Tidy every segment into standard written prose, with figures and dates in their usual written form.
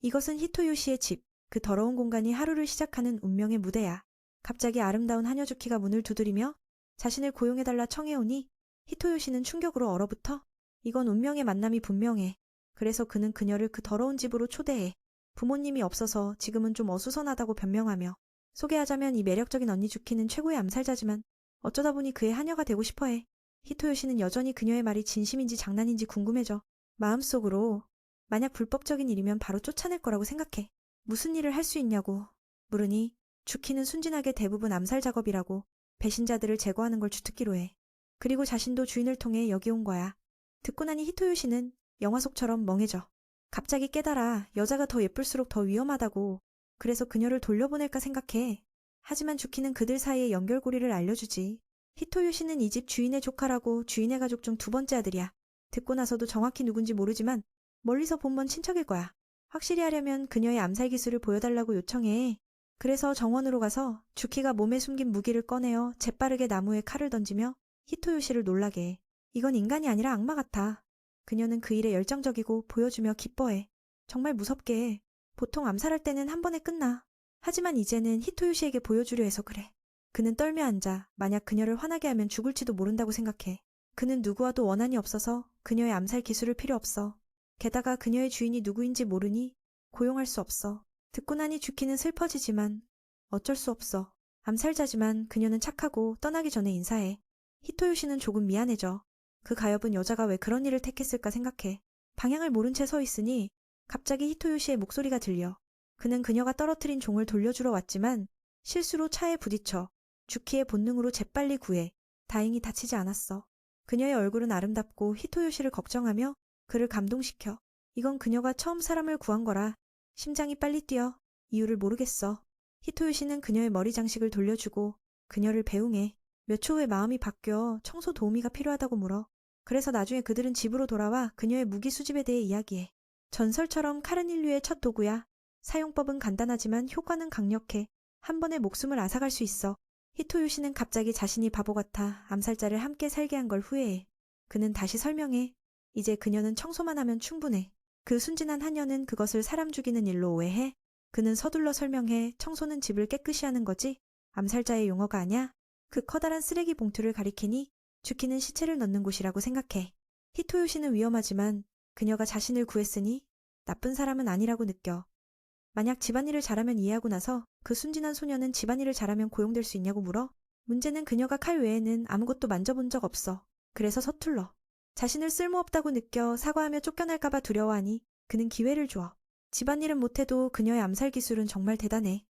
이것은 히토요시의 집, 그 더러운 공간이 하루를 시작하는 운명의 무대야. 갑자기 아름다운 하녀주키가 문을 두드리며 자신을 고용해달라 청해오니 히토요시는 충격으로 얼어붙어. 이건 운명의 만남이 분명해. 그래서 그는 그녀를 그 더러운 집으로 초대해. 부모님이 없어서 지금은 좀 어수선하다고 변명하며, 소개하자면 이 매력적인 언니 주키는 최고의 암살자지만 어쩌다 보니 그의 하녀가 되고 싶어해. 히토요시는 여전히 그녀의 말이 진심인지 장난인지 궁금해져. 마음속으로 만약 불법적인 일이면 바로 쫓아낼 거라고 생각해. 무슨 일을 할 수 있냐고 물으니 주키는 순진하게 대부분 암살 작업이라고, 배신자들을 제거하는 걸 주특기로 해. 그리고 자신도 주인을 통해 여기 온 거야. 듣고 나니 히토요시는 영화 속처럼 멍해져. 갑자기 깨달아 여자가 더 예쁠수록 더 위험하다고. 그래서 그녀를 돌려보낼까 생각해. 하지만 주키는 그들 사이의 연결고리를 알려주지. 히토요시는 이 집 주인의 조카라고, 주인의 가족 중 두 번째 아들이야. 듣고 나서도 정확히 누군지 모르지만 멀리서 본 먼 친척일 거야. 확실히 하려면 그녀의 암살 기술을 보여달라고 요청해. 그래서 정원으로 가서 주키가 몸에 숨긴 무기를 꺼내어 재빠르게 나무에 칼을 던지며 히토요시를 놀라게 해. 이건 인간이 아니라 악마 같아. 그녀는 그 일에 열정적이고 보여주며 기뻐해. 정말 무섭게 해. 보통 암살할 때는 한 번에 끝나. 하지만 이제는 히토요시에게 보여주려 해서 그래. 그는 떨며 앉아 만약 그녀를 화나게 하면 죽을지도 모른다고 생각해. 그는 누구와도 원한이 없어서 그녀의 암살 기술을 필요 없어. 게다가 그녀의 주인이 누구인지 모르니 고용할 수 없어. 듣고 나니 주키는 슬퍼지지만 어쩔 수 없어. 암살자지만 그녀는 착하고 떠나기 전에 인사해. 히토요시는 조금 미안해져. 그 가엾은 여자가 왜 그런 일을 택했을까 생각해. 방향을 모른 채 서 있으니 갑자기 히토요시의 목소리가 들려. 그는 그녀가 떨어뜨린 종을 돌려주러 왔지만 실수로 차에 부딪혀 주키의 본능으로 재빨리 구해. 다행히 다치지 않았어. 그녀의 얼굴은 아름답고 히토요시를 걱정하며 그를 감동시켜. 이건 그녀가 처음 사람을 구한 거라. 심장이 빨리 뛰어. 이유를 모르겠어. 히토요시는 그녀의 머리 장식을 돌려주고 그녀를 배웅해. 몇 초 후에 마음이 바뀌어 청소 도우미가 필요하다고 물어. 그래서 나중에 그들은 집으로 돌아와 그녀의 무기 수집에 대해 이야기해. 전설처럼 칼은 인류의 첫 도구야. 사용법은 간단하지만 효과는 강력해. 한 번에 목숨을 앗아갈 수 있어. 히토요시는 갑자기 자신이 바보 같아 암살자를 함께 살게 한 걸 후회해. 그는 다시 설명해. 이제 그녀는 청소만 하면 충분해. 그 순진한 하녀는 그것을 사람 죽이는 일로 오해해. 그는 서둘러 설명해. 청소는 집을 깨끗이 하는 거지 암살자의 용어가 아냐. 그 커다란 쓰레기 봉투를 가리키니 주키는 시체를 넣는 곳이라고 생각해. 히토요시는 위험하지만 그녀가 자신을 구했으니 나쁜 사람은 아니라고 느껴. 만약 집안일을 잘하면 이해하고 나서 그 순진한 소녀는 집안일을 잘하면 고용될 수 있냐고 물어. 문제는 그녀가 칼 외에는 아무것도 만져본 적 없어. 그래서 서툴러. 자신을 쓸모없다고 느껴 사과하며 쫓겨날까봐 두려워하니 그는 기회를 줘. 집안일은 못해도 그녀의 암살 기술은 정말 대단해.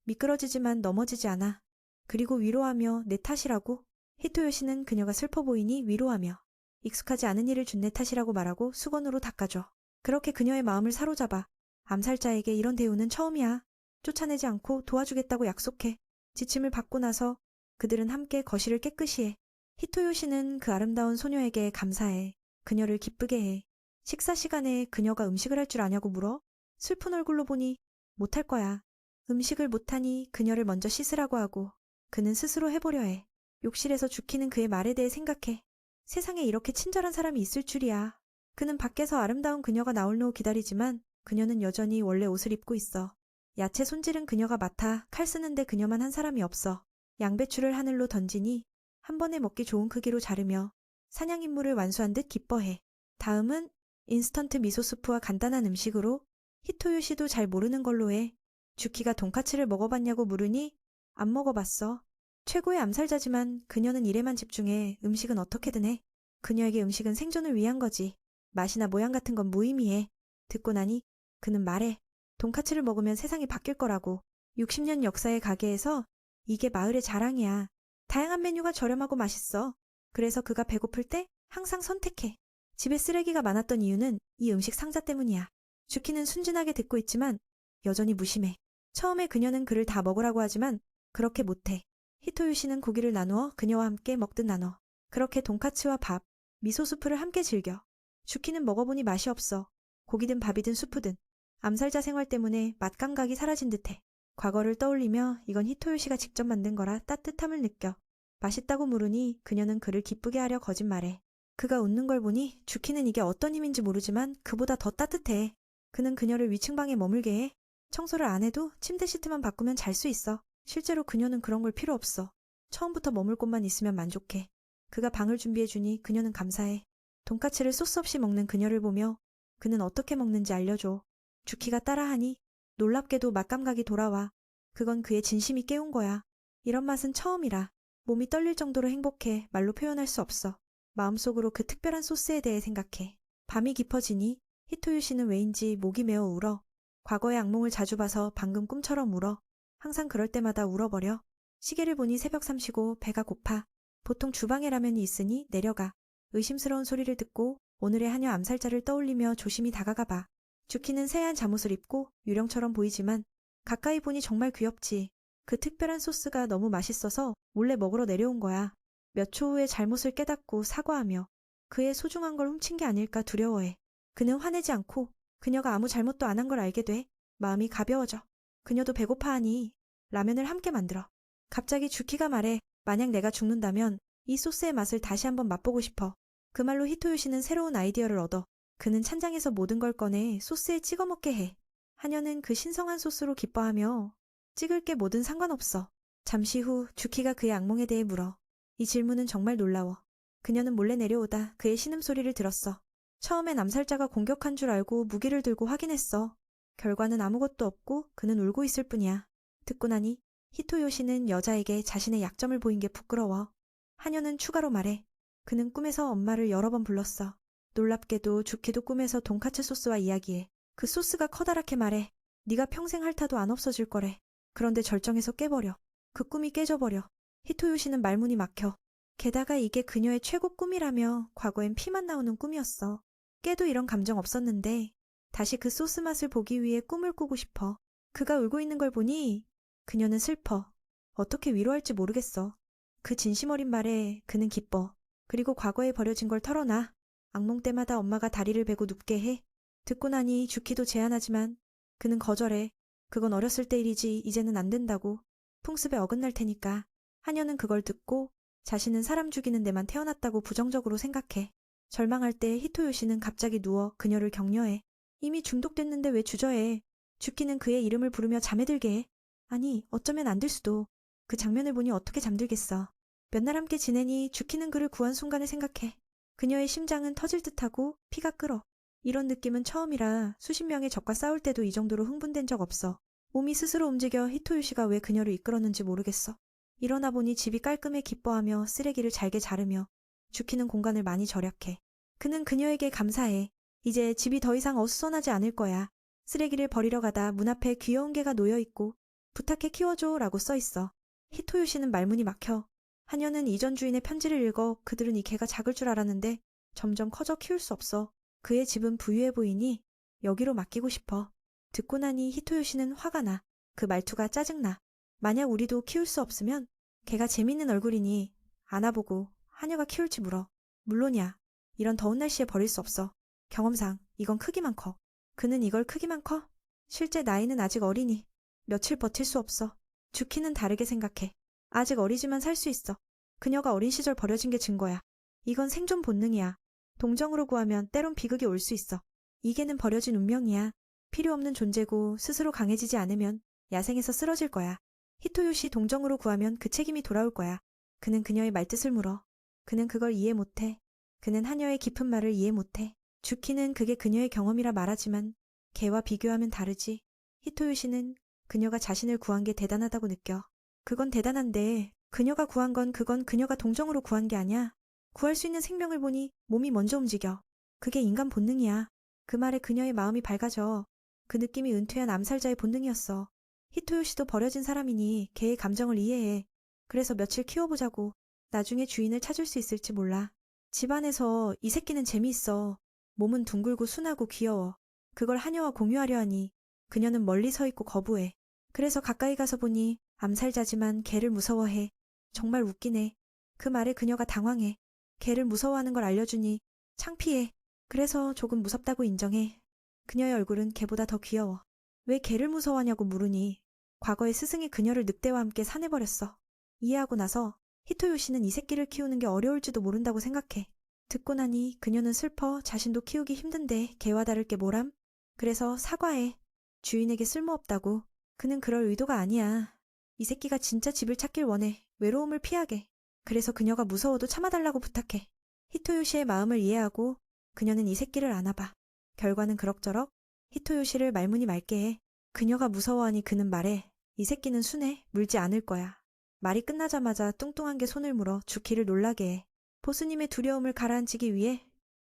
미끄러지지만 넘어지지 않아. 그리고 위로하며 내 탓이라고. 히토요시는 그녀가 슬퍼 보이니 위로하며 익숙하지 않은 일을 준 내 탓이라고 말하고 수건으로 닦아줘. 그렇게 그녀의 마음을 사로잡아. 암살자에게 이런 대우는 처음이야. 쫓아내지 않고 도와주겠다고 약속해. 지침을 받고 나서 그들은 함께 거실을 깨끗이 해. 히토요시는 그 아름다운 소녀에게 감사해. 그녀를 기쁘게 해. 식사 시간에 그녀가 음식을 할 줄 아냐고 물어. 슬픈 얼굴로 보니 못할 거야. 음식을 못하니 그녀를 먼저 씻으라고 하고 그는 스스로 해보려 해. 욕실에서 주키는 그의 말에 대해 생각해. 세상에 이렇게 친절한 사람이 있을 줄이야. 그는 밖에서 아름다운 그녀가 나올 노 기다리지만 그녀는 여전히 원래 옷을 입고 있어. 야채 손질은 그녀가 맡아 칼 쓰는데 그녀만 한 사람이 없어. 양배추를 하늘로 던지니 한 번에 먹기 좋은 크기로 자르며 사냥 임무를 완수한 듯 기뻐해. 다음은 인스턴트 미소 수프와 간단한 음식으로. 히토요시도 잘 모르는 걸로 해. 주키가 돈까츠를 먹어봤냐고 물으니 안 먹어봤어. 최고의 암살자지만 그녀는 일에만 집중해. 음식은 어떻게든 해. 그녀에게 음식은 생존을 위한 거지. 맛이나 모양 같은 건 무의미해. 듣고 나니 그는 말해. 돈까츠를 먹으면 세상이 바뀔 거라고. 60년 역사의 가게에서 이게 마을의 자랑이야. 다양한 메뉴가 저렴하고 맛있어. 그래서 그가 배고플 때 항상 선택해. 집에 쓰레기가 많았던 이유는 이 음식 상자 때문이야. 주키는 순진하게 듣고 있지만 여전히 무심해. 처음에 그녀는 그를 다 먹으라고 하지만 그렇게 못해. 히토요시는 고기를 나누어 그녀와 함께 먹듯 나눠. 그렇게 돈까츠와 밥, 미소 수프를 함께 즐겨. 주키는 먹어보니 맛이 없어. 고기든 밥이든 수프든. 암살자 생활 때문에 맛 감각이 사라진 듯해. 과거를 떠올리며 이건 히토요시가 직접 만든 거라 따뜻함을 느껴. 맛있다고 물으니 그녀는 그를 기쁘게 하려 거짓말해. 그가 웃는 걸 보니 주키는 이게 어떤 힘인지 모르지만 그보다 더 따뜻해. 그는 그녀를 위층 방에 머물게 해. 청소를 안 해도 침대 시트만 바꾸면 잘 수 있어. 실제로 그녀는 그런 걸 필요 없어. 처음부터 머물 곳만 있으면 만족해. 그가 방을 준비해주니 그녀는 감사해. 돈까츠를 소스 없이 먹는 그녀를 보며 그는 어떻게 먹는지 알려줘. 주키가 따라하니 놀랍게도 맛감각이 돌아와. 그건 그의 진심이 깨운 거야. 이런 맛은 처음이라. 몸이 떨릴 정도로 행복해. 말로 표현할 수 없어. 마음속으로 그 특별한 소스에 대해 생각해. 밤이 깊어지니 히토유 씨는 왜인지 목이 메어 울어. 과거의 악몽을 자주 봐서 방금 꿈처럼 울어. 항상 그럴 때마다 울어버려. 시계를 보니 새벽 3시고 배가 고파. 보통 주방에 라면이 있으니 내려가. 의심스러운 소리를 듣고 오늘의 하녀 암살자를 떠올리며 조심히 다가가 봐. 주키는 새하얀 잠옷을 입고 유령처럼 보이지만 가까이 보니 정말 귀엽지. 그 특별한 소스가 너무 맛있어서 몰래 먹으러 내려온 거야. 몇 초 후에 잘못을 깨닫고 사과하며 그의 소중한 걸 훔친 게 아닐까 두려워해. 그는 화내지 않고 그녀가 아무 잘못도 안 한 걸 알게 돼. 마음이 가벼워져. 그녀도 배고파하니 라면을 함께 만들어. 갑자기 주키가 말해 만약 내가 죽는다면 이 소스의 맛을 다시 한번 맛보고 싶어. 그 말로 히토요 씨는 새로운 아이디어를 얻어. 그는 찬장에서 모든 걸 꺼내 소스에 찍어 먹게 해. 하녀는 그 신성한 소스로 기뻐하며 찍을 게 뭐든 상관없어. 잠시 후 주키가 그의 악몽에 대해 물어. 이 질문은 정말 놀라워. 그녀는 몰래 내려오다 그의 신음소리를 들었어. 처음엔 암살자가 공격한 줄 알고 무기를 들고 확인했어. 결과는 아무것도 없고 그는 울고 있을 뿐이야. 듣고 나니 히토요 씨는 여자에게 자신의 약점을 보인 게 부끄러워. 하녀는 추가로 말해. 그는 꿈에서 엄마를 여러 번 불렀어. 놀랍게도 주키도 꿈에서 돈까츠 소스와 이야기해. 그 소스가 커다랗게 말해. 네가 평생 핥아도 안 없어질 거래. 그런데 절정에서 깨버려. 그 꿈이 깨져버려. 히토요 씨는 말문이 막혀. 게다가 이게 그녀의 최고 꿈이라며 과거엔 피만 나오는 꿈이었어. 깨도 이런 감정 없었는데 다시 그 소스 맛을 보기 위해 꿈을 꾸고 싶어. 그가 울고 있는 걸 보니 그녀는 슬퍼. 어떻게 위로할지 모르겠어. 그 진심 어린 말에 그는 기뻐. 그리고 과거에 버려진 걸 털어놔. 악몽 때마다 엄마가 다리를 베고 눕게 해. 듣고 나니 주키도 제안하지만 그는 거절해. 그건 어렸을 때 일이지 이제는 안 된다고. 풍습에 어긋날 테니까. 하녀는 그걸 듣고 자신은 사람 죽이는 데만 태어났다고 부정적으로 생각해. 절망할 때 히토요 씨는 갑자기 누워 그녀를 격려해. 이미 중독됐는데 왜 주저해. 주키는 그의 이름을 부르며 잠에 들게 해. 아니 어쩌면 안 될 수도. 그 장면을 보니 어떻게 잠들겠어. 몇 날 함께 지내니 주키는 그를 구한 순간을 생각해. 그녀의 심장은 터질 듯하고 피가 끓어. 이런 느낌은 처음이라 수십 명의 적과 싸울 때도 이 정도로 흥분된 적 없어. 몸이 스스로 움직여 히토요 씨가 왜 그녀를 이끌었는지 모르겠어. 일어나 보니 집이 깔끔해 기뻐하며 쓰레기를 잘게 자르며 주키는 공간을 많이 절약해. 그는 그녀에게 감사해. 이제 집이 더 이상 어수선하지 않을 거야. 쓰레기를 버리러 가다 문 앞에 귀여운 개가 놓여있고 부탁해 키워줘 라고 써있어. 히토요 씨는 말문이 막혀. 하녀는 이전 주인의 편지를 읽어 그들은 이 개가 작을 줄 알았는데 점점 커져 키울 수 없어. 그의 집은 부유해 보이니 여기로 맡기고 싶어. 듣고 나니 히토요 씨는 화가 나. 그 말투가 짜증나. 만약 우리도 키울 수 없으면 개가 재밌는 얼굴이니 안아보고 하녀가 키울지 물어. 물론이야. 이런 더운 날씨에 버릴 수 없어. 경험상 이건 크기만 커. 그는 이걸 크기만 커? 실제 나이는 아직 어리니 며칠 버틸 수 없어. 주키는 다르게 생각해. 아직 어리지만 살 수 있어. 그녀가 어린 시절 버려진 게 증거야. 이건 생존 본능이야. 동정으로 구하면 때론 비극이 올 수 있어. 이 개는 버려진 운명이야. 필요 없는 존재고 스스로 강해지지 않으면 야생에서 쓰러질 거야. 히토요 씨 동정으로 구하면 그 책임이 돌아올 거야. 그는 그녀의 말뜻을 물어. 그는 그걸 이해 못해. 그는 하녀의 깊은 말을 이해 못해. 주키는 그게 그녀의 경험이라 말하지만 걔와 비교하면 다르지. 히토요 씨는 그녀가 자신을 구한 게 대단하다고 느껴. 그건 대단한데 그녀가 구한 건 그건 그녀가 동정으로 구한 게 아니야. 구할 수 있는 생명을 보니 몸이 먼저 움직여. 그게 인간 본능이야. 그 말에 그녀의 마음이 밝아져. 그 느낌이 은퇴한 암살자의 본능이었어. 히토요 씨도 버려진 사람이니 걔의 감정을 이해해. 그래서 며칠 키워보자고. 나중에 주인을 찾을 수 있을지 몰라. 집안에서 이 새끼는 재미있어. 몸은 둥글고 순하고 귀여워. 그걸 하녀와 공유하려 하니 그녀는 멀리 서 있고 거부해. 그래서 가까이 가서 보니 암살자지만 걔를 무서워해. 정말 웃기네. 그 말에 그녀가 당황해. 걔를 무서워하는 걸 알려주니 창피해. 그래서 조금 무섭다고 인정해. 그녀의 얼굴은 걔보다 더 귀여워. 왜 걔를 무서워하냐고 물으니 과거에 스승이 그녀를 늑대와 함께 산해버렸어. 이해하고 나서 히토요 씨는 이 새끼를 키우는 게 어려울지도 모른다고 생각해. 듣고 나니 그녀는 슬퍼. 자신도 키우기 힘든데 걔와 다를 게 뭐람? 그래서 사과해. 주인에게 쓸모없다고. 그는 그럴 의도가 아니야. 이 새끼가 진짜 집을 찾길 원해. 외로움을 피하게. 그래서 그녀가 무서워도 참아달라고 부탁해. 히토요시의 마음을 이해하고 그녀는 이 새끼를 안아봐. 결과는 그럭저럭. 히토요시를 말문이 맑게 해. 그녀가 무서워하니 그는 말해. 이 새끼는 순해. 물지 않을 거야. 말이 끝나자마자 뚱뚱한 게 손을 물어 주키를 놀라게 해. 보스님의 두려움을 가라앉히기 위해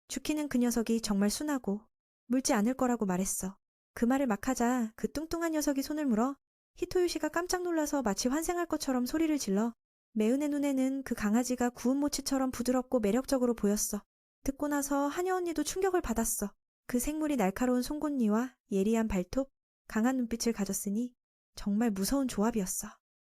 주키는 그 녀석이 정말 순하고 물지 않을 거라고 말했어. 그 말을 막 하자 그 뚱뚱한 녀석이 손을 물어 히토요시가 깜짝 놀라서 마치 환생할 것처럼 소리를 질러. 매은의 눈에는 그 강아지가 구운 모치처럼 부드럽고 매력적으로 보였어. 듣고 나서 하녀 언니도 충격을 받았어. 그 생물이 날카로운 송곳니와 예리한 발톱, 강한 눈빛을 가졌으니 정말 무서운 조합이었어.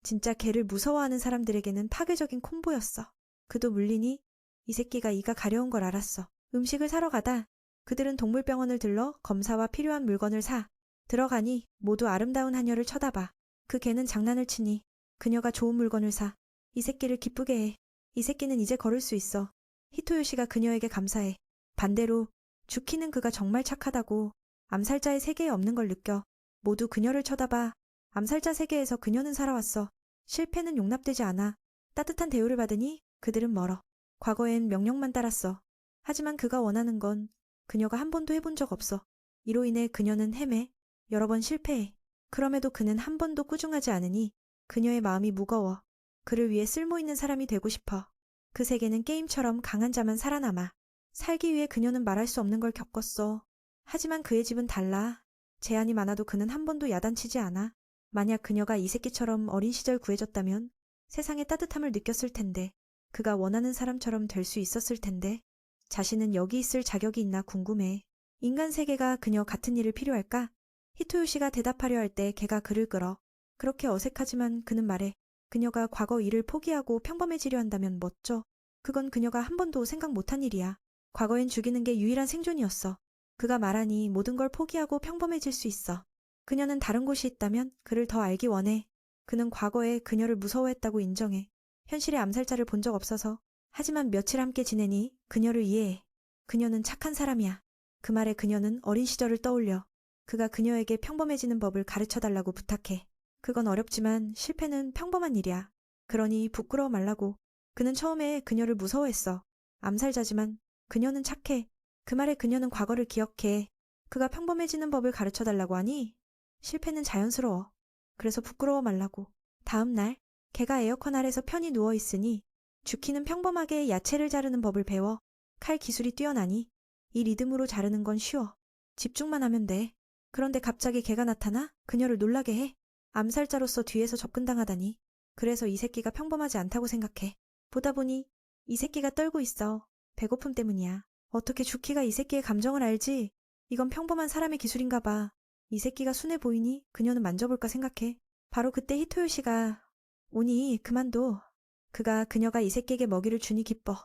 진짜 개를 무서워하는 사람들에게는 파괴적인 콤보였어. 그도 물리니 이 새끼가 이가 가려운 걸 알았어. 음식을 사러 가다 그들은 동물병원을 들러 검사와 필요한 물건을 사. 들어가니 모두 아름다운 하녀를 쳐다봐. 그 개는 장난을 치니 그녀가 좋은 물건을 사. 이 새끼를 기쁘게 해. 이 새끼는 이제 걸을 수 있어. 히토요시가 그녀에게 감사해. 반대로 주키는 그가 정말 착하다고 암살자의 세계에 없는 걸 느껴. 모두 그녀를 쳐다봐. 암살자 세계에서 그녀는 살아왔어. 실패는 용납되지 않아. 따뜻한 대우를 받으니 그들은 멀어. 과거엔 명령만 따랐어. 하지만 그가 원하는 건 그녀가 한 번도 해본 적 없어. 이로 인해 그녀는 헤매. 여러 번 실패해. 그럼에도 그는 한 번도 꾸중하지 않으니 그녀의 마음이 무거워. 그를 위해 쓸모있는 사람이 되고 싶어. 그 세계는 게임처럼 강한 자만 살아남아. 살기 위해 그녀는 말할 수 없는 걸 겪었어. 하지만 그의 집은 달라. 제한이 많아도 그는 한 번도 야단치지 않아. 만약 그녀가 이 새끼처럼 어린 시절 구해졌다면 세상의 따뜻함을 느꼈을 텐데, 그가 원하는 사람처럼 될 수 있었을 텐데, 자신은 여기 있을 자격이 있나 궁금해. 인간 세계가 그녀 같은 일을 필요할까? 히토요시가 대답하려 할 때 걔가 그를 끌어. 그렇게 어색하지만 그는 말해. 그녀가 과거 일을 포기하고 평범해지려 한다면 멋져. 그건 그녀가 한 번도 생각 못한 일이야. 과거엔 죽이는 게 유일한 생존이었어. 그가 말하니 모든 걸 포기하고 평범해질 수 있어. 그녀는 다른 곳이 있다면 그를 더 알기 원해. 그는 과거에 그녀를 무서워했다고 인정해. 현실의 암살자를 본 적 없어서. 하지만 며칠 함께 지내니 그녀를 이해해. 그녀는 착한 사람이야. 그 말에 그녀는 어린 시절을 떠올려. 그가 그녀에게 평범해지는 법을 가르쳐달라고 부탁해. 그건 어렵지만 실패는 평범한 일이야. 그러니 부끄러워 말라고. 그는 처음에 그녀를 무서워했어. 암살자지만 그녀는 착해. 그 말에 그녀는 과거를 기억해. 그가 평범해지는 법을 가르쳐달라고 하니 실패는 자연스러워. 그래서 부끄러워 말라고. 다음 날 걔가 에어컨 아래서 편히 누워있으니 주키는 평범하게 야채를 자르는 법을 배워. 칼 기술이 뛰어나니 이 리듬으로 자르는 건 쉬워. 집중만 하면 돼. 그런데 갑자기 걔가 나타나 그녀를 놀라게 해. 암살자로서 뒤에서 접근당하다니. 그래서 이 새끼가 평범하지 않다고 생각해. 보다 보니 이 새끼가 떨고 있어. 배고픔 때문이야. 어떻게 주키가 이 새끼의 감정을 알지? 이건 평범한 사람의 기술인가 봐. 이 새끼가 순해 보이니 그녀는 만져볼까 생각해. 바로 그때 히토요시가 오니 그만둬. 그녀가 이 새끼에게 먹이를 주니 기뻐.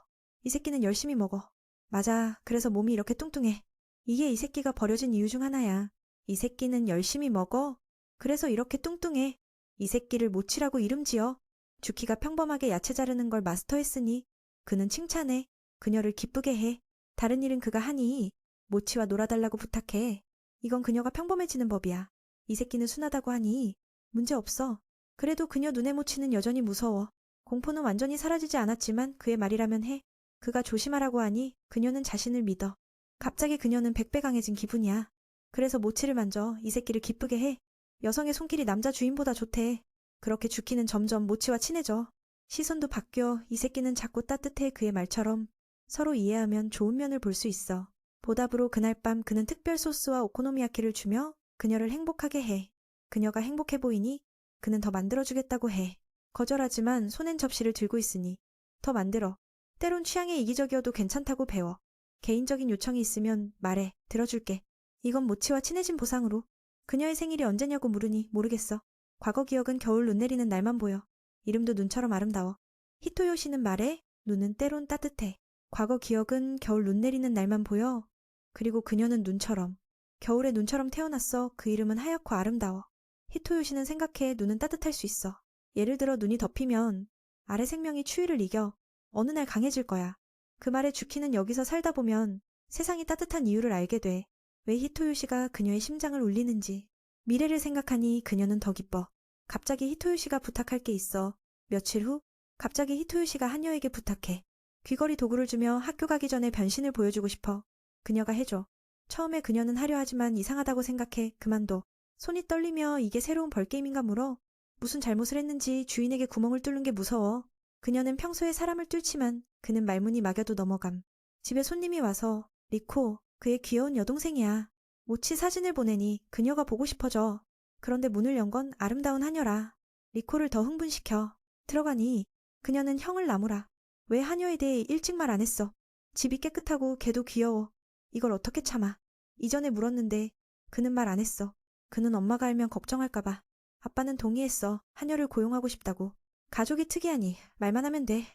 이 새끼는 열심히 먹어. 맞아. 그래서 몸이 이렇게 뚱뚱해. 이게 이 새끼가 버려진 이유 중 하나야. 이 새끼는 열심히 먹어. 그래서 이렇게 뚱뚱해. 이 새끼를 모치라고 이름 지어. 주키가 평범하게 야채 자르는 걸 마스터했으니 그는 칭찬해. 그녀를 기쁘게 해. 다른 일은 그가 하니 모치와 놀아달라고 부탁해. 이건 그녀가 평범해지는 법이야. 이 새끼는 순하다고 하니 문제 없어. 그래도 그녀 눈에 모치는 여전히 무서워. 공포는 완전히 사라지지 않았지만 그의 말이라면 해. 그가 조심하라고 하니 그녀는 자신을 믿어. 갑자기 그녀는 100배 강해진 기분이야. 그래서 모치를 만져 이 새끼를 기쁘게 해. 여성의 손길이 남자 주인보다 좋대. 그렇게 주키는 점점 모치와 친해져. 시선도 바뀌어. 이 새끼는 자꾸 따뜻해. 그의 말처럼 서로 이해하면 좋은 면을 볼 수 있어. 보답으로 그날 밤 그는 특별 소스와 오코노미야키를 주며 그녀를 행복하게 해. 그녀가 행복해 보이니 그는 더 만들어주겠다고 해. 거절하지만 손엔 접시를 들고 있으니 더 만들어. 때론 취향에 이기적이어도 괜찮다고 배워. 개인적인 요청이 있으면 말해. 들어줄게. 이건 모치와 친해진 보상으로. 그녀의 생일이 언제냐고 물으니 모르겠어. 과거 기억은 겨울 눈 내리는 날만 보여. 이름도 눈처럼 아름다워. 히토요시는 말해. 눈은 때론 따뜻해. 과거 기억은 겨울 눈 내리는 날만 보여. 그리고 그녀는 눈처럼. 겨울의 눈처럼 태어났어. 그 이름은 하얗고 아름다워. 히토요시는 생각해. 눈은 따뜻할 수 있어. 예를 들어 눈이 덮이면 아래 생명이 추위를 이겨. 어느 날 강해질 거야. 그 말에 주키는 여기서 살다 보면 세상이 따뜻한 이유를 알게 돼. 왜 히토요시가 그녀의 심장을 울리는지. 미래를 생각하니 그녀는 더 기뻐. 갑자기 히토요시가 부탁할 게 있어. 며칠 후 갑자기 히토요시가 하녀에게 부탁해. 귀걸이 도구를 주며 학교 가기 전에 변신을 보여주고 싶어. 그녀가 해줘. 처음에 그녀는 하려 하지만 이상하다고 생각해 그만둬. 손이 떨리며 이게 새로운 벌게임인가 물어. 무슨 잘못을 했는지 주인에게 구멍을 뚫는 게 무서워. 그녀는 평소에 사람을 뚫지만 그는 말문이 막여도 넘어감. 집에 손님이 와서 리코, 그의 귀여운 여동생이야. 모치 사진을 보내니 그녀가 보고 싶어져. 그런데 문을 연 건 아름다운 하녀라. 리코를 더 흥분시켜. 들어가니 그녀는 형을 나무라. 왜 하녀에 대해 일찍 말 안 했어? 집이 깨끗하고 걔도 귀여워. 이걸 어떻게 참아? 이전에 물었는데 그는 말 안 했어. 그는 엄마가 알면 걱정할까봐. 아빠는 동의했어. 하녀를 고용하고 싶다고. 가족이 특이하니 말만 하면 돼.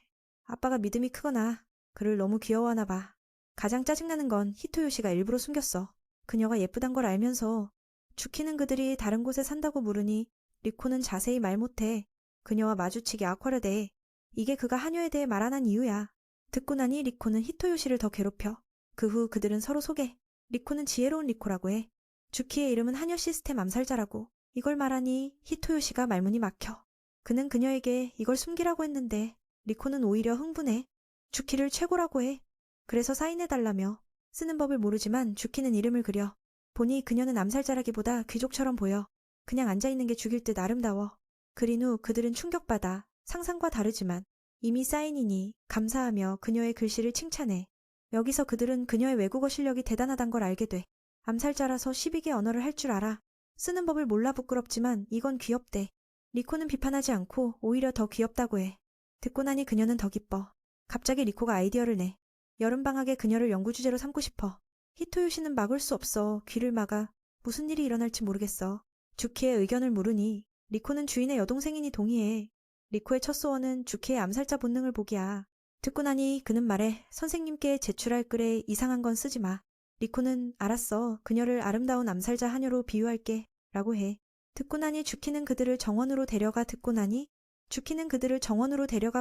아빠가 믿음이 크거나 그를 너무 귀여워하나 봐. 가장 짜증나는 건 히토요시가 일부러 숨겼어. 그녀가 예쁘단 걸 알면서. 주키는 그들이 다른 곳에 산다고 물으니 리코는 자세히 말 못해. 그녀와 마주치기 악화려대. 이게 그가 하녀에 대해 말 안 한 이유야. 듣고 나니 리코는 히토요시를 더 괴롭혀. 그 후 그들은 서로 소개. 리코는 지혜로운 리코라고 해. 주키의 이름은 하녀 시스템 암살자라고. 이걸 말하니 히토요시가 말문이 막혀. 그는 그녀에게 이걸 숨기라고 했는데 리코는 오히려 흥분해. 주키를 최고라고 해. 그래서 사인해달라며. 쓰는 법을 모르지만 주키는 이름을 그려. 보니 그녀는 암살자라기보다 귀족처럼 보여. 그냥 앉아있는 게 죽일 듯 아름다워. 그린 후 그들은 충격받아. 상상과 다르지만 이미 사인이니 감사하며 그녀의 글씨를 칭찬해. 여기서 그들은 그녀의 외국어 실력이 대단하단 걸 알게 돼. 암살자라서 12개 언어를 할 줄 알아. 쓰는 법을 몰라 부끄럽지만 이건 귀엽대. 리코는 비판하지 않고 오히려 더 귀엽다고 해. 듣고 나니 그녀는 더 기뻐. 갑자기 리코가 아이디어를 내. 여름방학에 그녀를 연구주제로 삼고 싶어. 히토요시는 막을 수 없어. 귀를 막아. 무슨 일이 일어날지 모르겠어. 주키의 의견을 물으니 리코는 주인의 여동생이니 동의해. 리코의 첫 소원은 주키의 암살자 본능을 보기야. 듣고 나니 그는 말해. 선생님께 제출할 글에 이상한 건 쓰지 마. 리코는 알았어. 그녀를 아름다운 암살자 하녀로 비유할게. 라고 해. 듣고 나니 주키는 그들을 정원으로 데려가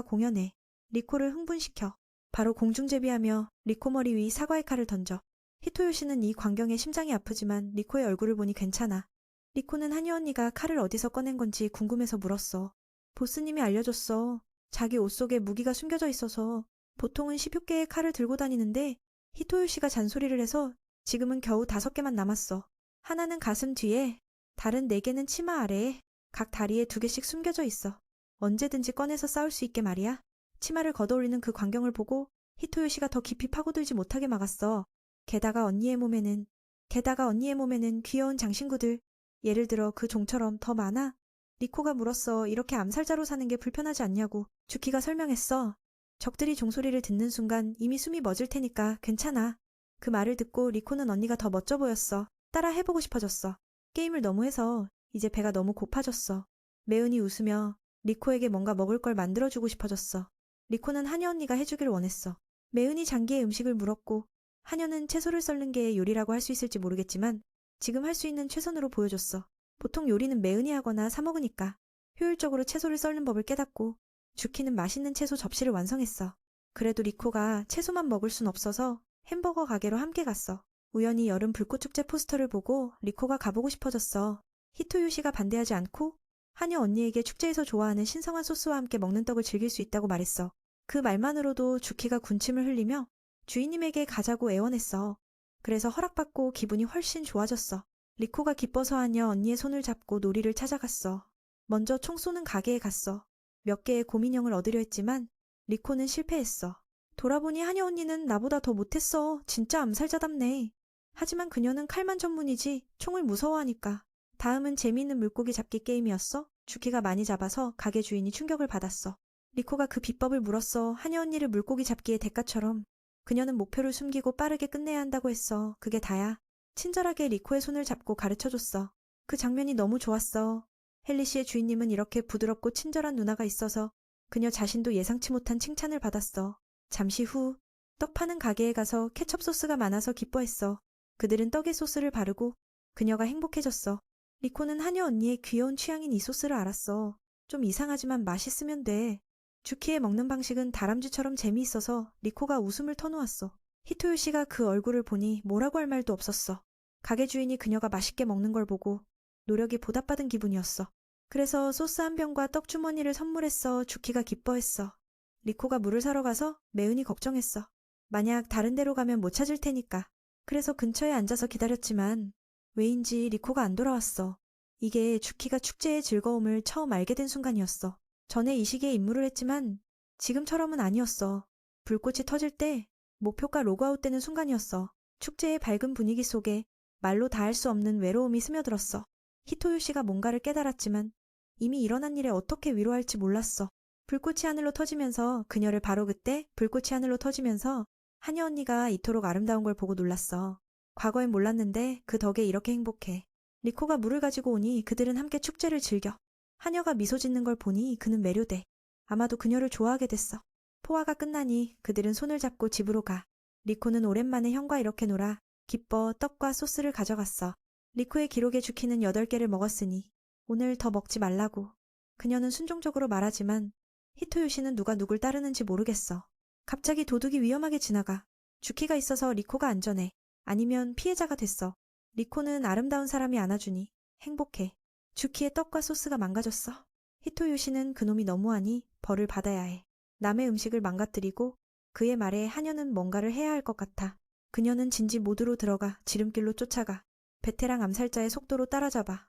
공연해. 리코를 흥분시켜. 바로 공중제비하며 리코 머리 위 사과의 칼을 던져. 히토요시는 이 광경에 심장이 아프지만 리코의 얼굴을 보니 괜찮아. 리코는 하녀 언니가 칼을 어디서 꺼낸 건지 궁금해서 물었어. 보스님이 알려줬어. 자기 옷 속에 무기가 숨겨져 있어서. 보통은 10여 개의 칼을 들고 다니는데 히토요시가 잔소리를 해서 지금은 겨우 5개만 남았어. 하나는 가슴 뒤에, 다른 4개는 치마 아래에, 각 다리에 2개씩 숨겨져 있어. 언제든지 꺼내서 싸울 수 있게 말이야. 치마를 걷어올리는 그 광경을 보고 히토요시가 더 깊이 파고들지 못하게 막았어. 게다가 언니의 몸에는 귀여운 장신구들, 예를 들어 그 종처럼 더 많아. 리코가 물었어. 이렇게 암살자로 사는 게 불편하지 않냐고. 주키가 설명했어. 적들이 종소리를 듣는 순간 이미 숨이 멎을 테니까 괜찮아. 그 말을 듣고 리코는 언니가 더 멋져 보였어. 따라 해보고 싶어졌어. 게임을 너무 해서 이제 배가 너무 고파졌어. 매은이 웃으며 리코에게 뭔가 먹을 걸 만들어주고 싶어졌어. 리코는 하녀 언니가 해주길 원했어. 매은이 장기의 음식을 물었고 하녀는 채소를 썰는 게 요리라고 할 수 있을지 모르겠지만 지금 할 수 있는 최선으로 보여줬어. 보통 요리는 매은이 하거나 사 먹으니까. 효율적으로 채소를 썰는 법을 깨닫고 주키는 맛있는 채소 접시를 완성했어. 그래도 리코가 채소만 먹을 순 없어서 햄버거 가게로 함께 갔어. 우연히 여름 불꽃축제 포스터를 보고 리코가 가보고 싶어졌어. 히토요시가 반대하지 않고 하녀 언니에게 축제에서 좋아하는 신성한 소스와 함께 먹는 떡을 즐길 수 있다고 말했어. 그 말만으로도 주키가 군침을 흘리며 주인님에게 가자고 애원했어. 그래서 허락받고 기분이 훨씬 좋아졌어. 리코가 기뻐서 하녀 언니의 손을 잡고 놀이를 찾아갔어. 먼저 총 쏘는 가게에 갔어. 몇 개의 곰인형을 얻으려 했지만 리코는 실패했어. 돌아보니 하녀 언니는 나보다 더 못했어. 진짜 암살자답네. 하지만 그녀는 칼만 전문이지 총을 무서워하니까. 다음은 재미있는 물고기 잡기 게임이었어. 주키가 많이 잡아서 가게 주인이 충격을 받았어. 리코가 그 비법을 물었어. 하녀 언니를 물고기 잡기의 대가처럼. 그녀는 목표를 숨기고 빠르게 끝내야 한다고 했어. 그게 다야. 친절하게 리코의 손을 잡고 가르쳐줬어. 그 장면이 너무 좋았어. 헨리 씨의 주인님은 이렇게 부드럽고 친절한 누나가 있어서 그녀 자신도 예상치 못한 칭찬을 받았어. 잠시 후 떡 파는 가게에 가서 케첩 소스가 많아서 기뻐했어. 그들은 떡에 소스를 바르고 그녀가 행복해졌어. 리코는 하녀 언니의 귀여운 취향인 이 소스를 알았어. 좀 이상하지만 맛있으면 돼. 주키의 먹는 방식은 다람쥐처럼 재미있어서 리코가 웃음을 터놓았어. 히토요시가 그 얼굴을 보니 뭐라고 할 말도 없었어. 가게 주인이 그녀가 맛있게 먹는 걸 보고 노력이 보답받은 기분이었어. 그래서 소스 한 병과 떡 주머니를 선물했어. 주키가 기뻐했어. 리코가 물을 사러 가서 매은이 걱정했어. 만약 다른 데로 가면 못 찾을 테니까. 그래서 근처에 앉아서 기다렸지만 왜인지 리코가 안 돌아왔어. 이게 주키가 축제의 즐거움을 처음 알게 된 순간이었어. 전에 이 시기에 임무를 했지만 지금처럼은 아니었어. 불꽃이 터질 때, 목표가 로그아웃되는 순간이었어. 축제의 밝은 분위기 속에 말로 다 할 수 없는 외로움이 스며들었어. 히토유 씨가 뭔가를 깨달았지만 이미 일어난 일에 어떻게 위로할지 몰랐어. 불꽃이 하늘로 터지면서 그녀를 바로 그때 불꽃이 하늘로 터지면서 하녀 언니가 이토록 아름다운 걸 보고 놀랐어. 과거엔 몰랐는데 그 덕에 이렇게 행복해. 리코가 물을 가지고 오니 그들은 함께 축제를 즐겨. 하녀가 미소 짓는 걸 보니 그는 매료돼. 아마도 그녀를 좋아하게 됐어. 포화가 끝나니 그들은 손을 잡고 집으로 가. 리코는 오랜만에 형과 이렇게 놀아 기뻐 떡과 소스를 가져갔어. 리코의 기록에 주키는 8개를 먹었으니 오늘 더 먹지 말라고. 그녀는 순종적으로 말하지만 히토유 씨는 누가 누굴 따르는지 모르겠어. 갑자기 도둑이 위험하게 지나가. 주키가 있어서 리코가 안전해. 아니면 피해자가 됐어. 리코는 아름다운 사람이 안아주니 행복해. 주키의 떡과 소스가 망가졌어. 히토유 씨는 그놈이 너무하니 벌을 받아야 해. 남의 음식을 망가뜨리고 그의 말에 하녀는 뭔가를 해야 할 것 같아. 그녀는 진지 모드로 들어가 지름길로 쫓아가. 베테랑 암살자의 속도로 따라잡아.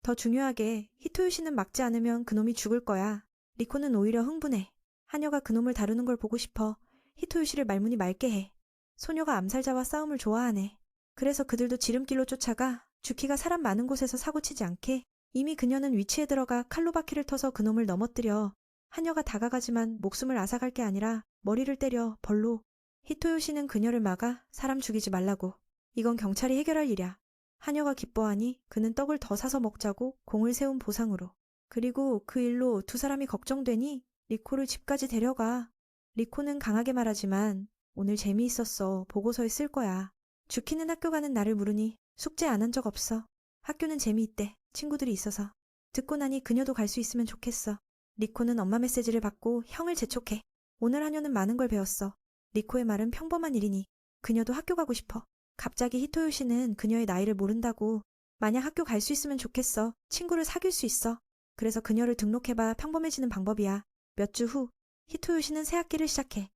더 중요하게 히토유 씨는 막지 않으면 그놈이 죽을 거야. 리코는 오히려 흥분해. 하녀가 그놈을 다루는 걸 보고 싶어. 히토유 씨를 말문이 맑게 해. 소녀가 암살자와 싸움을 좋아하네. 그래서 그들도 지름길로 쫓아가 주키가 사람 많은 곳에서 사고치지 않게. 이미 그녀는 위치에 들어가 칼로 바퀴를 터서 그놈을 넘어뜨려. 하녀가 다가가지만 목숨을 앗아갈 게 아니라 머리를 때려 벌로. 히토요 씨는 그녀를 막아 사람 죽이지 말라고. 이건 경찰이 해결할 일이야. 하녀가 기뻐하니 그는 떡을 더 사서 먹자고 공을 세운 보상으로. 그리고 그 일로 두 사람이 걱정되니 리코를 집까지 데려가. 리코는 강하게 말하지만 오늘 재미있었어. 보고서에 쓸 거야. 주키는 학교 가는 날을 물으니 숙제 안 한 적 없어. 학교는 재미있대. 친구들이 있어서. 듣고 나니 그녀도 갈 수 있으면 좋겠어. 리코는 엄마 메시지를 받고 형을 재촉해. 오늘 하녀는 많은 걸 배웠어. 리코의 말은 평범한 일이니 그녀도 학교 가고 싶어. 갑자기 히토요 씨는 그녀의 나이를 모른다고. 만약 학교 갈 수 있으면 좋겠어. 친구를 사귈 수 있어. 그래서 그녀를 등록해봐 평범해지는 방법이야. 몇 주 후 히토요 씨는 새 학기를 시작해.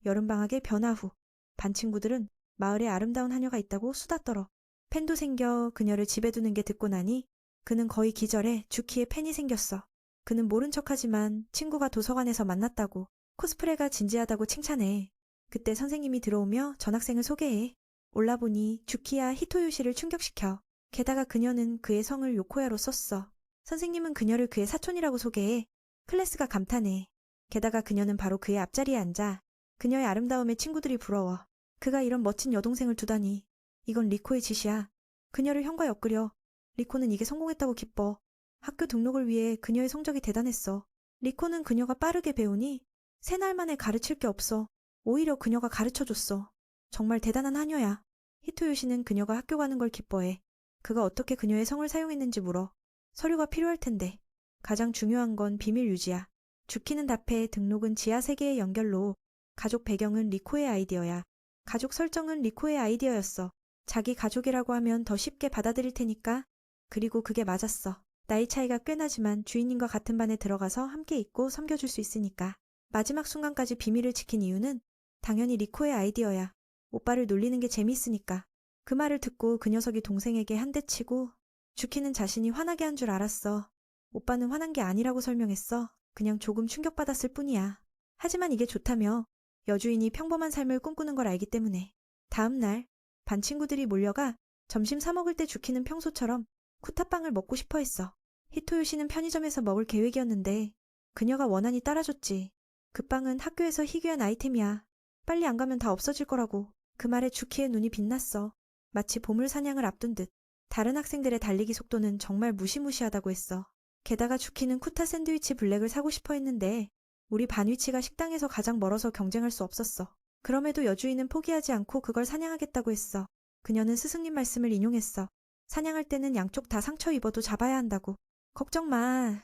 여름방학의 변화 후 반 친구들은 마을에 아름다운 하녀가 있다고 수다 떨어. 팬도 생겨. 그녀를 집에 두는 게 듣고 나니 그는 거의 기절해. 주키에 팬이 생겼어. 그는 모른 척하지만 친구가 도서관에서 만났다고. 코스프레가 진지하다고 칭찬해. 그때 선생님이 들어오며 전학생을 소개해. 올라보니 주키야 히토요 씨를 충격시켜. 게다가 그녀는 그의 성을 요코야로 썼어. 선생님은 그녀를 그의 사촌이라고 소개해. 클래스가 감탄해. 게다가 그녀는 바로 그의 앞자리에 앉아. 그녀의 아름다움에 친구들이 부러워. 그가 이런 멋진 여동생을 두다니. 이건 리코의 짓이야. 그녀를 형과 엮으려. 리코는 이게 성공했다고 기뻐. 학교 등록을 위해 그녀의 성적이 대단했어. 리코는 그녀가 빠르게 배우니 세 날 만에 가르칠 게 없어. 오히려 그녀가 가르쳐줬어. 정말 대단한 하녀야. 히토요 씨는 그녀가 학교 가는 걸 기뻐해. 그가 어떻게 그녀의 성을 사용했는지 물어. 서류가 필요할 텐데. 가장 중요한 건 비밀 유지야. 주키는 답해. 등록은 지하 세계의 연결로. 가족 배경은 리코의 아이디어야. 가족 설정은 리코의 아이디어였어. 자기 가족이라고 하면 더 쉽게 받아들일 테니까. 그리고 그게 맞았어. 나이 차이가 꽤 나지만 주인님과 같은 반에 들어가서 함께 있고 섬겨줄 수 있으니까. 마지막 순간까지 비밀을 지킨 이유는 당연히 리코의 아이디어야. 오빠를 놀리는 게 재미있으니까. 그 말을 듣고 그 녀석이 동생에게 한 대 치고 주키는 자신이 화나게 한 줄 알았어. 오빠는 화난 게 아니라고 설명했어. 그냥 조금 충격받았을 뿐이야. 하지만 이게 좋다며. 여주인이 평범한 삶을 꿈꾸는 걸 알기 때문에. 다음 날 반 친구들이 몰려가 점심 사 먹을 때 주키는 평소처럼 쿠타빵을 먹고 싶어 했어. 히토요 씨는 편의점에서 먹을 계획이었는데 그녀가 원한이 따라줬지. 그 빵은 학교에서 희귀한 아이템이야. 빨리 안 가면 다 없어질 거라고. 그 말에 주키의 눈이 빛났어. 마치 보물 사냥을 앞둔 듯. 다른 학생들의 달리기 속도는 정말 무시무시하다고 했어. 게다가 주키는 쿠타 샌드위치 블랙을 사고 싶어 했는데 우리 반 위치가 식당에서 가장 멀어서 경쟁할 수 없었어. 그럼에도 여주인은 포기하지 않고 그걸 사냥하겠다고 했어. 그녀는 스승님 말씀을 인용했어. 사냥할 때는 양쪽 다 상처 입어도 잡아야 한다고. 걱정 마.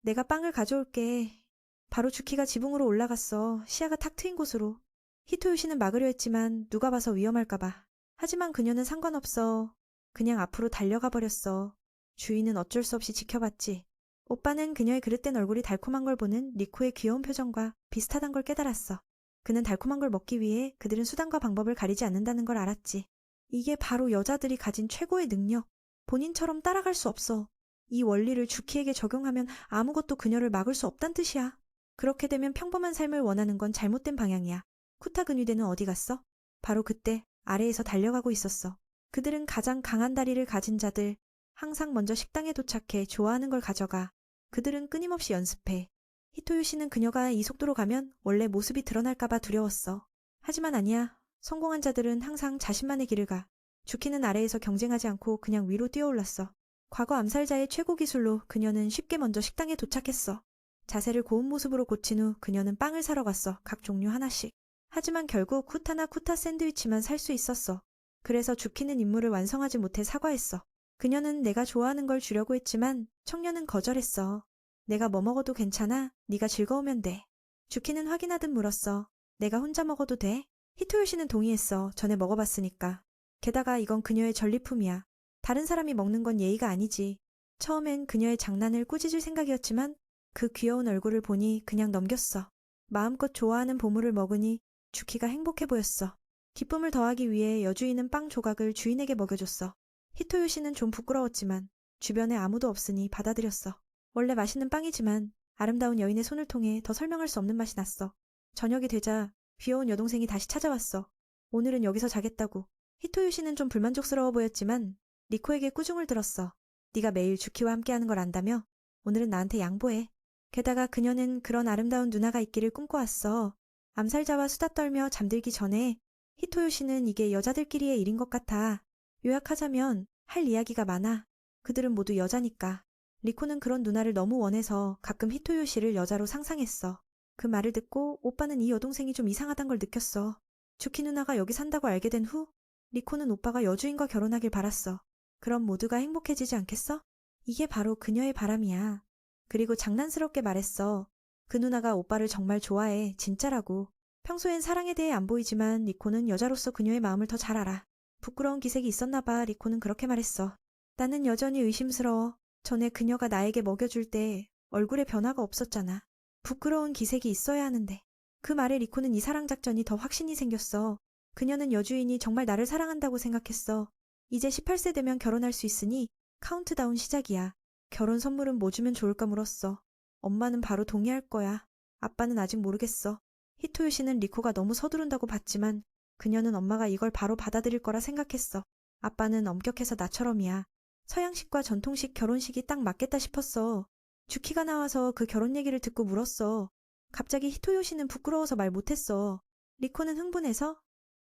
내가 빵을 가져올게. 바로 주키가 지붕으로 올라갔어. 시야가 탁 트인 곳으로. 히토요 씨는 막으려 했지만 누가 봐서 위험할까봐. 하지만 그녀는 상관없어. 그냥 앞으로 달려가 버렸어. 주인은 어쩔 수 없이 지켜봤지. 오빠는 그녀의 그릇된 얼굴이 달콤한 걸 보는 리코의 귀여운 표정과 비슷하단 걸 깨달았어. 그는 달콤한 걸 먹기 위해 그들은 수단과 방법을 가리지 않는다는 걸 알았지. 이게 바로 여자들이 가진 최고의 능력. 본인처럼 따라갈 수 없어. 이 원리를 주키에게 적용하면 아무것도 그녀를 막을 수 없단 뜻이야. 그렇게 되면 평범한 삶을 원하는 건 잘못된 방향이야. 쿠타 근위대는 어디 갔어? 바로 그때 아래에서 달려가고 있었어. 그들은 가장 강한 다리를 가진 자들, 항상 먼저 식당에 도착해 좋아하는 걸 가져가. 그들은 끊임없이 연습해. 히토요 씨는 그녀가 이 속도로 가면 원래 모습이 드러날까봐 두려웠어. 하지만 아니야. 성공한 자들은 항상 자신만의 길을 가. 주키는 아래에서 경쟁하지 않고 그냥 위로 뛰어올랐어. 과거 암살자의 최고 기술로 그녀는 쉽게 먼저 식당에 도착했어. 자세를 고운 모습으로 고친 후 그녀는 빵을 사러 갔어. 각 종류 하나씩. 하지만 결국 쿠타나 쿠타 샌드위치만 살 수 있었어. 그래서 주키는 임무를 완성하지 못해 사과했어. 그녀는 내가 좋아하는 걸 주려고 했지만 청년은 거절했어. 내가 뭐 먹어도 괜찮아. 네가 즐거우면 돼. 주키는 확인하듯 물었어. 내가 혼자 먹어도 돼? 히토요 씨는 동의했어. 전에 먹어봤으니까. 게다가 이건 그녀의 전리품이야. 다른 사람이 먹는 건 예의가 아니지. 처음엔 그녀의 장난을 꾸짖을 생각이었지만 그 귀여운 얼굴을 보니 그냥 넘겼어. 마음껏 좋아하는 보물을 먹으니 주키가 행복해 보였어. 기쁨을 더하기 위해 여주인은 빵 조각을 주인에게 먹여줬어. 히토요 씨는 좀 부끄러웠지만 주변에 아무도 없으니 받아들였어. 원래 맛있는 빵이지만 아름다운 여인의 손을 통해 더 설명할 수 없는 맛이 났어. 저녁이 되자 귀여운 여동생이 다시 찾아왔어. 오늘은 여기서 자겠다고. 히토요 씨는 좀 불만족스러워 보였지만 리코에게 꾸중을 들었어. 네가 매일 주키와 함께하는 걸 안다며? 오늘은 나한테 양보해. 게다가 그녀는 그런 아름다운 누나가 있기를 꿈꿔왔어. 암살자와 수다 떨며 잠들기 전에 히토요 씨는 이게 여자들끼리의 일인 것 같아. 요약하자면 할 이야기가 많아. 그들은 모두 여자니까. 리코는 그런 누나를 너무 원해서 가끔 히토요 씨를 여자로 상상했어. 그 말을 듣고 오빠는 이 여동생이 좀 이상하단 걸 느꼈어. 주키 누나가 여기 산다고 알게 된 후 리코는 오빠가 여주인과 결혼하길 바랐어. 그럼 모두가 행복해지지 않겠어? 이게 바로 그녀의 바람이야. 그리고 장난스럽게 말했어. 그 누나가 오빠를 정말 좋아해. 진짜라고. 평소엔 사랑에 대해 안 보이지만 리코는 여자로서 그녀의 마음을 더 잘 알아. 부끄러운 기색이 있었나 봐. 리코는 그렇게 말했어. 나는 여전히 의심스러워. 전에 그녀가 나에게 먹여줄 때 얼굴에 변화가 없었잖아. 부끄러운 기색이 있어야 하는데. 그 말에 리코는 이 사랑 작전이 더 확신이 생겼어. 그녀는 여주인이 정말 나를 사랑한다고 생각했어. 이제 18세 되면 결혼할 수 있으니 카운트다운 시작이야. 결혼 선물은 뭐 주면 좋을까 물었어. 엄마는 바로 동의할 거야. 아빠는 아직 모르겠어. 히토요 씨는 리코가 너무 서두른다고 봤지만 그녀는 엄마가 이걸 바로 받아들일 거라 생각했어. 아빠는 엄격해서 나처럼이야. 서양식과 전통식 결혼식이 딱 맞겠다 싶었어. 주키가 나와서 그 결혼 얘기를 듣고 물었어. 갑자기 히토요 씨는 부끄러워서 말 못했어. 리코는 흥분해서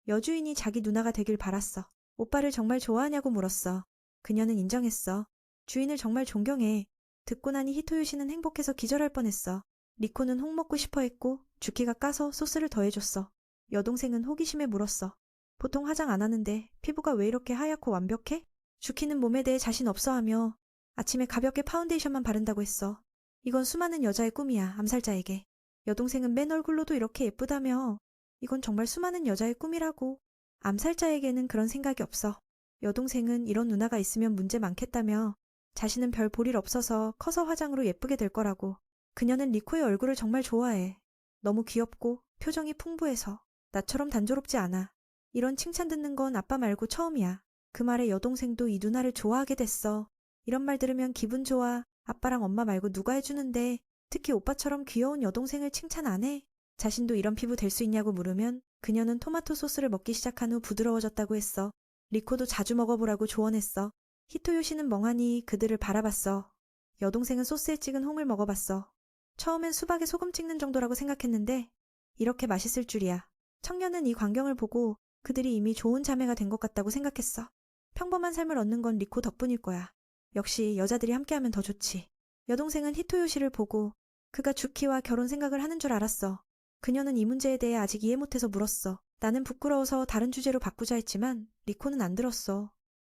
여주인이 자기 누나가 되길 바랐어. 오빠를 정말 좋아하냐고 물었어. 그녀는 인정했어. 주인을 정말 존경해. 듣고 나니 히토요 씨는 행복해서 기절할 뻔했어. 리코는 혹 먹고 싶어 했고 주키가 까서 소스를 더해줬어. 여동생은 호기심에 물었어. 보통 화장 안 하는데 피부가 왜 이렇게 하얗고 완벽해? 주키는 몸에 대해 자신 없어 하며 아침에 가볍게 파운데이션만 바른다고 했어. 이건 수많은 여자의 꿈이야, 암살자에게. 여동생은 맨 얼굴로도 이렇게 예쁘다며. 이건 정말 수많은 여자의 꿈이라고. 암살자에게는 그런 생각이 없어. 여동생은 이런 누나가 있으면 문제 많겠다며. 자신은 별 볼일 없어서 커서 화장으로 예쁘게 될 거라고. 그녀는 리코의 얼굴을 정말 좋아해. 너무 귀엽고 표정이 풍부해서. 나처럼 단조롭지 않아. 이런 칭찬 듣는 건 아빠 말고 처음이야. 그 말에 여동생도 이 누나를 좋아하게 됐어. 이런 말 들으면 기분 좋아. 아빠랑 엄마 말고 누가 해주는데 특히 오빠처럼 귀여운 여동생을 칭찬 안 해? 자신도 이런 피부 될 수 있냐고 물으면 그녀는 토마토 소스를 먹기 시작한 후 부드러워졌다고 했어. 리코도 자주 먹어보라고 조언했어. 히토요 씨는 멍하니 그들을 바라봤어. 여동생은 소스에 찍은 홍을 먹어봤어. 처음엔 수박에 소금 찍는 정도라고 생각했는데 이렇게 맛있을 줄이야. 청년은 이 광경을 보고 그들이 이미 좋은 자매가 된 것 같다고 생각했어. 평범한 삶을 얻는 건 리코 덕분일 거야. 역시 여자들이 함께하면 더 좋지. 여동생은 히토요 씨를 보고 그가 주키와 결혼 생각을 하는 줄 알았어. 그녀는 이 문제에 대해 아직 이해 못해서 물었어. 나는 부끄러워서 다른 주제로 바꾸자 했지만 리코는 안 들었어.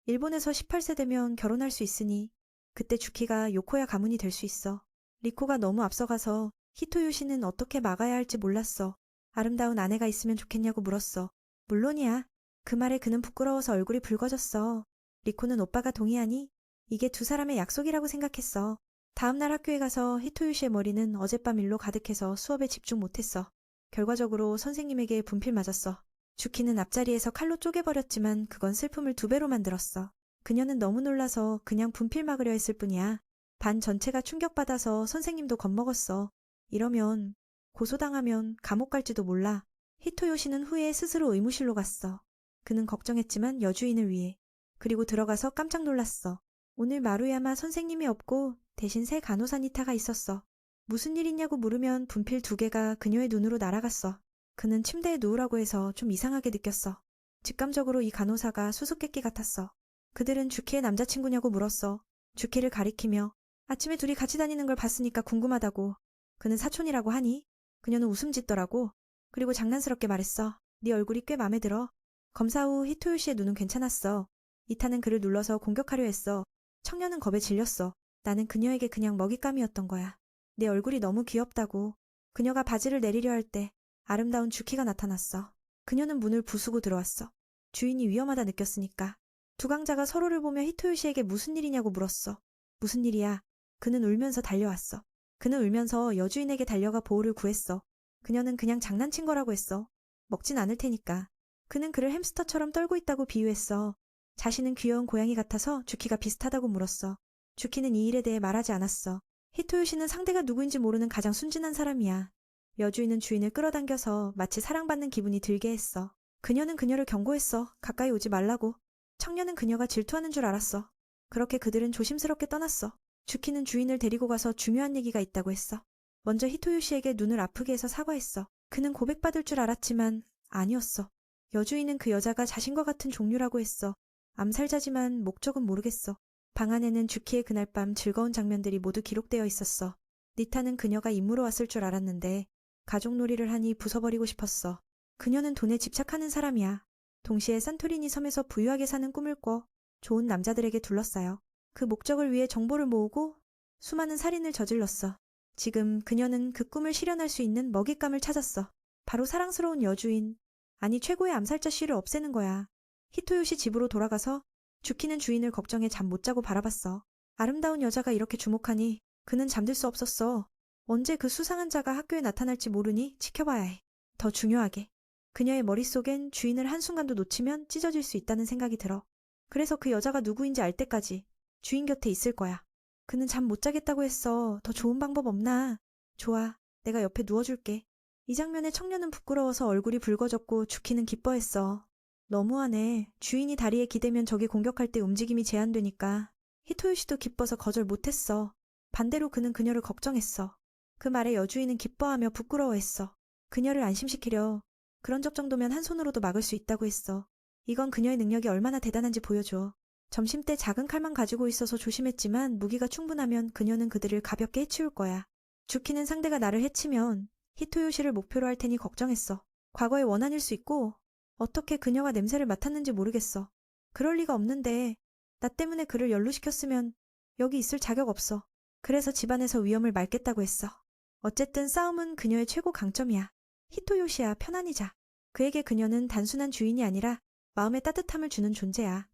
일본에서 18세 되면 결혼할 수 있으니 그때 주키가 요코야 가문이 될 수 있어. 리코가 너무 앞서가서 히토요 씨는 어떻게 막아야 할지 몰랐어. 아름다운 아내가 있으면 좋겠냐고 물었어. 물론이야. 그 말에 그는 부끄러워서 얼굴이 붉어졌어. 리코는 오빠가 동의하니 이게 두 사람의 약속이라고 생각했어. 다음날 학교에 가서 히토유 씨의 머리는 어젯밤 일로 가득해서 수업에 집중 못했어. 결과적으로 선생님에게 분필 맞았어. 주키는 앞자리에서 칼로 쪼개버렸지만 그건 슬픔을 2배로 만들었어. 그녀는 너무 놀라서 그냥 분필 막으려 했을 뿐이야. 반 전체가 충격받아서 선생님도 겁먹었어. 이러면 고소당하면 감옥 갈지도 몰라. 히토요 씨는 후에 스스로 의무실로 갔어. 그는 걱정했지만 여주인을 위해. 그리고 들어가서 깜짝 놀랐어. 오늘 마루야마 선생님이 없고 대신 새 간호사 니타가 있었어. 무슨 일 있냐고 물으면 분필 2개가 그녀의 눈으로 날아갔어. 그는 침대에 누우라고 해서 좀 이상하게 느꼈어. 직감적으로 이 간호사가 수수께끼 같았어. 그들은 주키의 남자친구냐고 물었어. 주키를 가리키며 아침에 둘이 같이 다니는 걸 봤으니까 궁금하다고. 그는 사촌이라고 하니? 그녀는 웃음 짓더라고. 그리고 장난스럽게 말했어. 네 얼굴이 꽤 맘에 들어. 검사 후 히토요 씨의 눈은 괜찮았어. 이타는 그를 눌러서 공격하려 했어. 청년은 겁에 질렸어. 나는 그녀에게 그냥 먹잇감이었던 거야. 내 얼굴이 너무 귀엽다고. 그녀가 바지를 내리려 할 때 아름다운 주키가 나타났어. 그녀는 문을 부수고 들어왔어. 주인이 위험하다 느꼈으니까. 두 강자가 서로를 보며 히토요 씨에게 무슨 일이냐고 물었어. 무슨 일이야? 그는 울면서 달려왔어. 그는 울면서 여주인에게 달려가 보호를 구했어. 그녀는 그냥 장난친 거라고 했어. 먹진 않을 테니까. 그는 그를 햄스터처럼 떨고 있다고 비유했어. 자신은 귀여운 고양이 같아서 주키가 비슷하다고 물었어. 주키는 이 일에 대해 말하지 않았어. 히토요 씨는 상대가 누구인지 모르는 가장 순진한 사람이야. 여주인은 주인을 끌어당겨서 마치 사랑받는 기분이 들게 했어. 그녀는 그녀를 경고했어. 가까이 오지 말라고. 청년은 그녀가 질투하는 줄 알았어. 그렇게 그들은 조심스럽게 떠났어. 주키는 주인을 데리고 가서 중요한 얘기가 있다고 했어. 먼저 히토요 씨에게 눈을 아프게 해서 사과했어. 그는 고백받을 줄 알았지만 아니었어. 여주인은 그 여자가 자신과 같은 종류라고 했어. 암살자지만 목적은 모르겠어. 방 안에는 주키의 그날 밤 즐거운 장면들이 모두 기록되어 있었어. 니타는 그녀가 임무로 왔을 줄 알았는데 가족놀이를 하니 부숴버리고 싶었어. 그녀는 돈에 집착하는 사람이야. 동시에 산토리니 섬에서 부유하게 사는 꿈을 꿔 좋은 남자들에게 둘러싸여. 그 목적을 위해 정보를 모으고 수많은 살인을 저질렀어. 지금 그녀는 그 꿈을 실현할 수 있는 먹잇감을 찾았어. 바로 사랑스러운 여주인, 아니 최고의 암살자 씨를 없애는 거야. 히토요 씨 집으로 돌아가서 주키는 주인을 걱정해 잠 못 자고 바라봤어. 아름다운 여자가 이렇게 주목하니 그는 잠들 수 없었어. 언제 그 수상한 자가 학교에 나타날지 모르니 지켜봐야 해. 더 중요하게. 그녀의 머릿속엔 주인을 한순간도 놓치면 찢어질 수 있다는 생각이 들어. 그래서 그 여자가 누구인지 알 때까지 주인 곁에 있을 거야. 그는 잠 못 자겠다고 했어. 더 좋은 방법 없나? 좋아. 내가 옆에 누워줄게. 이 장면에 청년은 부끄러워서 얼굴이 붉어졌고 주키는 기뻐했어. 너무하네. 주인이 다리에 기대면 적이 공격할 때 움직임이 제한되니까. 히토요 씨도 기뻐서 거절 못했어. 반대로 그는 그녀를 걱정했어. 그 말에 여주인은 기뻐하며 부끄러워했어. 그녀를 안심시키려. 그런 적 정도면 한 손으로도 막을 수 있다고 했어. 이건 그녀의 능력이 얼마나 대단한지 보여줘. 점심때 작은 칼만 가지고 있어서 조심했지만 무기가 충분하면 그녀는 그들을 가볍게 해치울 거야. 주키는 상대가 나를 해치면 히토요 씨를 목표로 할 테니 걱정했어. 과거의 원한일 수 있고 어떻게 그녀가 냄새를 맡았는지 모르겠어. 그럴 리가 없는데 나 때문에 그를 연루시켰으면 여기 있을 자격 없어. 그래서 집안에서 위험을 막겠다고 했어. 어쨌든 싸움은 그녀의 최고 강점이야. 히토요 씨야 편안히 자. 그에게 그녀는 단순한 주인이 아니라 마음의 따뜻함을 주는 존재야.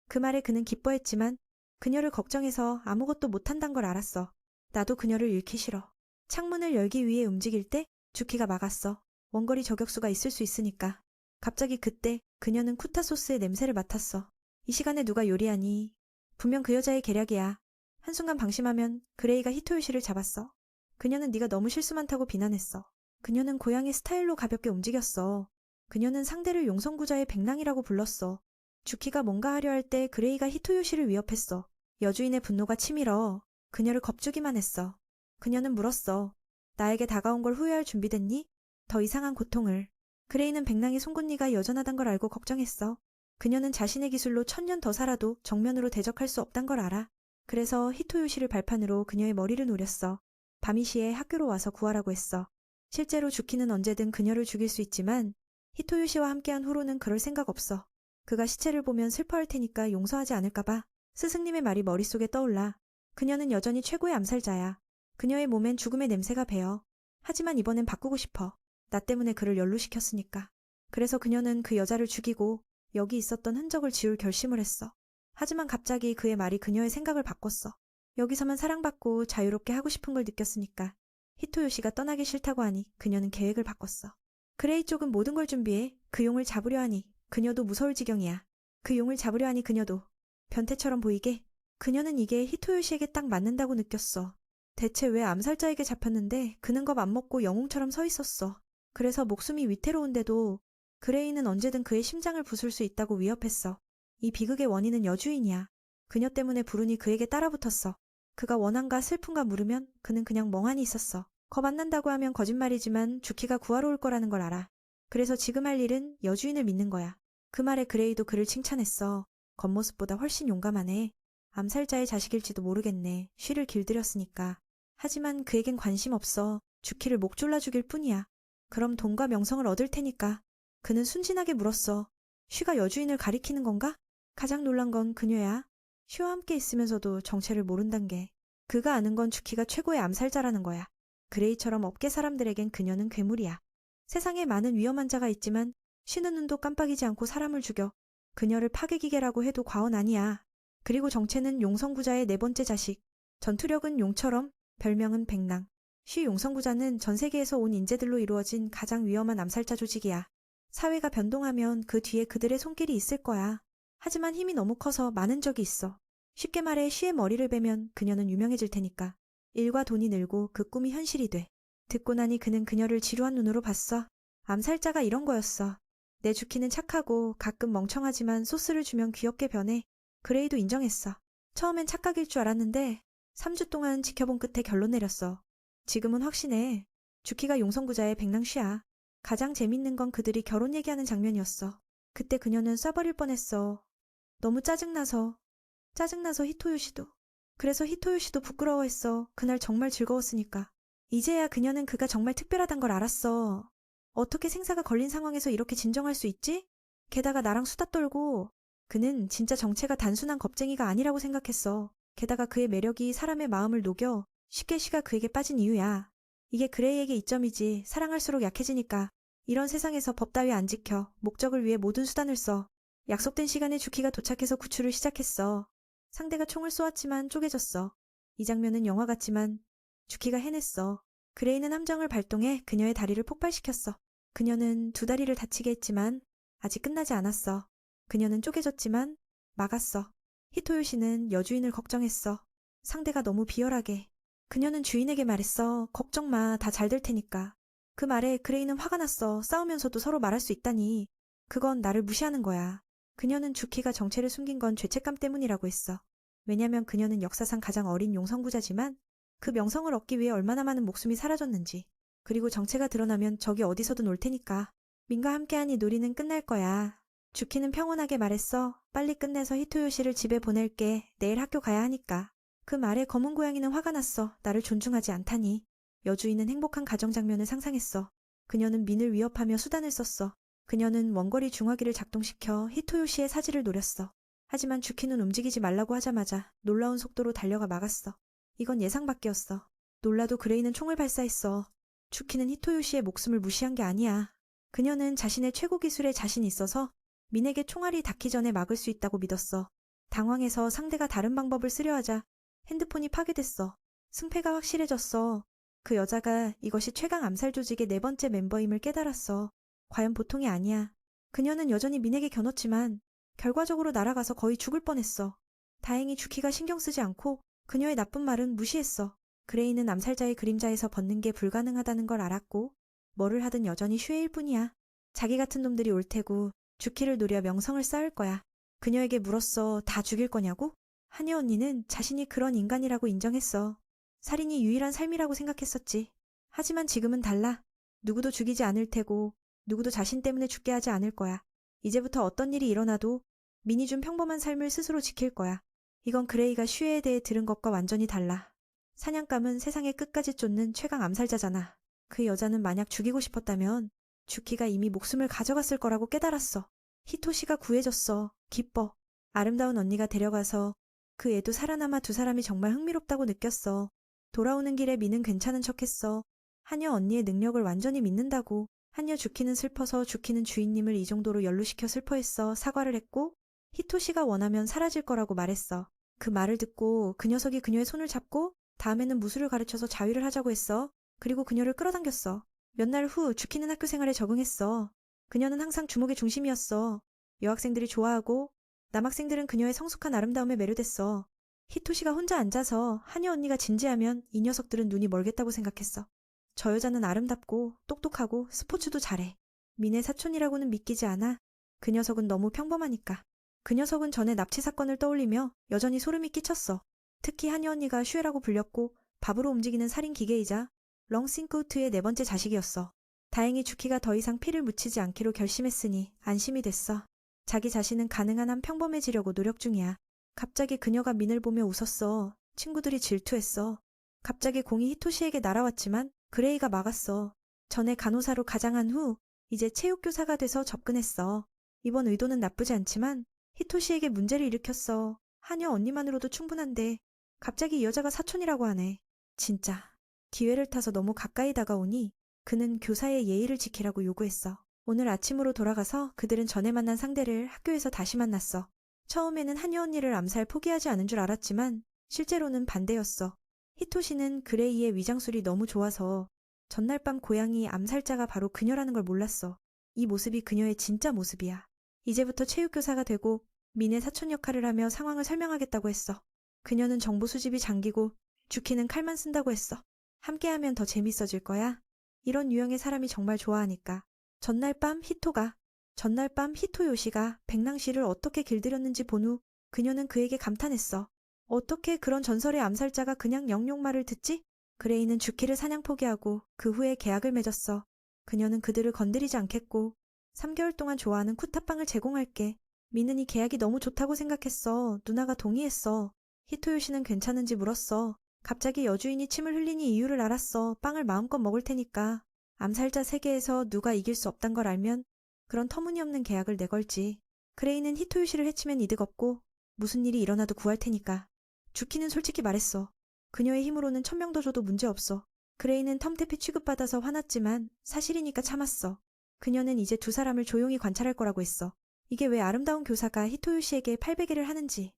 그 말에 그는 기뻐했지만 그녀를 걱정해서 아무것도 못한단 걸 알았어. 나도 그녀를 잃기 싫어. 창문을 열기 위해 움직일 때 주키가 막았어. 원거리 저격수가 있을 수 있으니까. 갑자기 그때 그녀는 쿠타 소스의 냄새를 맡았어. 이 시간에 누가 요리하니? 분명 그 여자의 계략이야. 한순간 방심하면 그레이가 히토요 씨를 잡았어. 그녀는 네가 너무 실수 많다고 비난했어. 그녀는 고양이 스타일로 가볍게 움직였어. 그녀는 상대를 용성구자의 백랑이라고 불렀어. 주키가 뭔가 하려 할 때 그레이가 히토요 씨를 위협했어. 여주인의 분노가 치밀어 그녀를 겁주기만 했어. 그녀는 물었어. 나에게 다가온 걸 후회할 준비됐니? 더 이상한 고통을. 그레이는 백랑의 송곳니가 여전하단 걸 알고 걱정했어. 그녀는 자신의 기술로 1000년 더 살아도 정면으로 대적할 수 없단 걸 알아. 그래서 히토요 씨를 발판으로 그녀의 머리를 노렸어. 밤이 시에 학교로 와서 구하라고 했어. 실제로 주키는 언제든 그녀를 죽일 수 있지만 히토요 씨와 함께한 후로는 그럴 생각 없어. 그가 시체를 보면 슬퍼할 테니까 용서하지 않을까봐. 스승님의 말이 머릿속에 떠올라. 그녀는 여전히 최고의 암살자야. 그녀의 몸엔 죽음의 냄새가 배어. 하지만 이번엔 바꾸고 싶어. 나 때문에 그를 연루시켰으니까. 그래서 그녀는 그 여자를 죽이고 여기 있었던 흔적을 지울 결심을 했어. 하지만 갑자기 그의 말이 그녀의 생각을 바꿨어. 여기서만 사랑받고 자유롭게 하고 싶은 걸 느꼈으니까. 히토요시가 떠나기 싫다고 하니 그녀는 계획을 바꿨어. 그레이 쪽은 모든 걸 준비해 그 용을 잡으려 하니 그녀도 무서울 지경이야. 그 용을 잡으려 하니 그녀도 변태처럼 보이게. 그녀는 이게 히토요시에게 딱 맞는다고 느꼈어. 대체 왜 암살자에게 잡혔는데 그는 겁 안 먹고 영웅처럼 서 있었어. 그래서 목숨이 위태로운데도 그레이는 언제든 그의 심장을 부술 수 있다고 위협했어. 이 비극의 원인은 여주인이야. 그녀 때문에 불운이 그에게 따라붙었어. 그가 원한가 슬픈가 물으면 그는 그냥 멍하니 있었어. 겁 안 난다고 하면 거짓말이지만 주키가 구하러 올 거라는 걸 알아. 그래서 지금 할 일은 여주인을 믿는 거야. 그 말에 그레이도 그를 칭찬했어. 겉모습보다 훨씬 용감하네. 암살자의 자식일지도 모르겠네. 쉬를 길들였으니까. 하지만 그에겐 관심 없어. 주키를 목 졸라 죽일 뿐이야. 그럼 돈과 명성을 얻을 테니까. 그는 순진하게 물었어. 쉬가 여주인을 가리키는 건가? 가장 놀란 건 그녀야. 쉬와 함께 있으면서도 정체를 모른단 게. 그가 아는 건 주키가 최고의 암살자라는 거야. 그레이처럼 업계 사람들에겐 그녀는 괴물이야. 세상에 많은 위험한 자가 있지만 쉬는 눈도 깜빡이지 않고 사람을 죽여. 그녀를 파괴기계라고 해도 과언 아니야. 그리고 정체는 용성구자의 네 번째 자식. 전투력은 용처럼, 별명은 백랑. 쉬 용성구자는 전 세계에서 온 인재들로 이루어진 가장 위험한 암살자 조직이야. 사회가 변동하면 그 뒤에 그들의 손길이 있을 거야. 하지만 힘이 너무 커서 많은 적이 있어. 쉽게 말해 쉬의 머리를 베면 그녀는 유명해질 테니까. 일과 돈이 늘고 그 꿈이 현실이 돼. 듣고 나니 그는 그녀를 지루한 눈으로 봤어. 암살자가 이런 거였어. 내 주키는 착하고 가끔 멍청하지만 소스를 주면 귀엽게 변해. 그레이도 인정했어. 처음엔 착각일 줄 알았는데 3주 동안 지켜본 끝에 결론 내렸어. 지금은 확신해. 주키가 용성구자의 백랑쉬야. 가장 재밌는 건 그들이 결혼 얘기하는 장면이었어. 그때 그녀는 쏴버릴 뻔했어. 너무 짜증나서 히토요시도. 그래서 히토요시도 부끄러워했어. 그날 정말 즐거웠으니까. 이제야 그녀는 그가 정말 특별하단 걸 알았어. 어떻게 생사가 걸린 상황에서 이렇게 진정할 수 있지? 게다가 나랑 수다 떨고. 그는 진짜 정체가 단순한 겁쟁이가 아니라고 생각했어. 게다가 그의 매력이 사람의 마음을 녹여 쉽게 쉬가 그에게 빠진 이유야. 이게 그레이에게 이점이지. 사랑할수록 약해지니까. 이런 세상에서 법 따위 안 지켜. 목적을 위해 모든 수단을 써. 약속된 시간에 주키가 도착해서 구출을 시작했어. 상대가 총을 쏘았지만 쪼개졌어. 이 장면은 영화 같지만 주키가 해냈어. 그레이는 함정을 발동해 그녀의 다리를 폭발시켰어. 그녀는 두 다리를 다치게 했지만 아직 끝나지 않았어. 그녀는 쪼개졌지만 막았어. 히토요시는 여주인을 걱정했어. 상대가 너무 비열하게. 그녀는 주인에게 말했어. 걱정 마. 다 잘 될 테니까. 그 말에 그레이는 화가 났어. 싸우면서도 서로 말할 수 있다니. 그건 나를 무시하는 거야. 그녀는 주키가 정체를 숨긴 건 죄책감 때문이라고 했어. 왜냐면 그녀는 역사상 가장 어린 용성구자지만 그 명성을 얻기 위해 얼마나 많은 목숨이 사라졌는지. 그리고 정체가 드러나면 적이 어디서든 올 테니까. 민과 함께한 이 놀이는 끝날 거야. 주키는 평온하게 말했어. 빨리 끝내서 히토요시를 집에 보낼게. 내일 학교 가야 하니까. 그 말에 검은 고양이는 화가 났어. 나를 존중하지 않다니. 여주인은 행복한 가정 장면을 상상했어. 그녀는 민을 위협하며 수단을 썼어. 그녀는 원거리 중화기를 작동시켜 히토요시의 사지를 노렸어. 하지만 주키는 움직이지 말라고 하자마자 놀라운 속도로 달려가 막았어. 이건 예상 밖이었어. 놀라도 그레이는 총을 발사했어. 주키는 히토요시의 목숨을 무시한 게 아니야. 그녀는 자신의 최고 기술에 자신이 있어서 민에게 총알이 닿기 전에 막을 수 있다고 믿었어. 당황해서 상대가 다른 방법을 쓰려 하자 핸드폰이 파괴됐어. 승패가 확실해졌어. 그 여자가 이것이 최강 암살 조직의 네 번째 멤버임을 깨달았어. 과연 보통이 아니야. 그녀는 여전히 민에게 겨눴지만 결과적으로 날아가서 거의 죽을 뻔했어. 다행히 주키가 신경 쓰지 않고 그녀의 나쁜 말은 무시했어. 그레이는 암살자의 그림자에서 벗는 게 불가능하다는 걸 알았고 뭐를 하든 여전히 슈에일 뿐이야. 자기 같은 놈들이 올 테고 주키를 노려 명성을 쌓을 거야. 그녀에게 물었어. 다 죽일 거냐고? 하녀 언니는 자신이 그런 인간이라고 인정했어. 살인이 유일한 삶이라고 생각했었지. 하지만 지금은 달라. 누구도 죽이지 않을 테고 누구도 자신 때문에 죽게 하지 않을 거야. 이제부터 어떤 일이 일어나도 민이 준 평범한 삶을 스스로 지킬 거야. 이건 그레이가 슈에에 대해 들은 것과 완전히 달라. 사냥감은 세상의 끝까지 쫓는 최강 암살자잖아. 그 여자는 만약 죽이고 싶었다면 주키가 이미 목숨을 가져갔을 거라고 깨달았어. 히토시가 구해졌어. 기뻐. 아름다운 언니가 데려가서 그 애도 살아남아 두 사람이 정말 흥미롭다고 느꼈어. 돌아오는 길에 민은 괜찮은 척했어. 하녀 언니의 능력을 완전히 믿는다고. 하녀 주키는 슬퍼서 주키는 주인님을 이 정도로 연루시켜 슬퍼했어. 사과를 했고 히토시가 원하면 사라질 거라고 말했어. 그 말을 듣고 그 녀석이 그녀의 손을 잡고 다음에는 무술을 가르쳐서 자위를 하자고 했어. 그리고 그녀를 끌어당겼어. 몇 날 후 주키는 학교 생활에 적응했어. 그녀는 항상 주목의 중심이었어. 여학생들이 좋아하고 남학생들은 그녀의 성숙한 아름다움에 매료됐어. 히토시가 혼자 앉아서 하녀 언니가 진지하면 이 녀석들은 눈이 멀겠다고 생각했어. 저 여자는 아름답고 똑똑하고 스포츠도 잘해. 미네 사촌이라고는 믿기지 않아. 그 녀석은 너무 평범하니까. 그 녀석은 전에 납치 사건을 떠올리며 여전히 소름이 끼쳤어. 특히 하녀 언니가 슈에라고 불렸고 밥으로 움직이는 살인 기계이자 렁싱크우트의 네 번째 자식이었어. 다행히 주키가 더 이상 피를 묻히지 않기로 결심했으니 안심이 됐어. 자기 자신은 가능한 한 평범해지려고 노력 중이야. 갑자기 그녀가 민을 보며 웃었어. 친구들이 질투했어. 갑자기 공이 히토시에게 날아왔지만 그레이가 막았어. 전에 간호사로 가장한 후 이제 체육교사가 돼서 접근했어. 이번 의도는 나쁘지 않지만 히토시에게 문제를 일으켰어. 하녀 언니만으로도 충분한데 갑자기 이 여자가 사촌이라고 하네. 진짜 기회를 타서 너무 가까이 다가오니 그는 교사의 예의를 지키라고 요구했어. 오늘 아침으로 돌아가서 그들은 전에 만난 상대를 학교에서 다시 만났어. 처음에는 하녀 언니를 암살 포기하지 않은 줄 알았지만 실제로는 반대였어. 히토시는 그레이의 위장술이 너무 좋아서 전날 밤 고양이 암살자가 바로 그녀라는 걸 몰랐어. 이 모습이 그녀의 진짜 모습이야. 이제부터 체육교사가 되고 민의 사촌 역할을 하며 상황을 설명하겠다고 했어. 그녀는 정보 수집이 잠기고 주키는 칼만 쓴다고 했어. 함께하면 더 재밌어질 거야. 이런 유형의 사람이 정말 좋아하니까. 전날 밤 히토요시가 백낭시를 어떻게 길들였는지 본 후 그녀는 그에게 감탄했어. 어떻게 그런 전설의 암살자가 그냥 영용말을 듣지? 그레이는 주키를 사냥 포기하고 그 후에 계약을 맺었어. 그녀는 그들을 건드리지 않겠고 3개월 동안 좋아하는 쿠타빵을 제공할게. 미는 이 계약이 너무 좋다고 생각했어. 누나가 동의했어. 히토요시는 괜찮은지 물었어. 갑자기 여주인이 침을 흘리니 이유를 알았어. 빵을 마음껏 먹을 테니까. 암살자 세계에서 누가 이길 수 없단 걸 알면 그런 터무니없는 계약을 내걸지. 그레이는 히토요시를 해치면 이득 없고 무슨 일이 일어나도 구할 테니까. 주키는 솔직히 말했어. 그녀의 힘으로는 1000명 더 줘도 문제없어. 그레이는 텀태피 취급받아서 화났지만 사실이니까 참았어. 그녀는 이제 두 사람을 조용히 관찰할 거라고 했어. 이게 왜 아름다운 교사가 히토요시에게 팔베개를 하는지.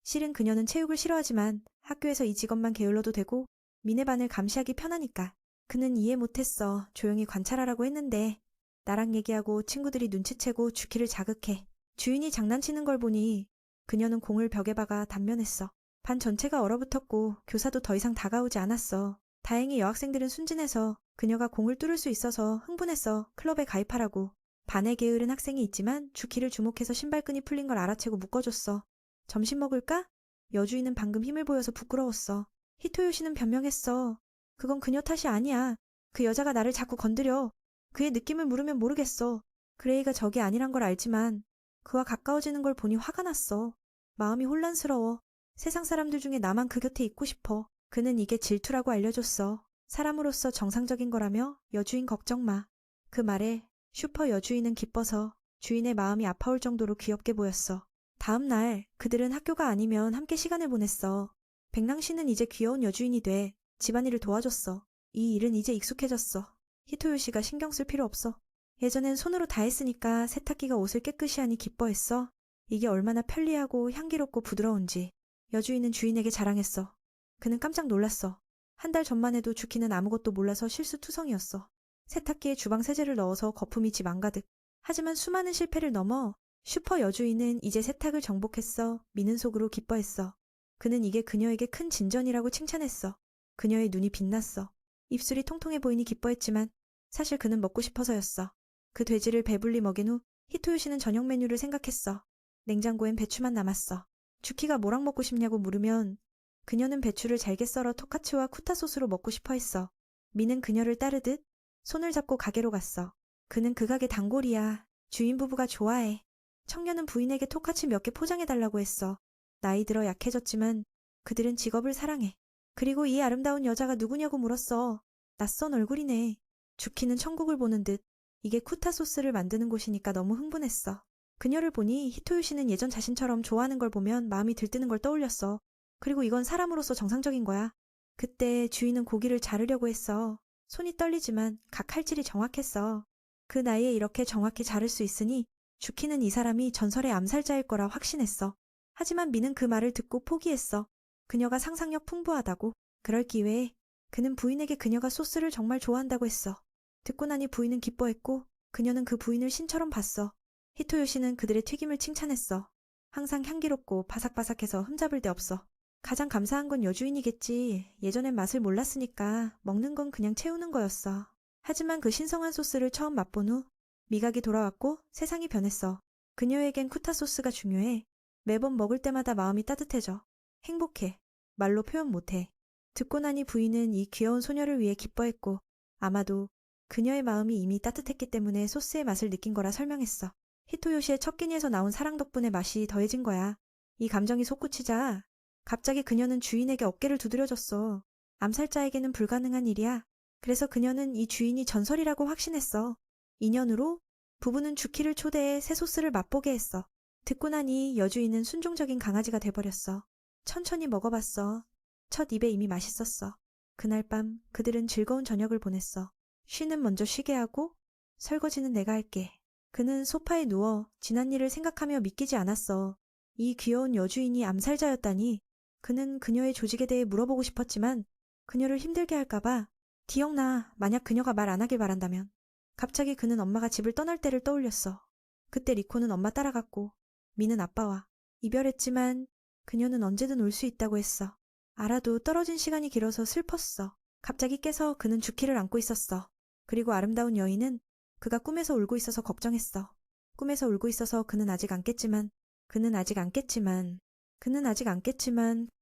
실은 그녀는 체육을 싫어하지만 학교에서 이 직업만 게을러도 되고 미네반을 감시하기 편하니까. 그는 이해 못했어. 조용히 관찰하라고 했는데 나랑 얘기하고 친구들이 눈치채고 주키를 자극해. 주인이 장난치는 걸 보니 그녀는 공을 벽에 박아 단면했어. 반 전체가 얼어붙었고 교사도 더 이상 다가오지 않았어. 다행히 여학생들은 순진해서 그녀가 공을 뚫을 수 있어서 흥분했어. 클럽에 가입하라고. 반에 게으른 학생이 있지만 주키를 주목해서 신발끈이 풀린 걸 알아채고 묶어줬어. 점심 먹을까? 여주인은 방금 힘을 보여서 부끄러웠어. 히토요시는 변명했어. 그건 그녀 탓이 아니야. 그 여자가 나를 자꾸 건드려. 그의 느낌을 물으면 모르겠어. 그레이가 적이 아니란 걸 알지만 그와 가까워지는 걸 보니 화가 났어. 마음이 혼란스러워. 세상 사람들 중에 나만 그 곁에 있고 싶어. 그는 이게 질투라고 알려줬어. 사람으로서 정상적인 거라며 여주인 걱정 마. 그 말에 슈퍼 여주인은 기뻐서 주인의 마음이 아파올 정도로 귀엽게 보였어. 다음 날 그들은 학교가 아니면 함께 시간을 보냈어. 백낭시는 이제 귀여운 여주인이 돼 집안일을 도와줬어. 이 일은 이제 익숙해졌어. 히토요시가 신경 쓸 필요 없어. 예전엔 손으로 다 했으니까 세탁기가 옷을 깨끗이 하니 기뻐했어. 이게 얼마나 편리하고 향기롭고 부드러운지. 여주인은 주인에게 자랑했어. 그는 깜짝 놀랐어. 한 달 전만 해도 주키는 아무것도 몰라서 실수투성이었어. 세탁기에 주방 세제를 넣어서 거품이 집 안가득. 하지만 수많은 실패를 넘어 슈퍼 여주인은 이제 세탁을 정복했어. 미는 속으로 기뻐했어. 그는 이게 그녀에게 큰 진전이라고 칭찬했어. 그녀의 눈이 빛났어. 입술이 통통해 보이니 기뻐했지만 사실 그는 먹고 싶어서였어. 그 돼지를 배불리 먹인 후 히토요시는 저녁 메뉴를 생각했어. 냉장고엔 배추만 남았어. 주키가 뭐랑 먹고 싶냐고 물으면 그녀는 배추를 잘게 썰어 토카츠와 쿠타 소스로 먹고 싶어 했어. 미는 그녀를 따르듯 손을 잡고 가게로 갔어. 그는 그 가게 단골이야. 주인 부부가 좋아해. 청년은 부인에게 토카츠 몇 개 포장해달라고 했어. 나이 들어 약해졌지만 그들은 직업을 사랑해. 그리고 이 아름다운 여자가 누구냐고 물었어. 낯선 얼굴이네. 주키는 천국을 보는 듯 이게 쿠타 소스를 만드는 곳이니까 너무 흥분했어. 그녀를 보니 히토요시는 예전 자신처럼 좋아하는 걸 보면 마음이 들뜨는 걸 떠올렸어. 그리고 이건 사람으로서 정상적인 거야. 그때 주인은 고기를 자르려고 했어. 손이 떨리지만 각 칼질이 정확했어. 그 나이에 이렇게 정확히 자를 수 있으니 주키는 이 사람이 전설의 암살자일 거라 확신했어. 하지만 미는 그 말을 듣고 포기했어. 그녀가 상상력 풍부하다고. 그럴 기회에 그는 부인에게 그녀가 소스를 정말 좋아한다고 했어. 듣고 나니 부인은 기뻐했고 그녀는 그 부인을 신처럼 봤어. 히토요시는 그들의 튀김을 칭찬했어. 항상 향기롭고 바삭바삭해서 흠잡을 데 없어. 가장 감사한 건 여주인이겠지. 예전엔 맛을 몰랐으니까 먹는 건 그냥 채우는 거였어. 하지만 그 신성한 소스를 처음 맛본 후 미각이 돌아왔고 세상이 변했어. 그녀에겐 쿠타 소스가 중요해. 매번 먹을 때마다 마음이 따뜻해져. 행복해. 말로 표현 못해. 듣고 나니 부인은 이 귀여운 소녀를 위해 기뻐했고 아마도 그녀의 마음이 이미 따뜻했기 때문에 소스의 맛을 느낀 거라 설명했어. 히토요시의 첫 끼니에서 나온 사랑 덕분에 맛이 더해진 거야. 이 감정이 솟구치자 갑자기 그녀는 주인에게 어깨를 두드려줬어. 암살자에게는 불가능한 일이야. 그래서 그녀는 이 주인이 전설이라고 확신했어. 인연으로 부부는 주키를 초대해 새 소스를 맛보게 했어. 듣고 나니 여주인은 순종적인 강아지가 돼버렸어. 천천히 먹어봤어. 첫 입에 이미 맛있었어. 그날 밤 그들은 즐거운 저녁을 보냈어. 쉬는 먼저 쉬게 하고 설거지는 내가 할게. 그는 소파에 누워 지난 일을 생각하며 믿기지 않았어. 이 귀여운 여주인이 암살자였다니. 그는 그녀의 조직에 대해 물어보고 싶었지만 그녀를 힘들게 할까봐 기억나. 만약 그녀가 말 안 하길 바란다면. 갑자기 그는 엄마가 집을 떠날 때를 떠올렸어. 그때 리코는 엄마 따라갔고 미는 아빠와 이별했지만 그녀는 언제든 올 수 있다고 했어. 알아도 떨어진 시간이 길어서 슬펐어. 갑자기 깨서 그는 주키를 안고 있었어. 그리고 아름다운 여인은 그가 꿈에서 울고 있어서 걱정했어. 꿈에서 울고 있어서 그는 아직 안 깼지만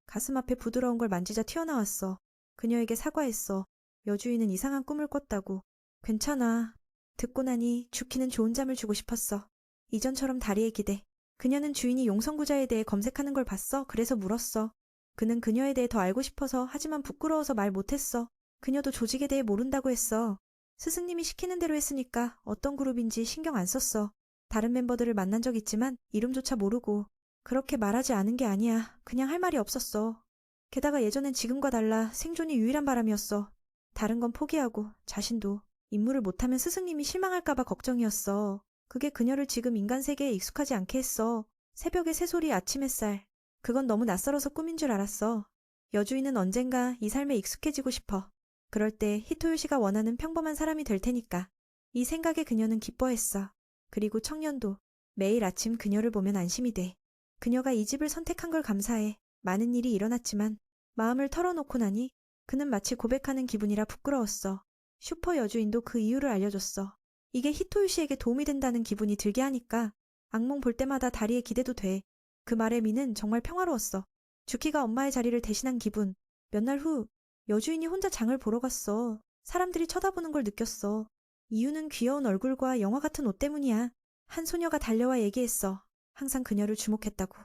가슴 앞에 부드러운 걸 만지자 튀어나왔어. 그녀에게 사과했어. 여주인은 이상한 꿈을 꿨다고. 괜찮아. 듣고 나니 주키는 좋은 잠을 주고 싶었어. 이전처럼 다리에 기대. 그녀는 주인이 용성구자에 대해 검색하는 걸 봤어. 그래서 물었어. 그는 그녀에 대해 더 알고 싶어서 하지만 부끄러워서 말 못했어. 그녀도 조직에 대해 모른다고 했어. 스승님이 시키는 대로 했으니까 어떤 그룹인지 신경 안 썼어. 다른 멤버들을 만난 적 있지만 이름조차 모르고. 그렇게 말하지 않은 게 아니야. 그냥 할 말이 없었어. 게다가 예전엔 지금과 달라 생존이 유일한 바람이었어. 다른 건 포기하고 자신도 임무를 못하면 스승님이 실망할까봐 걱정이었어. 그게 그녀를 지금 인간 세계에 익숙하지 않게 했어. 새벽의 새소리, 아침 햇살. 그건 너무 낯설어서 꿈인 줄 알았어. 여주인은 언젠가 이 삶에 익숙해지고 싶어. 그럴 때 히토요시가 원하는 평범한 사람이 될 테니까. 이 생각에 그녀는 기뻐했어. 그리고 청년도 매일 아침 그녀를 보면 안심이 돼. 그녀가 이 집을 선택한 걸 감사해. 많은 일이 일어났지만 마음을 털어놓고 나니 그는 마치 고백하는 기분이라 부끄러웠어. 슈퍼 여주인도 그 이유를 알려줬어. 이게 히토요시에게 도움이 된다는 기분이 들게 하니까 악몽 볼 때마다 다리에 기대도 돼. 그 말에 미는 정말 평화로웠어. 주키가 엄마의 자리를 대신한 기분. 몇 날 후 여주인이 혼자 장을 보러 갔어. 사람들이 쳐다보는 걸 느꼈어. 이유는 귀여운 얼굴과 영화 같은 옷 때문이야. 한 소녀가 달려와 얘기했어. 항상 그녀를 주목했다고.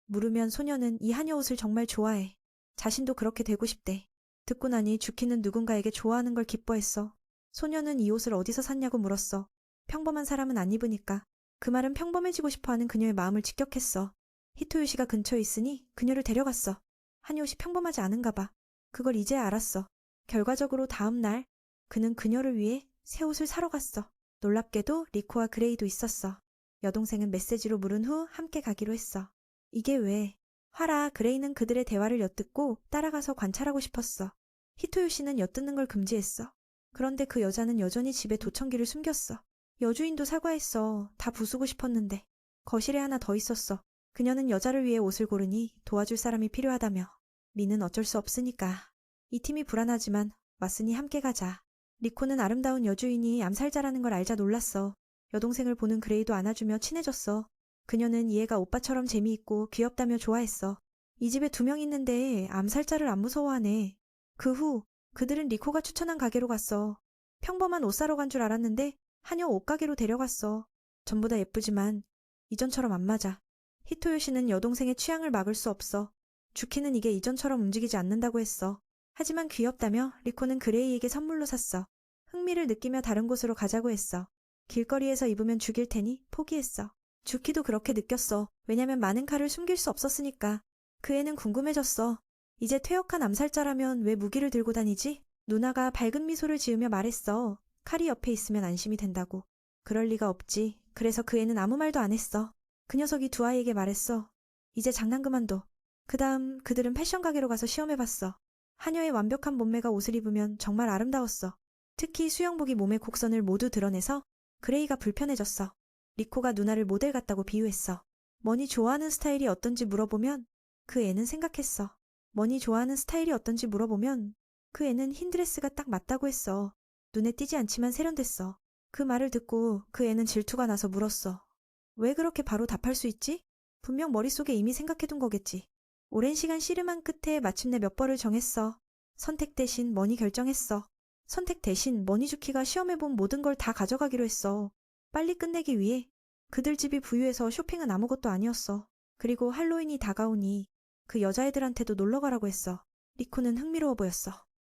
물으면 소녀는 이 한여 옷을 정말 좋아해. 자신도 그렇게 되고 싶대. 듣고 나니 주키는 누군가에게 좋아하는 걸 기뻐했어. 소녀는 이 옷을 어디서 샀냐고 물었어. 평범한 사람은 안 입으니까. 그 말은 평범해지고 싶어하는 그녀의 마음을 직격했어. 히토요시가 근처에 있으니 그녀를 데려갔어. 한여 옷이 평범하지 않은가 봐. 그걸 이제야 알았어. 결과적으로 다음 날 그는 그녀를 위해 새 옷을 사러 갔어. 놀랍게도 리코와 그레이도 있었어. 여동생은 메시지로 물은 후 함께 가기로 했어. 이게 왜? 화라. 그레이는 그들의 대화를 엿듣고 따라가서 관찰하고 싶었어. 히토요시는 엿듣는 걸 금지했어. 그런데 그 여자는 여전히 집에 도청기를 숨겼어. 여주인도 사과했어. 다 부수고 싶었는데. 거실에 하나 더 있었어. 그녀는 여자를 위해 옷을 고르니 도와줄 사람이 필요하다며. 미는 어쩔 수 없으니까. 이 팀이 불안하지만 왔으니 함께 가자. 리코는 아름다운 여주인이 암살자라는 걸 알자 놀랐어. 여동생을 보는 그레이도 안아주며 친해졌어. 그녀는 이 애가 오빠처럼 재미있고 귀엽다며 좋아했어. 이 집에 2명 있는데 암살자를 안 무서워하네. 그 후 그들은 리코가 추천한 가게로 갔어. 평범한 옷 사러 간 줄 알았는데 한여 옷가게로 데려갔어. 전부 다 예쁘지만 이전처럼 안 맞아. 히토요시는 여동생의 취향을 막을 수 없어. 주키는 이게 이전처럼 움직이지 않는다고 했어. 하지만 귀엽다며 리코는 그레이에게 선물로 샀어. 흥미를 느끼며 다른 곳으로 가자고 했어. 길거리에서 입으면 죽일 테니 포기했어. 주키도 그렇게 느꼈어. 왜냐면 많은 칼을 숨길 수 없었으니까. 그 애는 궁금해졌어. 이제 퇴역한 암살자라면 왜 무기를 들고 다니지? 누나가 밝은 미소를 지으며 말했어. 칼이 옆에 있으면 안심이 된다고. 그럴 리가 없지. 그래서 그 애는 아무 말도 안 했어. 그 녀석이 두 아이에게 말했어. 이제 장난 그만둬. 그 다음 그들은 패션 가게로 가서 시험해봤어. 하녀의 완벽한 몸매가 옷을 입으면 정말 아름다웠어. 특히 수영복이 몸의 곡선을 모두 드러내서 그레이가 불편해졌어. 리코가 누나를 모델 같다고 비유했어. 머니 좋아하는 스타일이 어떤지 물어보면 그 애는 생각했어. 머니 좋아하는 스타일이 어떤지 물어보면 그 애는 흰 드레스가 딱 맞다고 했어. 눈에 띄지 않지만 세련됐어. 그 말을 듣고 그 애는 질투가 나서 물었어. 왜 그렇게 바로 답할 수 있지? 분명 머릿속에 이미 생각해둔 거겠지. 오랜 시간 씨름한 끝에 마침내 몇 벌을 정했어. 선택 대신 머니 결정했어. 선택 대신 머니주키가 시험해본 모든 걸 다 가져가기로 했어. 빨리 끝내기 위해. 그들 집이 부유해서 쇼핑은 아무것도 아니었어. 그리고 할로윈이 다가오니 그 여자애들한테도 놀러가라고 했어. 리코는 흥미로워 보였어.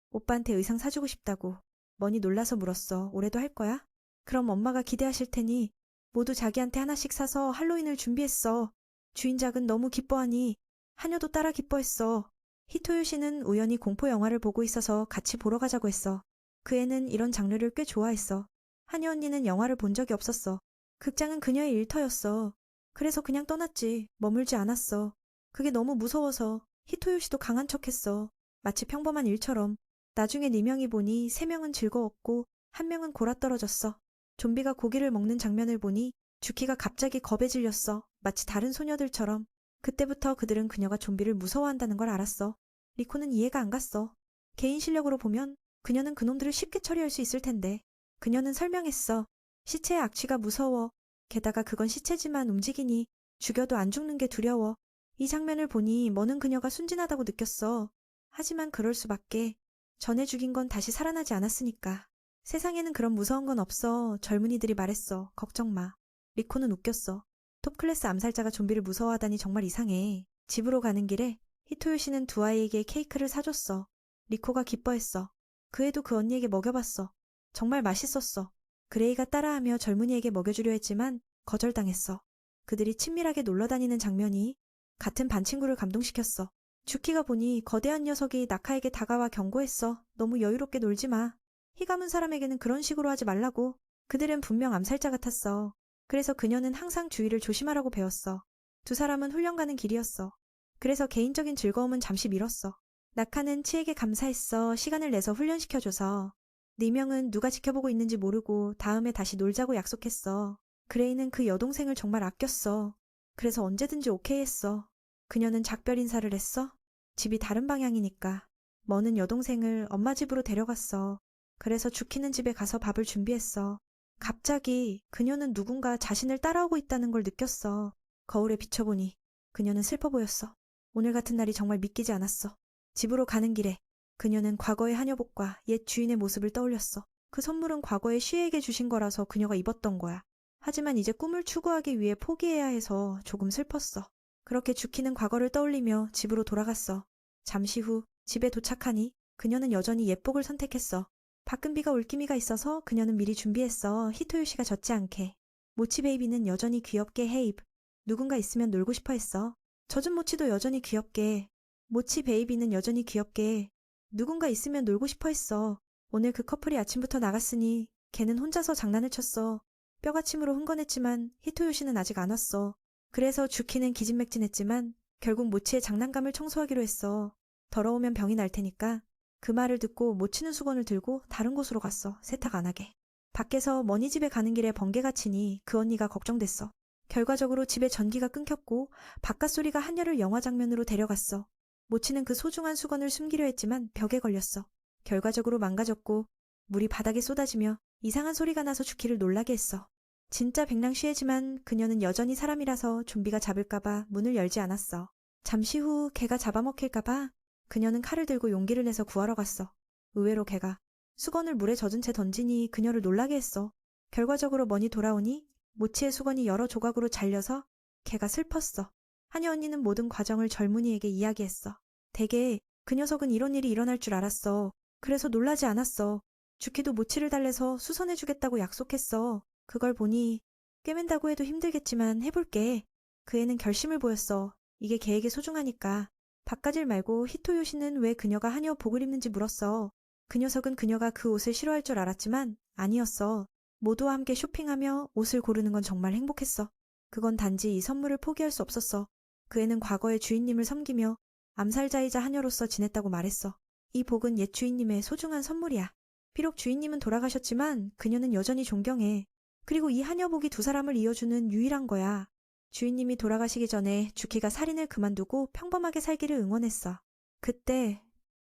오빠한테 의상 사주고 싶다고. 머니 놀라서 물었어. 올해도 할 거야? 그럼 엄마가 기대하실 테니 모두 자기한테 하나씩 사서 할로윈을 준비했어. 주인작은 너무 기뻐하니 하녀도 따라 기뻐했어. 히토요 씨는 우연히 공포 영화를 보고 있어서 같이 보러 가자고 했어. 그 애는 이런 장르를 꽤 좋아했어. 하녀 언니는 영화를 본 적이 없었어. 극장은 그녀의 일터였어. 그래서 그냥 떠났지. 머물지 않았어. 그게 너무 무서워서. 히토요 씨도 강한 척했어. 마치 평범한 일처럼. 나중에 4명이 보니 3명은 즐거웠고 1명은 골아떨어졌어. 좀비가 고기를 먹는 장면을 보니 주키가 갑자기 겁에 질렸어. 마치 다른 소녀들처럼. 그때부터 그들은 그녀가 좀비를 무서워한다는 걸 알았어. 리코는 이해가 안 갔어. 개인 실력으로 보면 그녀는 그놈들을 쉽게 처리할 수 있을 텐데. 그녀는 설명했어. 시체의 악취가 무서워. 게다가 그건 시체지만 움직이니 죽여도 안 죽는 게 두려워. 이 장면을 보니 머는 그녀가 순진하다고 느꼈어. 하지만 그럴 수밖에. 전에 죽인 건 다시 살아나지 않았으니까. 세상에는 그런 무서운 건 없어. 젊은이들이 말했어. 걱정 마. 리코는 웃겼어. 톱클래스 암살자가 좀비를 무서워하다니 정말 이상해. 집으로 가는 길에 히토요 씨는 두 아이에게 케이크를 사줬어. 리코가 기뻐했어. 그 애도 그 언니에게 먹여봤어. 정말 맛있었어. 그레이가 따라하며 젊은이에게 먹여주려 했지만 거절당했어. 그들이 친밀하게 놀러다니는 장면이 같은 반 친구를 감동시켰어. 주키가 보니 거대한 녀석이 나카에게 다가와 경고했어. 너무 여유롭게 놀지 마. 희 감은 사람에게는 그런 식으로 하지 말라고. 그들은 분명 암살자 같았어. 그래서 그녀는 항상 주의를 조심하라고 배웠어. 두 사람은 훈련 가는 길이었어. 그래서 개인적인 즐거움은 잠시 미뤘어. 나카는 치에게 감사했어. 시간을 내서 훈련시켜줘서. 4명은 누가 지켜보고 있는지 모르고 다음에 다시 놀자고 약속했어. 그레이는 그 여동생을 정말 아꼈어. 그래서 언제든지 오케이 했어. 그녀는 작별 인사를 했어. 집이 다른 방향이니까. 머는 여동생을 엄마 집으로 데려갔어. 그래서 주키는 집에 가서 밥을 준비했어. 갑자기 그녀는 누군가 자신을 따라오고 있다는 걸 느꼈어. 거울에 비춰보니 그녀는 슬퍼 보였어. 오늘 같은 날이 정말 믿기지 않았어. 집으로 가는 길에 그녀는 과거의 하녀복과 옛 주인의 모습을 떠올렸어. 그 선물은 과거에 쉬에게 주신 거라서 그녀가 입었던 거야. 하지만 이제 꿈을 추구하기 위해 포기해야 해서 조금 슬펐어. 그렇게 주키는 과거를 떠올리며 집으로 돌아갔어. 잠시 후 집에 도착하니 그녀는 여전히 옛복을 선택했어. 밖은 비가 올 기미가 있어서 그녀는 미리 준비했어. 히토요 씨가 젖지 않게. 모치 베이비는 여전히 귀엽게 헤이브. 누군가 있으면 놀고 싶어 했어. 젖은 모치도 여전히 귀엽게. 모치 베이비는 여전히 귀엽게. 누군가 있으면 놀고 싶어 했어. 오늘 그 커플이 아침부터 나갔으니 걔는 혼자서 장난을 쳤어. 뼈가침으로 흥건했지만 히토요 씨는 아직 안 왔어. 그래서 주키는 기진맥진했지만 결국 모치의 장난감을 청소하기로 했어. 더러우면 병이 날 테니까. 그 말을 듣고 모치는 수건을 들고 다른 곳으로 갔어. 세탁 안 하게. 밖에서 머니 집에 가는 길에 번개가 치니 그 언니가 걱정됐어. 결과적으로 집에 전기가 끊겼고 바깥 소리가 한여를 영화 장면으로 데려갔어. 모치는 그 소중한 수건을 숨기려 했지만 벽에 걸렸어. 결과적으로 망가졌고 물이 바닥에 쏟아지며 이상한 소리가 나서 주키를 놀라게 했어. 진짜 백랑쉬애지만 그녀는 여전히 사람이라서 좀비가 잡을까봐 문을 열지 않았어. 잠시 후 개가 잡아먹힐까봐 그녀는 칼을 들고 용기를 내서 구하러 갔어. 의외로 개가 수건을 물에 젖은 채 던지니 그녀를 놀라게 했어. 결과적으로 머니 돌아오니 모치의 수건이 여러 조각으로 잘려서 개가 슬펐어. 하녀 언니는 모든 과정을 젊은이에게 이야기했어. 대개 그 녀석은 이런 일이 일어날 줄 알았어. 그래서 놀라지 않았어. 주키도 모치를 달래서 수선해주겠다고 약속했어. 그걸 보니 꿰맨다고 해도 힘들겠지만 해볼게. 그 애는 결심을 보였어. 이게 걔에게 소중하니까. 바가질 말고 히토요 씨는 왜 그녀가 하녀 복을 입는지 물었어. 그 녀석은 그녀가 그 옷을 싫어할 줄 알았지만 아니었어. 모두와 함께 쇼핑하며 옷을 고르는 건 정말 행복했어. 그건 단지 이 선물을 포기할 수 없었어. 그 애는 과거의 주인님을 섬기며 암살자이자 하녀로서 지냈다고 말했어. 이 복은 옛 주인님의 소중한 선물이야. 비록 주인님은 돌아가셨지만 그녀는 여전히 존경해. 그리고 이 하녀복이 두 사람을 이어주는 유일한 거야. 주인님이 돌아가시기 전에 주키가 살인을 그만두고 평범하게 살기를 응원했어. 그때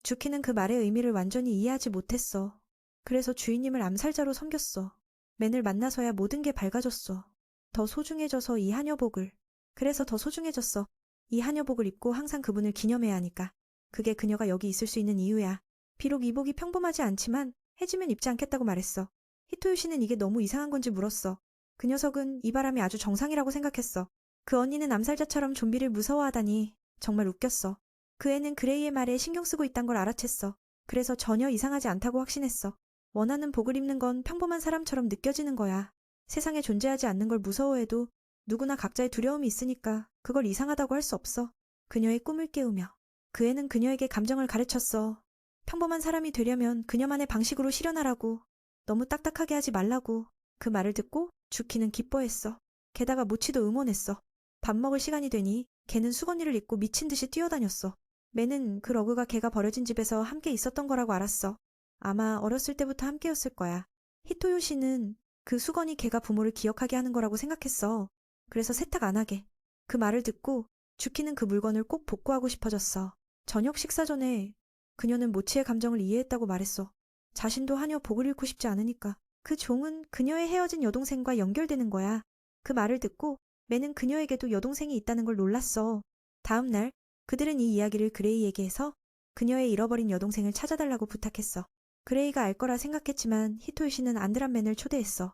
주키는 그 말의 의미를 완전히 이해하지 못했어. 그래서 주인님을 암살자로 섬겼어. 맨을 만나서야 모든 게 밝아졌어. 더 소중해져서 이 하녀복을. 그래서 더 소중해졌어. 이 하녀복을 입고 항상 그분을 기념해야 하니까. 그게 그녀가 여기 있을 수 있는 이유야. 비록 이 복이 평범하지 않지만 해지면 입지 않겠다고 말했어. 히토요시는 이게 너무 이상한 건지 물었어. 그 녀석은 이 바람이 아주 정상이라고 생각했어. 그 언니는 암살자처럼 좀비를 무서워하다니 정말 웃겼어. 그 애는 그레이의 말에 신경 쓰고 있단 걸 알아챘어. 그래서 전혀 이상하지 않다고 확신했어. 원하는 복을 입는 건 평범한 사람처럼 느껴지는 거야. 세상에 존재하지 않는 걸 무서워해도 누구나 각자의 두려움이 있으니까 그걸 이상하다고 할 수 없어. 그녀의 꿈을 깨우며. 그 애는 그녀에게 감정을 가르쳤어. 평범한 사람이 되려면 그녀만의 방식으로 실현하라고. 너무 딱딱하게 하지 말라고. 그 말을 듣고 주키는 기뻐했어. 게다가 모치도 응원했어. 밥 먹을 시간이 되니 걔는 수건이를 입고 미친 듯이 뛰어다녔어. 매는 그 러그가 걔가 버려진 집에서 함께 있었던 거라고 알았어. 아마 어렸을 때부터 함께였을 거야. 히토요시는 그 수건이 걔가 부모를 기억하게 하는 거라고 생각했어. 그래서 세탁 안 하게. 그 말을 듣고 주키는 그 물건을 꼭 복구하고 싶어졌어. 저녁 식사 전에 그녀는 모치의 감정을 이해했다고 말했어. 자신도 하녀 복을 잃고 싶지 않으니까. 그 종은 그녀의 헤어진 여동생과 연결되는 거야. 그 말을 듣고 매는 그녀에게도 여동생이 있다는 걸 놀랐어. 다음 날 그들은 이 이야기를 그레이에게 해서 그녀의 잃어버린 여동생을 찾아달라고 부탁했어. 그레이가 알 거라 생각했지만 히토요시는 안드란 맨을 초대했어.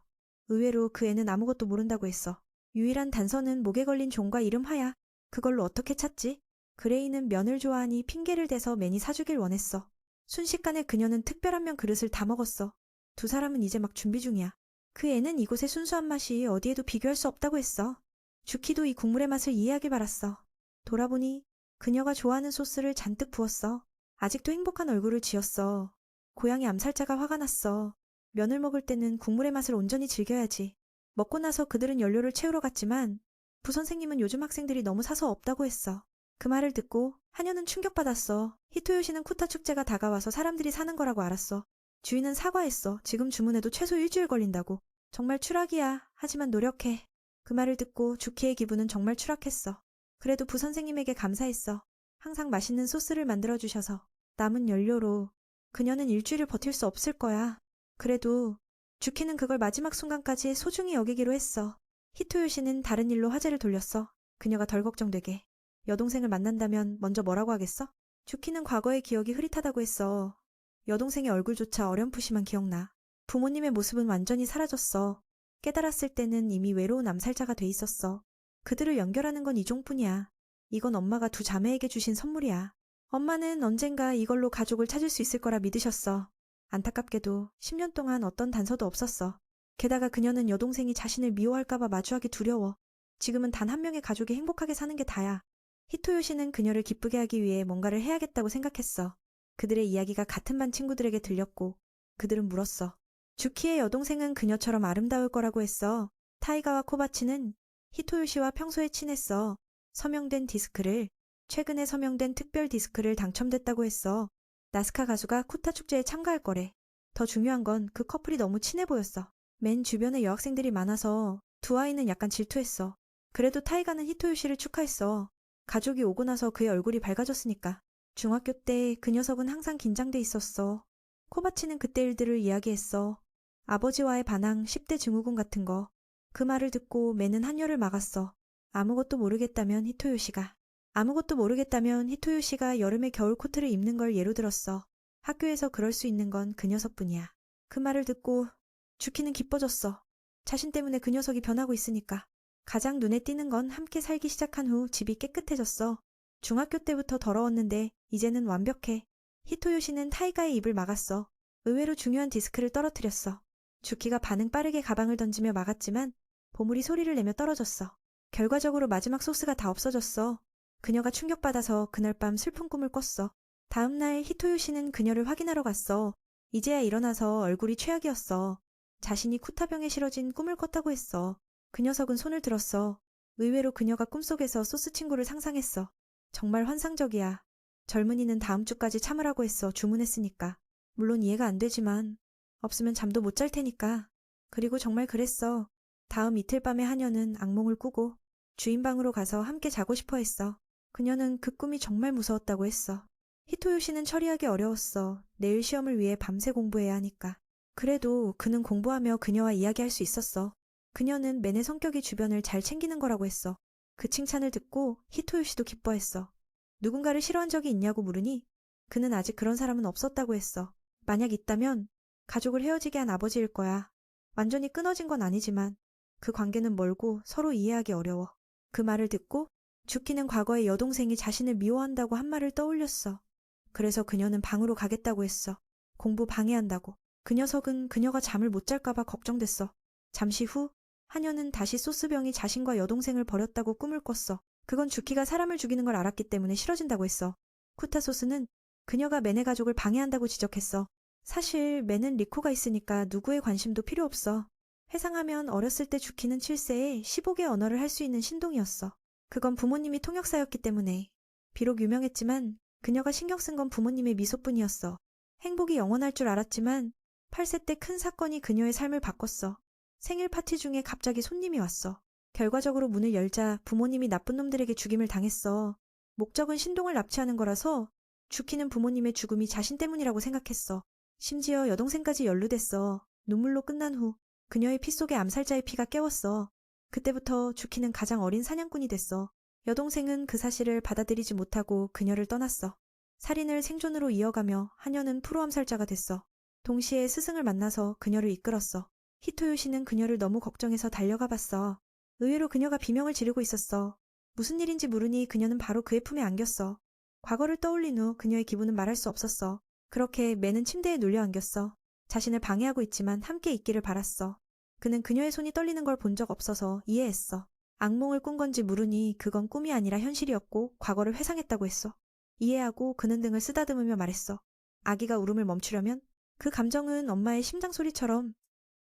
의외로 그 애는 아무것도 모른다고 했어. 유일한 단서는 목에 걸린 종과 이름 하야. 그걸로 어떻게 찾지? 그레이는 면을 좋아하니 핑계를 대서 맨이 사주길 원했어. 순식간에 그녀는 특별한 면 그릇을 다 먹었어. 두 사람은 이제 막 준비 중이야. 그 애는 이곳의 순수한 맛이 어디에도 비교할 수 없다고 했어. 주키도 이 국물의 맛을 이해하길 바랐어. 돌아보니 그녀가 좋아하는 소스를 잔뜩 부었어. 아직도 행복한 얼굴을 지었어. 고양이 암살자가 화가 났어. 면을 먹을 때는 국물의 맛을 온전히 즐겨야지. 먹고 나서 그들은 연료를 채우러 갔지만 부선생님은 요즘 학생들이 너무 사서 없다고 했어. 그 말을 듣고 하녀는 충격받았어. 히토요시는 쿠타 축제가 다가와서 사람들이 사는 거라고 알았어. 주인은 사과했어. 지금 주문해도 최소 일주일 걸린다고. 정말 추락이야. 하지만 노력해. 그 말을 듣고 주키의 기분은 정말 추락했어. 그래도 부선생님에게 감사했어. 항상 맛있는 소스를 만들어주셔서. 남은 연료로 그녀는 일주일을 버틸 수 없을 거야. 그래도 주키는 그걸 마지막 순간까지 소중히 여기기로 했어. 히토요시는 다른 일로 화제를 돌렸어. 그녀가 덜 걱정되게. 여동생을 만난다면 먼저 뭐라고 하겠어? 주키는 과거의 기억이 흐릿하다고 했어. 여동생의 얼굴조차 어렴풋이만 기억나. 부모님의 모습은 완전히 사라졌어. 깨달았을 때는 이미 외로운 암살자가 돼 있었어. 그들을 연결하는 건 이종뿐이야. 이건 엄마가 두 자매에게 주신 선물이야. 엄마는 언젠가 이걸로 가족을 찾을 수 있을 거라 믿으셨어. 안타깝게도 10년 동안 어떤 단서도 없었어. 게다가 그녀는 여동생이 자신을 미워할까봐 마주하기 두려워. 지금은 단 한 명의 가족이 행복하게 사는 게 다야. 히토요시는 그녀를 기쁘게 하기 위해 뭔가를 해야겠다고 생각했어. 그들의 이야기가 같은 반 친구들에게 들렸고 그들은 물었어. 주키의 여동생은 그녀처럼 아름다울 거라고 했어. 타이가와 코바치는 히토요시와 평소에 친했어. 서명된 디스크를, 최근에 서명된 특별 디스크를 당첨됐다고 했어. 나스카 가수가 쿠타 축제에 참가할 거래. 더 중요한 건 그 커플이 너무 친해 보였어. 맨 주변에 여학생들이 많아서 두 아이는 약간 질투했어. 그래도 타이가는 히토요시를 축하했어. 가족이 오고 나서 그의 얼굴이 밝아졌으니까. 중학교 때 그 녀석은 항상 긴장돼 있었어. 코바치는 그때 일들을 이야기했어. 아버지와의 반항, 10대 증후군 같은 거. 그 말을 듣고 맨은 한여를 막았어. 아무것도 모르겠다면 히토요시가 여름에 겨울 코트를 입는 걸 예로 들었어. 학교에서 그럴 수 있는 건 그 녀석뿐이야. 그 말을 듣고 주키는 기뻐졌어. 자신 때문에 그 녀석이 변하고 있으니까. 가장 눈에 띄는 건 함께 살기 시작한 후 집이 깨끗해졌어. 중학교 때부터 더러웠는데 이제는 완벽해. 히토요시는 타이가의 입을 막았어. 의외로 중요한 디스크를 떨어뜨렸어. 주키가 반응 빠르게 가방을 던지며 막았지만 보물이 소리를 내며 떨어졌어. 결과적으로 마지막 소스가 다 없어졌어. 그녀가 충격받아서 그날 밤 슬픈 꿈을 꿨어. 다음 날 히토요시는 그녀를 확인하러 갔어. 이제야 일어나서 얼굴이 최악이었어. 자신이 쿠타병에 실어진 꿈을 꿨다고 했어. 그 녀석은 손을 들었어. 의외로 그녀가 꿈속에서 소스 친구를 상상했어. 정말 환상적이야. 젊은이는 다음 주까지 참으라고 했어. 주문했으니까. 물론 이해가 안 되지만 없으면 잠도 못 잘 테니까. 그리고 정말 그랬어. 다음 이틀 밤에 하녀는 악몽을 꾸고 주인 방으로 가서 함께 자고 싶어 했어. 그녀는 그 꿈이 정말 무서웠다고 했어. 히토요시는 처리하기 어려웠어. 내일 시험을 위해 밤새 공부해야 하니까. 그래도 그는 공부하며 그녀와 이야기할 수 있었어. 그녀는 맨의 성격이 주변을 잘 챙기는 거라고 했어. 그 칭찬을 듣고 히토요시도 기뻐했어. 누군가를 싫어한 적이 있냐고 물으니 그는 아직 그런 사람은 없었다고 했어. 만약 있다면 가족을 헤어지게 한 아버지일 거야. 완전히 끊어진 건 아니지만 그 관계는 멀고 서로 이해하기 어려워. 그 말을 듣고 주키는 과거에 여동생이 자신을 미워한다고 한 말을 떠올렸어. 그래서 그녀는 방으로 가겠다고 했어. 공부 방해한다고. 그 녀석은 그녀가 잠을 못 잘까봐 걱정됐어. 잠시 후 하녀는 다시 소스병이 자신과 여동생을 버렸다고 꿈을 꿨어. 그건 주키가 사람을 죽이는 걸 알았기 때문에 싫어진다고 했어. 쿠타 소스는 그녀가 맨의 가족을 방해한다고 지적했어. 사실 맨은 리코가 있으니까 누구의 관심도 필요 없어. 회상하면 어렸을 때 주키는 7세에 15개 언어를 할 수 있는 신동이었어. 그건 부모님이 통역사였기 때문에. 비록 유명했지만 그녀가 신경 쓴 건 부모님의 미소뿐이었어. 행복이 영원할 줄 알았지만 8세 때 큰 사건이 그녀의 삶을 바꿨어. 생일 파티 중에 갑자기 손님이 왔어. 결과적으로 문을 열자 부모님이 나쁜 놈들에게 죽임을 당했어. 목적은 신동을 납치하는 거라서 주키는 부모님의 죽음이 자신 때문이라고 생각했어. 심지어 여동생까지 연루됐어. 눈물로 끝난 후 그녀의 피 속에 암살자의 피가 깨웠어. 그때부터 주키는 가장 어린 사냥꾼이 됐어. 여동생은 그 사실을 받아들이지 못하고 그녀를 떠났어. 살인을 생존으로 이어가며 하녀는 프로 암살자가 됐어. 동시에 스승을 만나서 그녀를 이끌었어. 히토요시는 그녀를 너무 걱정해서 달려가 봤어. 의외로 그녀가 비명을 지르고 있었어. 무슨 일인지 물으니 그녀는 바로 그의 품에 안겼어. 과거를 떠올린 후 그녀의 기분은 말할 수 없었어. 그렇게 맨은 침대에 눌려 안겼어. 자신을 방해하고 있지만 함께 있기를 바랐어. 그는 그녀의 손이 떨리는 걸 본 적 없어서 이해했어. 악몽을 꾼 건지 물으니 그건 꿈이 아니라 현실이었고 과거를 회상했다고 했어. 이해하고 그는 등을 쓰다듬으며 말했어. 아기가 울음을 멈추려면 그 감정은 엄마의 심장 소리처럼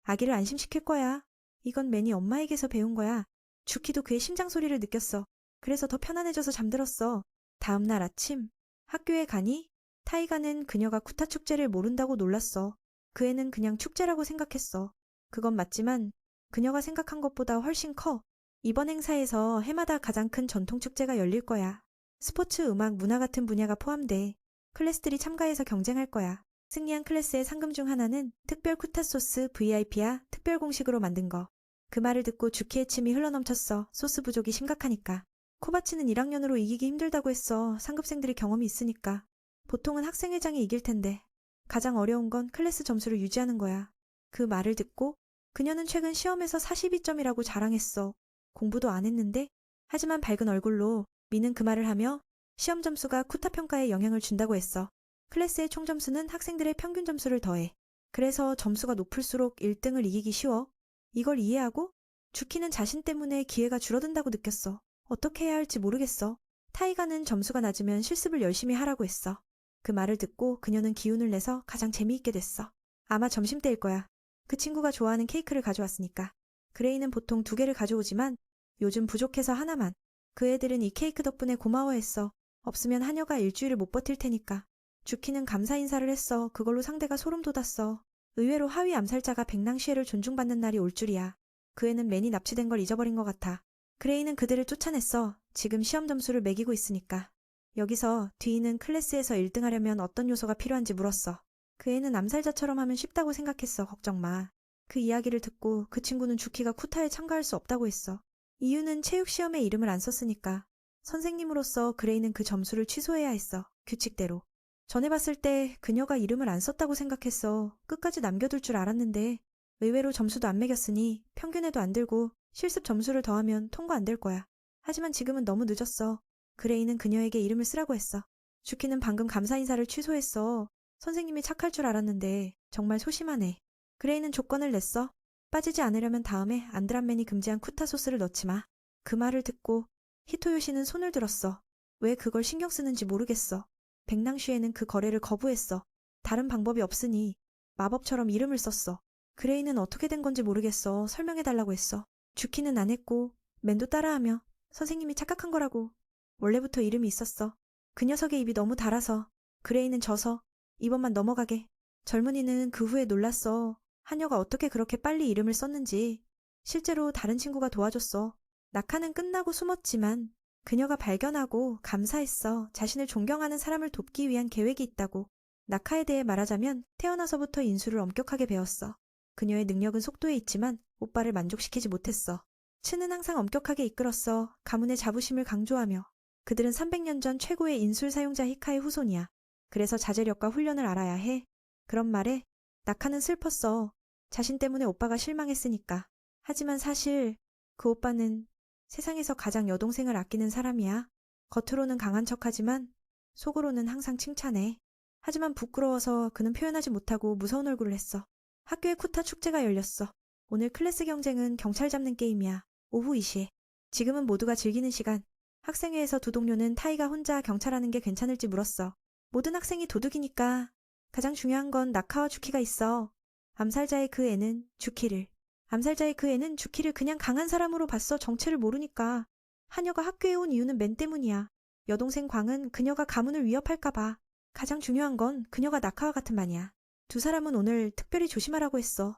아기를 안심시킬 거야. 이건 맨이 엄마에게서 배운 거야. 주키도 그의 심장 소리를 느꼈어. 그래서 더 편안해져서 잠들었어. 다음 날 아침 학교에 가니 타이가는 그녀가 쿠타 축제를 모른다고 놀랐어. 그 애는 그냥 축제라고 생각했어. 그건 맞지만 그녀가 생각한 것보다 훨씬 커. 이번 행사에서 해마다 가장 큰 전통 축제가 열릴 거야. 스포츠, 음악, 문화 같은 분야가 포함돼. 클래스들이 참가해서 경쟁할 거야. 승리한 클래스의 상금 중 하나는 특별 쿠타 소스 VIP야. 특별 공식으로 만든 거. 그 말을 듣고 주키의 침이 흘러넘쳤어. 소스 부족이 심각하니까. 코바치는 1학년으로 이기기 힘들다고 했어. 상급생들이 경험이 있으니까. 보통은 학생회장이 이길 텐데. 가장 어려운 건 클래스 점수를 유지하는 거야. 그 말을 듣고 그녀는 최근 시험에서 42점이라고 자랑했어. 공부도 안 했는데. 하지만 밝은 얼굴로 미는 그 말을 하며 시험 점수가 쿠타 평가에 영향을 준다고 했어. 클래스의 총 점수는 학생들의 평균 점수를 더해. 그래서 점수가 높을수록 1등을 이기기 쉬워. 이걸 이해하고 주키는 자신 때문에 기회가 줄어든다고 느꼈어. 어떻게 해야 할지 모르겠어. 타이가는 점수가 낮으면 실습을 열심히 하라고 했어. 그 말을 듣고 그녀는 기운을 내서 가장 재미있게 됐어. 아마 점심때일 거야. 그 친구가 좋아하는 케이크를 가져왔으니까. 그레이는 보통 2개를 가져오지만 요즘 부족해서 하나만. 그 애들은 이 케이크 덕분에 고마워했어. 없으면 하녀가 일주일을 못 버틸 테니까. 주키는 감사 인사를 했어. 그걸로 상대가 소름 돋았어. 의외로 하위 암살자가 백낭시에를 존중받는 날이 올 줄이야. 그 애는 맨이 납치된 걸 잊어버린 것 같아. 그레이는 그들을 쫓아냈어. 지금 시험 점수를 매기고 있으니까. 여기서 뒤이는 클래스에서 1등하려면 어떤 요소가 필요한지 물었어. 그 애는 암살자처럼 하면 쉽다고 생각했어. 걱정 마. 그 이야기를 듣고 그 친구는 주키가 쿠타에 참가할 수 없다고 했어. 이유는 체육시험에 이름을 안 썼으니까. 선생님으로서 그레이는 그 점수를 취소해야 했어. 규칙대로. 전에 봤을 때 그녀가 이름을 안 썼다고 생각했어. 끝까지 남겨둘 줄 알았는데 의외로 점수도 안 매겼으니 평균에도 안 들고 실습 점수를 더하면 통과 안 될 거야. 하지만 지금은 너무 늦었어. 그레이는 그녀에게 이름을 쓰라고 했어. 주키는 방금 감사 인사를 취소했어. 선생님이 착할 줄 알았는데 정말 소심하네. 그레이는 조건을 냈어. 빠지지 않으려면 다음에 안드란맨이 금지한 쿠타 소스를 넣지 마. 그 말을 듣고 히토요시는 손을 들었어. 왜 그걸 신경 쓰는지 모르겠어. 백낭쉬에는 그 거래를 거부했어. 다른 방법이 없으니 마법처럼 이름을 썼어. 그레이는 어떻게 된 건지 모르겠어. 설명해달라고 했어. 주키는 안 했고 맨도 따라하며 선생님이 착각한 거라고. 원래부터 이름이 있었어. 그 녀석의 입이 너무 달아서. 그레이는 져서 이번만 넘어가게. 젊은이는 그 후에 놀랐어. 하녀가 어떻게 그렇게 빨리 이름을 썼는지. 실제로 다른 친구가 도와줬어. 낙하는 끝나고 숨었지만 그녀가 발견하고 감사했어. 자신을 존경하는 사람을 돕기 위한 계획이 있다고. 낙하에 대해 말하자면 태어나서부터 인수를 엄격하게 배웠어. 그녀의 능력은 속도에 있지만 오빠를 만족시키지 못했어. 츠는 항상 엄격하게 이끌었어. 가문의 자부심을 강조하며. 그들은 300년 전 최고의 인술 사용자 히카의 후손이야. 그래서 자제력과 훈련을 알아야 해. 그런 말에 낙하는 슬펐어. 자신 때문에 오빠가 실망했으니까. 하지만 사실 그 오빠는 세상에서 가장 여동생을 아끼는 사람이야. 겉으로는 강한 척하지만 속으로는 항상 칭찬해. 하지만 부끄러워서 그는 표현하지 못하고 무서운 얼굴을 했어. 학교에 쿠타 축제가 열렸어. 오늘 클래스 경쟁은 경찰 잡는 게임이야. 오후 2시에. 지금은 모두가 즐기는 시간. 학생회에서 두 동료는 타이가 혼자 경찰하는 게 괜찮을지 물었어. 모든 학생이 도둑이니까. 가장 중요한 건 나카와 주키가 있어. 암살자의 그 애는 주키를 그냥 강한 사람으로 봤어. 정체를 모르니까. 하녀가 학교에 온 이유는 맨 때문이야. 여동생 광은 그녀가 가문을 위협할까봐. 가장 중요한 건 그녀가 나카와 같은 반이야. 두 사람은 오늘 특별히 조심하라고 했어.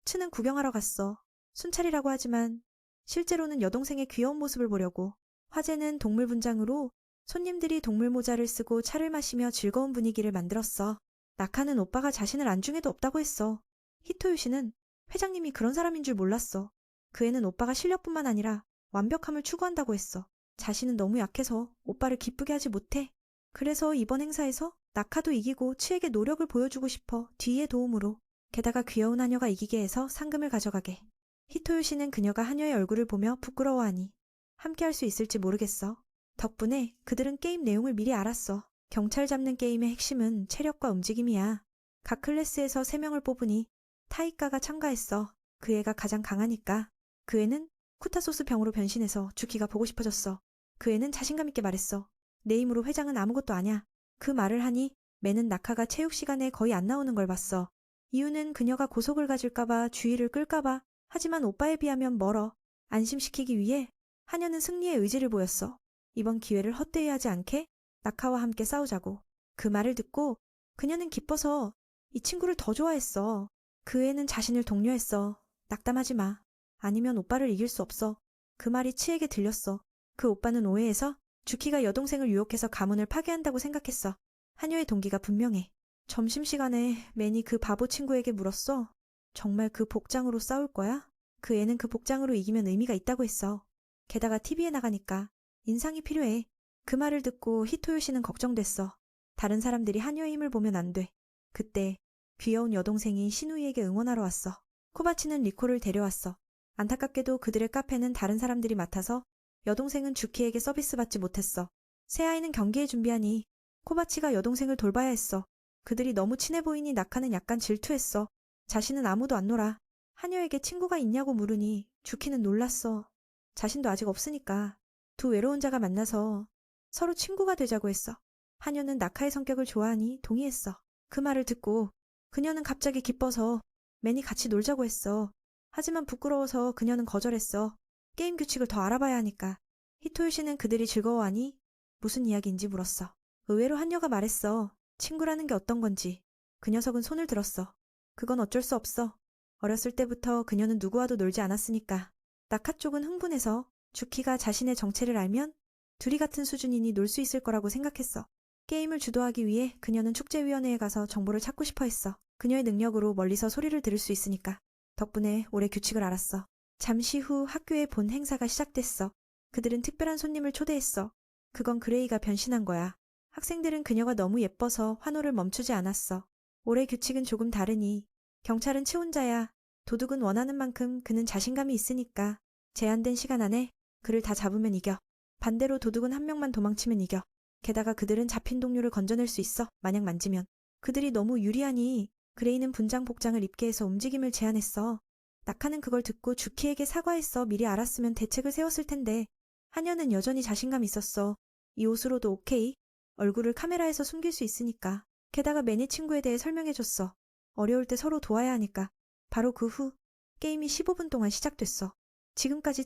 츠는 구경하러 갔어. 순찰이라고 하지만 실제로는 여동생의 귀여운 모습을 보려고. 화제는 동물 분장으로 손님들이 동물 모자를 쓰고 차를 마시며 즐거운 분위기를 만들었어. 나카는 오빠가 자신을 안중에도 없다고 했어. 히토요시는 회장님이 그런 사람인 줄 몰랐어. 그 애는 오빠가 실력뿐만 아니라 완벽함을 추구한다고 했어. 자신은 너무 약해서 오빠를 기쁘게 하지 못해. 그래서 이번 행사에서 나카도 이기고 츠에게 노력을 보여주고 싶어. 뒤의 도움으로. 게다가 귀여운 하녀가 이기게 해서 상금을 가져가게. 히토요시는 그녀가 하녀의 얼굴을 보며 부끄러워하니 함께 할 수 있을지 모르겠어. 덕분에 그들은 게임 내용을 미리 알았어. 경찰 잡는 게임의 핵심은 체력과 움직임이야. 각 클래스에서 3명을 뽑으니 타이카가 참가했어. 그 애가 가장 강하니까. 그 애는 쿠타소스 병으로 변신해서 주키가 보고 싶어졌어. 그 애는 자신감 있게 말했어. 내 힘으로 회장은 아무것도 아냐. 그 말을 하니 매는 나카가 체육 시간에 거의 안 나오는 걸 봤어. 이유는 그녀가 고속을 가질까봐 주의를 끌까봐. 하지만 오빠에 비하면 멀어. 안심시키기 위해 하녀는 승리의 의지를 보였어. 이번 기회를 헛되이 하지 않게 나카와 함께 싸우자고. 그 말을 듣고 그녀는 기뻐서 이 친구를 더 좋아했어. 그 애는 자신을 독려했어. 낙담하지 마. 아니면 오빠를 이길 수 없어. 그 말이 치에게 들렸어. 그 오빠는 오해해서 주키가 여동생을 유혹해서 가문을 파괴한다고 생각했어. 하녀의 동기가 분명해. 점심시간에 맨이 그 바보 친구에게 물었어. 정말 그 복장으로 싸울 거야? 그 애는 그 복장으로 이기면 의미가 있다고 했어. 게다가 TV에 나가니까 인상이 필요해. 그 말을 듣고 히토요시는 걱정됐어. 다른 사람들이 하녀의 힘을 보면 안 돼. 그때 귀여운 여동생이 시누이에게 응원하러 왔어. 코바치는 리코를 데려왔어. 안타깝게도 그들의 카페는 다른 사람들이 맡아서 여동생은 주키에게 서비스 받지 못했어. 새아이는 경기에 준비하니 코바치가 여동생을 돌봐야 했어. 그들이 너무 친해 보이니 나카는 약간 질투했어. 자신은 아무도 안 놀아. 하녀에게 친구가 있냐고 물으니 주키는 놀랐어. 자신도 아직 없으니까. 두 외로운 자가 만나서 서로 친구가 되자고 했어. 하녀는 나카의 성격을 좋아하니 동의했어. 그 말을 듣고 그녀는 갑자기 기뻐서 맨이 같이 놀자고 했어. 하지만 부끄러워서 그녀는 거절했어. 게임 규칙을 더 알아봐야 하니까. 히토요시는 그들이 즐거워하니 무슨 이야기인지 물었어. 의외로 하녀가 말했어. 친구라는 게 어떤 건지. 그 녀석은 손을 들었어. 그건 어쩔 수 없어. 어렸을 때부터 그녀는 누구와도 놀지 않았으니까. 나카 쪽은 흥분해서 주키가 자신의 정체를 알면 둘이 같은 수준이니 놀 수 있을 거라고 생각했어. 게임을 주도하기 위해 그녀는 축제위원회에 가서 정보를 찾고 싶어 했어. 그녀의 능력으로 멀리서 소리를 들을 수 있으니까. 덕분에 올해 규칙을 알았어. 잠시 후 학교의 본 행사가 시작됐어. 그들은 특별한 손님을 초대했어. 그건 그레이가 변신한 거야. 학생들은 그녀가 너무 예뻐서 환호를 멈추지 않았어. 올해 규칙은 조금 다르니 경찰은 치 혼자야. 도둑은 원하는 만큼 그는 자신감이 있으니까 제한된 시간 안에 그를 다 잡으면 이겨. 반대로 도둑은 한 명만 도망치면 이겨. 게다가 그들은 잡힌 동료를 건져낼 수 있어. 만약 만지면. 그들이 너무 유리하니 그레이는 분장 복장을 입게 해서 움직임을 제한했어. 나카는 그걸 듣고 주키에게 사과했어. 미리 알았으면 대책을 세웠을 텐데. 하녀는 여전히 자신감 있었어. 이 옷으로도 오케이. 얼굴을 카메라에서 숨길 수 있으니까. 게다가 매니 친구에 대해 설명해줬어. 어려울 때 서로 도와야 하니까. 바로 그 후 게임이 15분 동안 시작됐어. 지금까지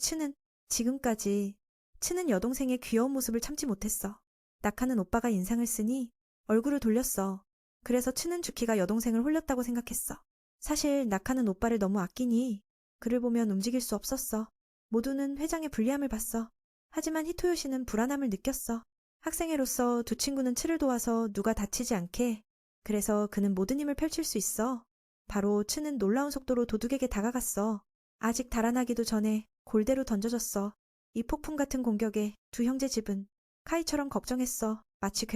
츠는 여동생의 귀여운 모습을 참지 못했어. 낙하는 오빠가 인상을 쓰니 얼굴을 돌렸어. 그래서 츠는 주키가 여동생을 홀렸다고 생각했어. 사실 낙하는 오빠를 너무 아끼니 그를 보면 움직일 수 없었어. 모두는 회장의 불리함을 봤어. 하지만 히토요시는 불안함을 느꼈어. 학생회로서 두 친구는 츠를 도와서 누가 다치지 않게. 그래서 그는 모든 힘을 펼칠 수 있어. 바로 츠는 놀라운 속도로 도둑에게 다가갔어. 아직 달아나기도 전에 골대로 던져졌어. 이 폭풍 같은 공격에 두 형제 집은 카이처럼 걱정했어. 마치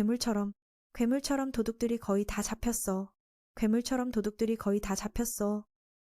괴물처럼 도둑들이 거의 다 잡혔어.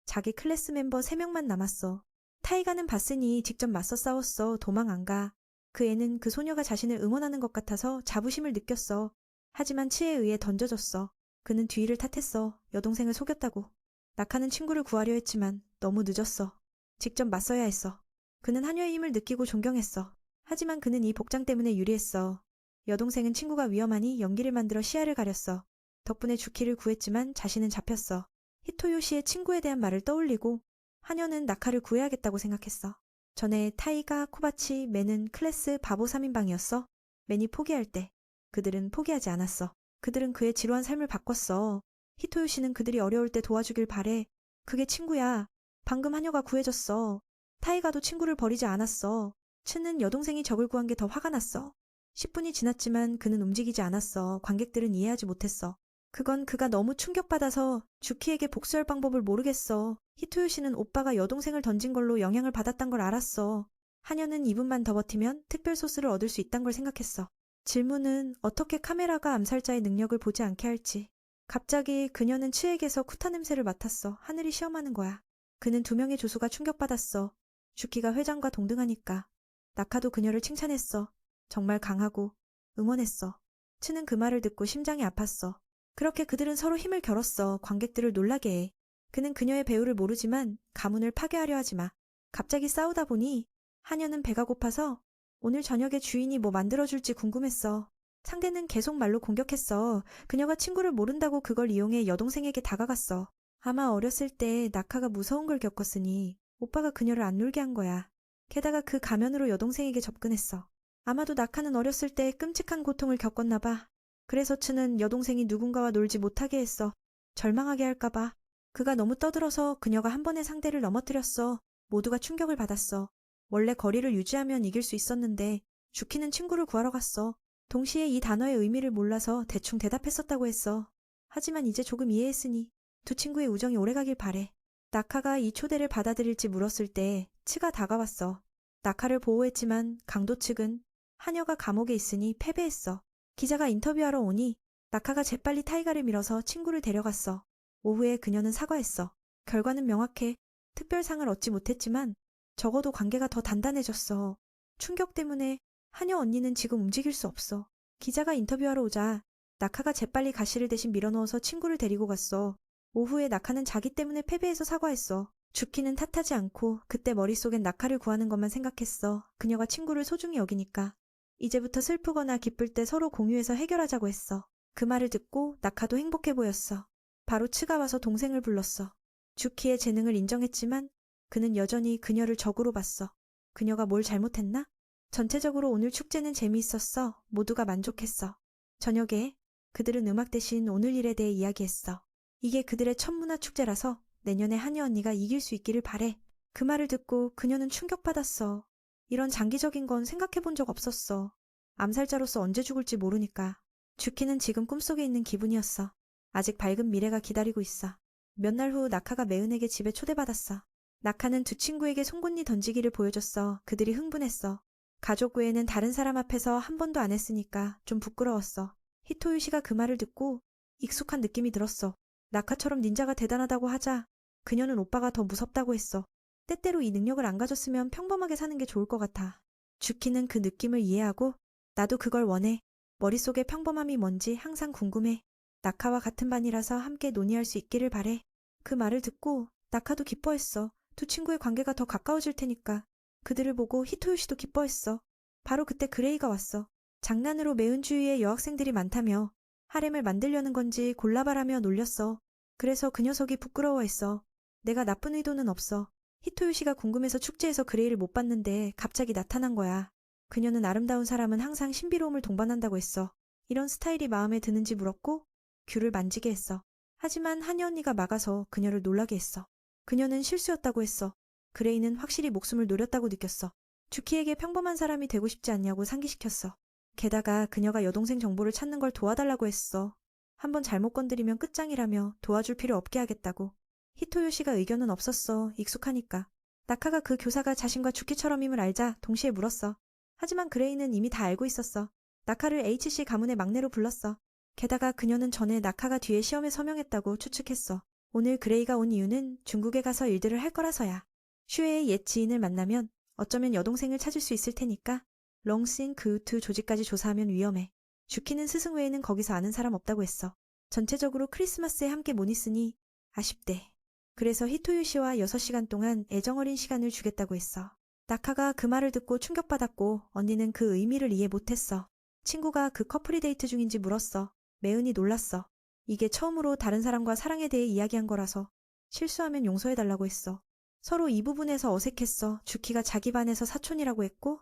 자기 클래스 멤버 3명만 남았어. 타이가는 봤으니 직접 맞서 싸웠어. 도망 안 가. 그 애는 그 소녀가 자신을 응원하는 것 같아서 자부심을 느꼈어. 하지만 치에 의해 던져졌어. 그는 뒤를 탓했어. 여동생을 속였다고. 낙하는 친구를 구하려 했지만 너무 늦었어. 직접 맞서야 했어. 그는 한여의 힘을 느끼고 존경했어. 하지만 그는 이 복장 때문에 유리했어. 여동생은 친구가 위험하니 연기를 만들어 시야를 가렸어. 덕분에 주키를 구했지만 자신은 잡혔어. 히토요시의 친구에 대한 말을 떠올리고 한여는 낙하를 구해야겠다고 생각했어. 전에 타이가, 코바치, 맨은 클래스 바보 3인방이었어. 맨이 포기할 때 그들은 포기하지 않았어. 그들은 그의 지루한 삶을 바꿨어. 히토요시는 그들이 어려울 때 도와주길 바래. 그게 친구야. 방금 한여가 구해줬어. 타이가도 친구를 버리지 않았어. 츠는 여동생이 적을 구한 게 더 화가 났어. 10분이 지났지만 그는 움직이지 않았어. 관객들은 이해하지 못했어. 그건 그가 너무 충격받아서 주키에게 복수할 방법을 모르겠어. 히토요시는 오빠가 여동생을 던진 걸로 영향을 받았단 걸 알았어. 한여는 2분만 더 버티면 특별 소스를 얻을 수 있단 걸 생각했어. 질문은 어떻게 카메라가 암살자의 능력을 보지 않게 할지. 갑자기 그녀는 츠에게서 쿠타 냄새를 맡았어. 하늘이 시험하는 거야. 그는 2명의 조수가 충격받았어. 주키가 회장과 동등하니까. 나카도 그녀를 칭찬했어. 정말 강하고 응원했어. 츠는 그 말을 듣고 심장이 아팠어. 그렇게 그들은 서로 힘을 겨뤘어. 관객들을 놀라게 해. 그는 그녀의 배우를 모르지만 가문을 파괴하려 하지 마. 갑자기 싸우다 보니 한여는 배가 고파서 오늘 저녁에 주인이 뭐 만들어줄지 궁금했어. 상대는 계속 말로 공격했어. 그녀가 친구를 모른다고 그걸 이용해 여동생에게 다가갔어. 아마 어렸을 때 낙하가 무서운 걸 겪었으니 오빠가 그녀를 안 놀게 한 거야. 게다가 그 가면으로 여동생에게 접근했어. 아마도 낙하는 어렸을 때 끔찍한 고통을 겪었나 봐. 그래서 츠는 여동생이 누군가와 놀지 못하게 했어. 절망하게 할까 봐. 그가 너무 떠들어서 그녀가 한 번에 상대를 넘어뜨렸어. 모두가 충격을 받았어. 원래 거리를 유지하면 이길 수 있었는데 주키는 친구를 구하러 갔어. 동시에 이 단어의 의미를 몰라서 대충 대답했었다고 했어. 하지만 이제 조금 이해했으니 두 친구의 우정이 오래가길 바래. 나카가 이 초대를 받아들일지 물었을 때 츠가 다가왔어. 나카를 보호했지만 강도 측은 한여가 감옥에 있으니 패배했어. 기자가 인터뷰하러 오니 나카가 재빨리 타이가를 밀어서 친구를 데려갔어. 오후에 그녀는 사과했어. 결과는 명확해. 특별상을 얻지 못했지만 적어도 관계가 더 단단해졌어. 충격 때문에 한여 언니는 지금 움직일 수 없어. 기자가 인터뷰하러 오자 나카가 재빨리 가시를 대신 밀어넣어서 친구를 데리고 갔어. 오후에 나카는 자기 때문에 패배해서 사과했어. 주키는 탓하지 않고 그때 머릿속엔 나카를 구하는 것만 생각했어. 그녀가 친구를 소중히 여기니까. 이제부터 슬프거나 기쁠 때 서로 공유해서 해결하자고 했어. 그 말을 듣고 나카도 행복해 보였어. 바로 츠가 와서 동생을 불렀어. 주키의 재능을 인정했지만 그는 여전히 그녀를 적으로 봤어. 그녀가 뭘 잘못했나? 전체적으로 오늘 축제는 재미있었어. 모두가 만족했어. 저녁에 그들은 음악 대신 오늘 일에 대해 이야기했어. 이게 그들의 첫 문화축제라서 내년에 한여 언니가 이길 수 있기를 바래. 그 말을 듣고 그녀는 충격받았어. 이런 장기적인 건 생각해 본 적 없었어. 암살자로서 언제 죽을지 모르니까. 주키는 지금 꿈속에 있는 기분이었어. 아직 밝은 미래가 기다리고 있어. 몇 날 후 나카가 매은에게 집에 초대받았어. 나카는 두 친구에게 송곳니 던지기를 보여줬어. 그들이 흥분했어. 가족 외에는 다른 사람 앞에서 한 번도 안 했으니까 좀 부끄러웠어. 히토유시가 그 말을 듣고 익숙한 느낌이 들었어. 나카처럼 닌자가 대단하다고 하자 그녀는 오빠가 더 무섭다고 했어. 때때로 이 능력을 안 가졌으면 평범하게 사는 게 좋을 것 같아. 주키는 그 느낌을 이해하고 나도 그걸 원해. 머릿속에 평범함이 뭔지 항상 궁금해. 나카와 같은 반이라서 함께 논의할 수 있기를 바래. 그 말을 듣고 나카도 기뻐했어. 두 친구의 관계가 더 가까워질 테니까. 그들을 보고 히토요시도 기뻐했어. 바로 그때 그레이가 왔어. 장난으로 매은 주위에 여학생들이 많다며 하렘을 만들려는 건지 골라봐라며 놀렸어. 그래서 그 녀석이 부끄러워했어. 내가 나쁜 의도는 없어. 히토요시가 궁금해서 축제에서 그레이를 못 봤는데 갑자기 나타난 거야. 그녀는 아름다운 사람은 항상 신비로움을 동반한다고 했어. 이런 스타일이 마음에 드는지 물었고 귤을 만지게 했어. 하지만 한이 언니가 막아서 그녀를 놀라게 했어. 그녀는 실수였다고 했어. 그레이는 확실히 목숨을 노렸다고 느꼈어. 주키에게 평범한 사람이 되고 싶지 않냐고 상기시켰어. 게다가 그녀가 여동생 정보를 찾는 걸 도와달라고 했어. 한번 잘못 건드리면 끝장이라며 도와줄 필요 없게 하겠다고. 히토요시가 의견은 없었어. 익숙하니까. 나카가 그 교사가 자신과 주키처럼임을 알자 동시에 물었어. 하지만 그레이는 이미 다 알고 있었어. 나카를 HC 가문의 막내로 불렀어. 게다가 그녀는 전에 나카가 뒤에 시험에 서명했다고 추측했어. 오늘 그레이가 온 이유는 중국에 가서 일들을 할 거라서야. 슈에의 옛 지인을 만나면 어쩌면 여동생을 찾을 수 있을 테니까 롱싱 그우투 조직까지 조사하면 위험해. 주키는 스승 외에는 거기서 아는 사람 없다고 했어. 전체적으로 크리스마스에 함께 못 있으니 아쉽대. 그래서 히토요시와 6시간 동안 애정어린 시간을 주겠다고 했어. 나카가 그 말을 듣고 충격받았고 언니는 그 의미를 이해 못했어. 친구가 그 커플이 데이트 중인지 물었어. 매은이 놀랐어. 이게 처음으로 다른 사람과 사랑에 대해 이야기한 거라서 실수하면 용서해달라고 했어. 서로 이 부분에서 어색했어. 주키가 자기 반에서 사촌이라고 했고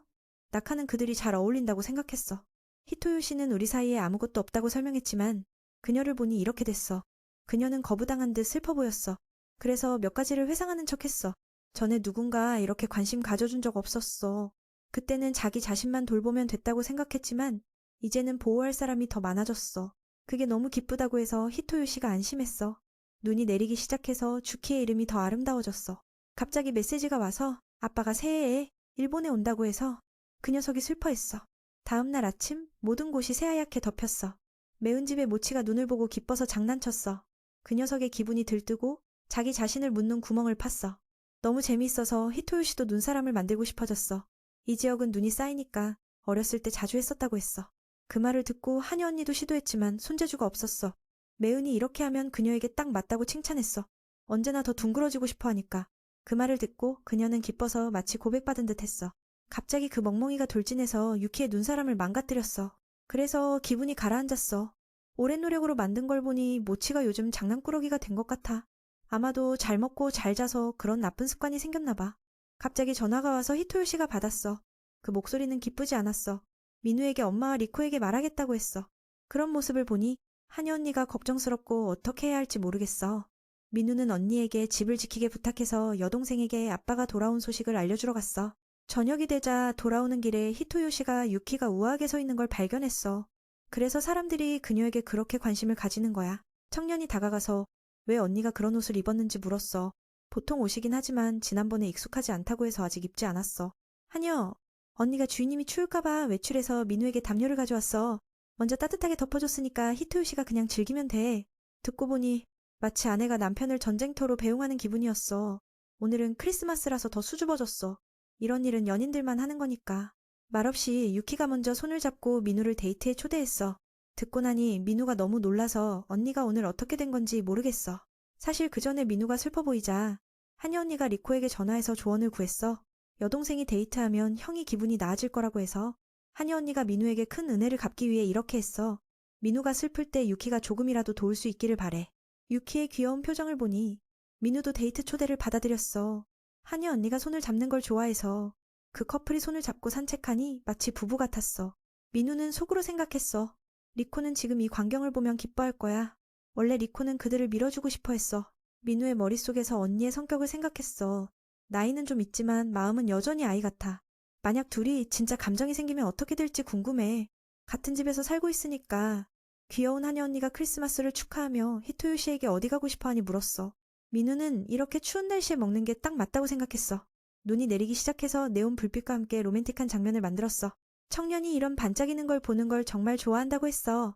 나카는 그들이 잘 어울린다고 생각했어. 히토요시는 우리 사이에 아무것도 없다고 설명했지만 그녀를 보니 이렇게 됐어. 그녀는 거부당한 듯 슬퍼 보였어. 그래서 몇 가지를 회상하는 척했어. 전에 누군가 이렇게 관심 가져준 적 없었어. 그때는 자기 자신만 돌보면 됐다고 생각했지만 이제는 보호할 사람이 더 많아졌어. 그게 너무 기쁘다고 해서 히토요시가 안심했어. 눈이 내리기 시작해서 주키의 이름이 더 아름다워졌어. 갑자기 메시지가 와서 아빠가 새해에 일본에 온다고 해서 그 녀석이 슬퍼했어. 다음 날 아침 모든 곳이 새하얗게 덮였어. 매운 집의 모치가 눈을 보고 기뻐서 장난쳤어. 그 녀석의 기분이 들뜨고 자기 자신을 묻는 구멍을 팠어. 너무 재미있어서 히토요시도 눈사람을 만들고 싶어졌어. 이 지역은 눈이 쌓이니까 어렸을 때 자주 했었다고 했어. 그 말을 듣고 한이 언니도 시도했지만 손재주가 없었어. 매은이 이렇게 하면 그녀에게 딱 맞다고 칭찬했어. 언제나 더 둥그러지고 싶어 하니까. 그 말을 듣고 그녀는 기뻐서 마치 고백받은 듯 했어. 갑자기 그 멍멍이가 돌진해서 유키의 눈사람을 망가뜨렸어. 그래서 기분이 가라앉았어. 오랜 노력으로 만든 걸 보니 모치가 요즘 장난꾸러기가 된 것 같아. 아마도 잘 먹고 잘 자서 그런 나쁜 습관이 생겼나 봐. 갑자기 전화가 와서 히토요시가 받았어. 그 목소리는 기쁘지 않았어. 민우에게 엄마와 리코에게 말하겠다고 했어. 그런 모습을 보니 한이 언니가 걱정스럽고 어떻게 해야 할지 모르겠어. 민우는 언니에게 집을 지키게 부탁해서 여동생에게 아빠가 돌아온 소식을 알려주러 갔어. 저녁이 되자 돌아오는 길에 히토요시가 유키가 우아하게 서 있는 걸 발견했어. 그래서 사람들이 그녀에게 그렇게 관심을 가지는 거야. 청년이 다가가서 왜 언니가 그런 옷을 입었는지 물었어. 보통 옷이긴 하지만 지난번에 익숙하지 않다고 해서 아직 입지 않았어. 하녀, 언니가 주인님이 추울까봐 외출해서 민우에게 담요를 가져왔어. 먼저 따뜻하게 덮어줬으니까 히토요시가 그냥 즐기면 돼. 듣고 보니 마치 아내가 남편을 전쟁터로 배웅하는 기분이었어. 오늘은 크리스마스라서 더 수줍어졌어. 이런 일은 연인들만 하는 거니까. 말없이 유키가 먼저 손을 잡고 민우를 데이트에 초대했어. 듣고 나니 민우가 너무 놀라서 언니가 오늘 어떻게 된 건지 모르겠어. 사실 그 전에 민우가 슬퍼 보이자 한이 언니가 리코에게 전화해서 조언을 구했어. 여동생이 데이트하면 형이 기분이 나아질 거라고 해서 한이 언니가 민우에게 큰 은혜를 갚기 위해 이렇게 했어. 민우가 슬플 때 유키가 조금이라도 도울 수 있기를 바래. 유키의 귀여운 표정을 보니 민우도 데이트 초대를 받아들였어. 한이 언니가 손을 잡는 걸 좋아해서 그 커플이 손을 잡고 산책하니 마치 부부 같았어. 민우는 속으로 생각했어. 리코는 지금 이 광경을 보면 기뻐할 거야. 원래 리코는 그들을 밀어주고 싶어 했어. 민우의 머릿속에서 언니의 성격을 생각했어. 나이는 좀 있지만 마음은 여전히 아이 같아. 만약 둘이 진짜 감정이 생기면 어떻게 될지 궁금해. 같은 집에서 살고 있으니까. 귀여운 한이 언니가 크리스마스를 축하하며 히토요시에게 어디 가고 싶어 하니 물었어. 민우는 이렇게 추운 날씨에 먹는 게 딱 맞다고 생각했어. 눈이 내리기 시작해서 네온 불빛과 함께 로맨틱한 장면을 만들었어. 청년이 이런 반짝이는 걸 보는 걸 정말 좋아한다고 했어.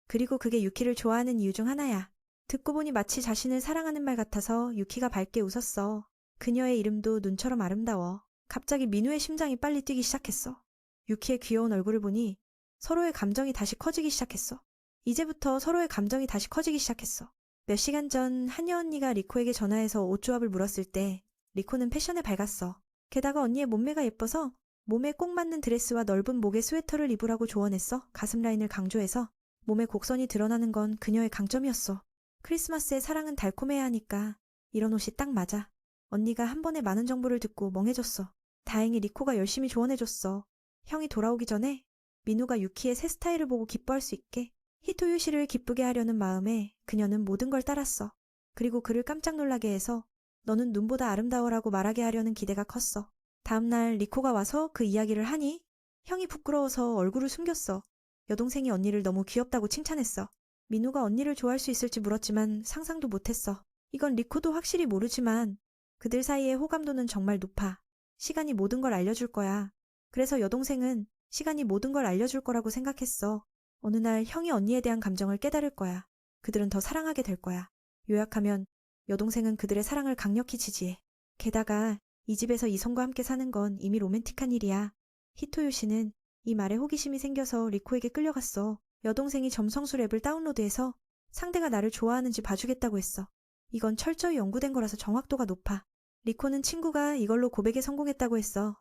그리고 그게 유키를 좋아하는 이유 중 하나야. 듣고 보니 마치 자신을 사랑하는 말 같아서 유키가 밝게 웃었어. 그녀의 이름도 눈처럼 아름다워. 갑자기 민우의 심장이 빨리 뛰기 시작했어. 유키의 귀여운 얼굴을 보니 서로의 감정이 다시 커지기 시작했어. 이제부터 서로의 감정이 다시 커지기 시작했어. 몇 시간 전 한이 언니가 리코에게 전화해서 옷 조합을 물었을 때 리코는 패션에 밝았어. 게다가 언니의 몸매가 예뻐서 몸에 꼭 맞는 드레스와 넓은 목의 스웨터를 입으라고 조언했어. 가슴 라인을 강조해서 몸의 곡선이 드러나는 건 그녀의 강점이었어. 크리스마스에 사랑은 달콤해야 하니까 이런 옷이 딱 맞아. 언니가 한 번에 많은 정보를 듣고 멍해졌어. 다행히 리코가 열심히 조언해줬어. 형이 돌아오기 전에 민우가 유키의 새 스타일을 보고 기뻐할 수 있게 히토유 씨를 기쁘게 하려는 마음에 그녀는 모든 걸 따랐어. 그리고 그를 깜짝 놀라게 해서 너는 눈보다 아름다워라고 말하게 하려는 기대가 컸어. 다음날 리코가 와서 그 이야기를 하니 형이 부끄러워서 얼굴을 숨겼어. 여동생이 언니를 너무 귀엽다고 칭찬했어. 민우가 언니를 좋아할 수 있을지 물었지만 상상도 못했어. 이건 리코도 확실히 모르지만 그들 사이의 호감도는 정말 높아. 시간이 모든 걸 알려줄 거야. 그래서 여동생은 시간이 모든 걸 알려줄 거라고 생각했어. 어느 날 형이 언니에 대한 감정을 깨달을 거야. 그들은 더 사랑하게 될 거야. 요약하면 여동생은 그들의 사랑을 강력히 지지해. 게다가 이 집에서 이성과 함께 사는 건 이미 로맨틱한 일이야. 히토요 씨는 이 말에 호기심이 생겨서 리코에게 끌려갔어. 여동생이 점성술 앱을 다운로드해서 상대가 나를 좋아하는지 봐주겠다고 했어. 이건 철저히 연구된 거라서 정확도가 높아. 리코는 친구가 이걸로 고백에 성공했다고 했어.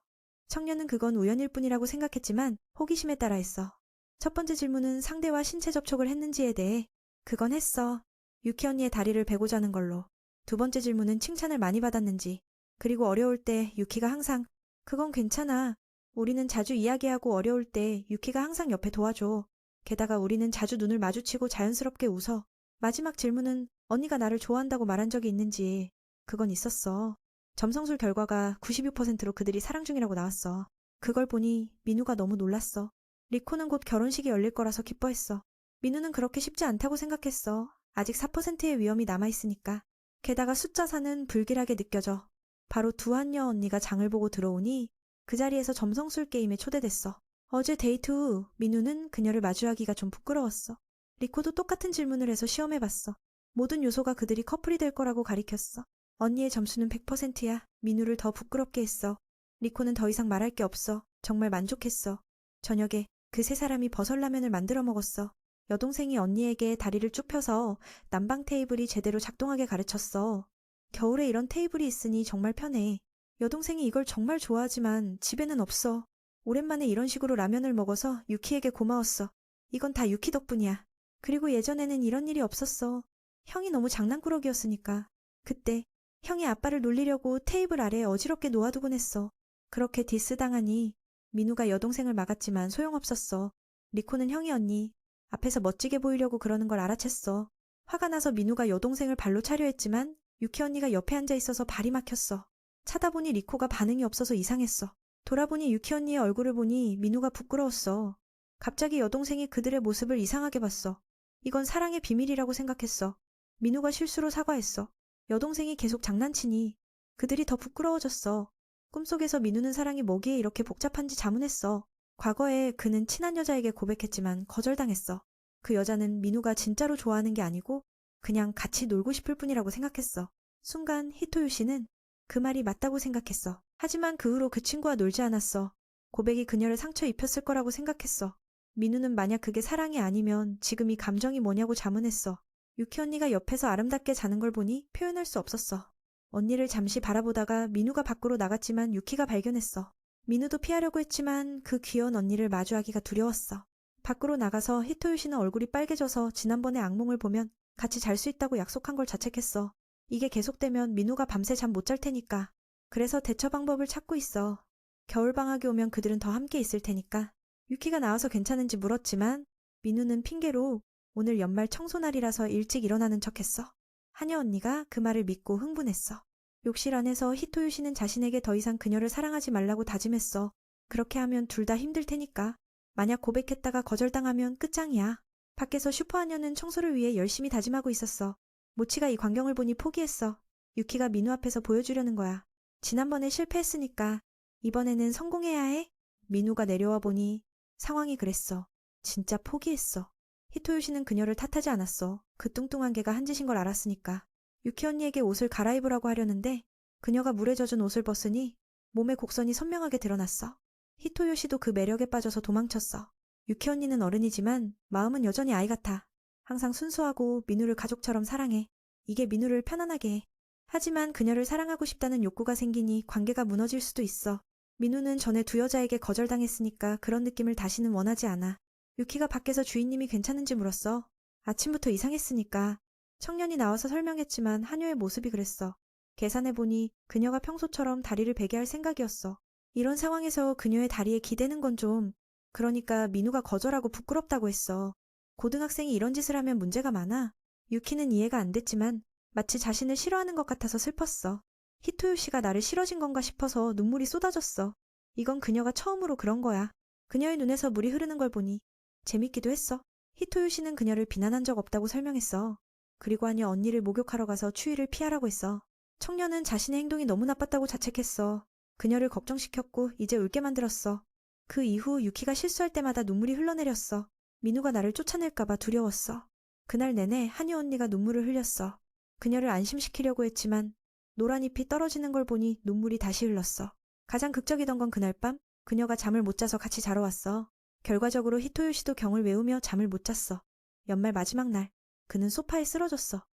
청년은 그건 우연일 뿐이라고 생각했지만 호기심에 따라 했어. 첫 번째 질문은 상대와 신체 접촉을 했는지에 대해 그건 했어. 유키 언니의 다리를 베고자는 걸로. 두 번째 질문은 칭찬을 많이 받았는지. 그리고 어려울 때 유키가 항상 그건 괜찮아. 우리는 자주 이야기하고 어려울 때 유키가 항상 옆에 도와줘. 게다가 우리는 자주 눈을 마주치고 자연스럽게 웃어. 마지막 질문은 언니가 나를 좋아한다고 말한 적이 있는지. 그건 있었어. 점성술 결과가 96%로 그들이 사랑 중이라고 나왔어. 그걸 보니 민우가 너무 놀랐어. 리코는 곧 결혼식이 열릴 거라서 기뻐했어. 민우는 그렇게 쉽지 않다고 생각했어. 아직 4%의 위험이 남아있으니까. 게다가 숫자 4는 불길하게 느껴져. 바로 두 한여 언니가 장을 보고 들어오니 그 자리에서 점성술 게임에 초대됐어. 어제 데이트 후 민우는 그녀를 마주하기가 좀 부끄러웠어. 리코도 똑같은 질문을 해서 시험해봤어. 모든 요소가 그들이 커플이 될 거라고 가리켰어. 언니의 점수는 100%야. 민우를 더 부끄럽게 했어. 리코는 더 이상 말할 게 없어. 정말 만족했어. 저녁에 그 세 사람이 버섯라면을 만들어 먹었어. 여동생이 언니에게 다리를 쭉 펴서 난방 테이블이 제대로 작동하게 가르쳤어. 겨울에 이런 테이블이 있으니 정말 편해. 여동생이 이걸 정말 좋아하지만 집에는 없어. 오랜만에 이런 식으로 라면을 먹어서 유키에게 고마웠어. 이건 다 유키 덕분이야. 그리고 예전에는 이런 일이 없었어. 형이 너무 장난꾸러기였으니까. 그때 형이 아빠를 놀리려고 테이블 아래에 어지럽게 놓아두곤 했어. 그렇게 디스당하니 민우가 여동생을 막았지만 소용없었어. 리코는 형이 언니 앞에서 멋지게 보이려고 그러는 걸 알아챘어. 화가 나서 민우가 여동생을 발로 차려 했지만 유키 언니가 옆에 앉아 있어서 발이 막혔어. 차다보니 리코가 반응이 없어서 이상했어. 돌아보니 유키 언니의 얼굴을 보니 민우가 부끄러웠어. 갑자기 여동생이 그들의 모습을 이상하게 봤어. 이건 사랑의 비밀이라고 생각했어. 민우가 실수로 사과했어. 여동생이 계속 장난치니 그들이 더 부끄러워졌어. 꿈속에서 민우는 사랑이 뭐기에 이렇게 복잡한지 자문했어. 과거에 그는 친한 여자에게 고백했지만 거절당했어. 그 여자는 민우가 진짜로 좋아하는 게 아니고 그냥 같이 놀고 싶을 뿐이라고 생각했어. 순간 히토유 씨는 그 말이 맞다고 생각했어. 하지만 그 후로 그 친구와 놀지 않았어. 고백이 그녀를 상처 입혔을 거라고 생각했어. 민우는 만약 그게 사랑이 아니면 지금 이 감정이 뭐냐고 자문했어. 유키 언니가 옆에서 아름답게 자는 걸 보니 표현할 수 없었어. 언니를 잠시 바라보다가 민우가 밖으로 나갔지만 유키가 발견했어. 민우도 피하려고 했지만 그 귀여운 언니를 마주하기가 두려웠어. 밖으로 나가서 히토유 씨는 얼굴이 빨개져서 지난번에 악몽을 보면 같이 잘 수 있다고 약속한 걸 자책했어. 이게 계속되면 민우가 밤새 잠 못 잘 테니까. 그래서 대처 방법을 찾고 있어. 겨울방학이 오면 그들은 더 함께 있을 테니까. 유키가 나와서 괜찮은지 물었지만 민우는 핑계로 오늘 연말 청소날이라서 일찍 일어나는 척했어. 하녀 언니가 그 말을 믿고 흥분했어. 욕실 안에서 히토유 씨는 자신에게 더 이상 그녀를 사랑하지 말라고 다짐했어. 그렇게 하면 둘 다 힘들 테니까. 만약 고백했다가 거절당하면 끝장이야. 밖에서 슈퍼하녀는 청소를 위해 열심히 다짐하고 있었어. 모치가 이 광경을 보니 포기했어. 유키가 민우 앞에서 보여주려는 거야. 지난번에 실패했으니까 이번에는 성공해야 해. 민우가 내려와 보니 상황이 그랬어. 진짜 포기했어. 히토유 씨는 그녀를 탓하지 않았어. 그 뚱뚱한 개가 한 짓인 걸 알았으니까. 유키 언니에게 옷을 갈아입으라고 하려는데 그녀가 물에 젖은 옷을 벗으니 몸의 곡선이 선명하게 드러났어. 히토요 씨도 그 매력에 빠져서 도망쳤어. 유키 언니는 어른이지만 마음은 여전히 아이 같아. 항상 순수하고 민우를 가족처럼 사랑해. 이게 민우를 편안하게 해. 하지만 그녀를 사랑하고 싶다는 욕구가 생기니 관계가 무너질 수도 있어. 민우는 전에 두 여자에게 거절당했으니까 그런 느낌을 다시는 원하지 않아. 유키가 밖에서 주인님이 괜찮은지 물었어. 아침부터 이상했으니까. 청년이 나와서 설명했지만 한효의 모습이 그랬어. 계산해보니 그녀가 평소처럼 다리를 베게 할 생각이었어. 이런 상황에서 그녀의 다리에 기대는 건 좀, 그러니까 민우가 거절하고 부끄럽다고 했어. 고등학생이 이런 짓을 하면 문제가 많아. 유키는 이해가 안 됐지만 마치 자신을 싫어하는 것 같아서 슬펐어. 히토요 씨가 나를 싫어진 건가 싶어서 눈물이 쏟아졌어. 이건 그녀가 처음으로 그런 거야. 그녀의 눈에서 물이 흐르는 걸 보니 재밌기도 했어. 히토요 씨는 그녀를 비난한 적 없다고 설명했어. 그리고 하녀 언니를 목욕하러 가서 추위를 피하라고 했어. 청년은 자신의 행동이 너무 나빴다고 자책했어. 그녀를 걱정시켰고 이제 울게 만들었어. 그 이후 유키가 실수할 때마다 눈물이 흘러내렸어. 민우가 나를 쫓아낼까봐 두려웠어. 그날 내내 한유 언니가 눈물을 흘렸어. 그녀를 안심시키려고 했지만 노란 잎이 떨어지는 걸 보니 눈물이 다시 흘렀어. 가장 극적이던 건 그날 밤 그녀가 잠을 못 자서 같이 자러 왔어. 결과적으로 히토요 씨도 경을 외우며 잠을 못 잤어. 연말 마지막 날 그는 소파에 쓰러졌어.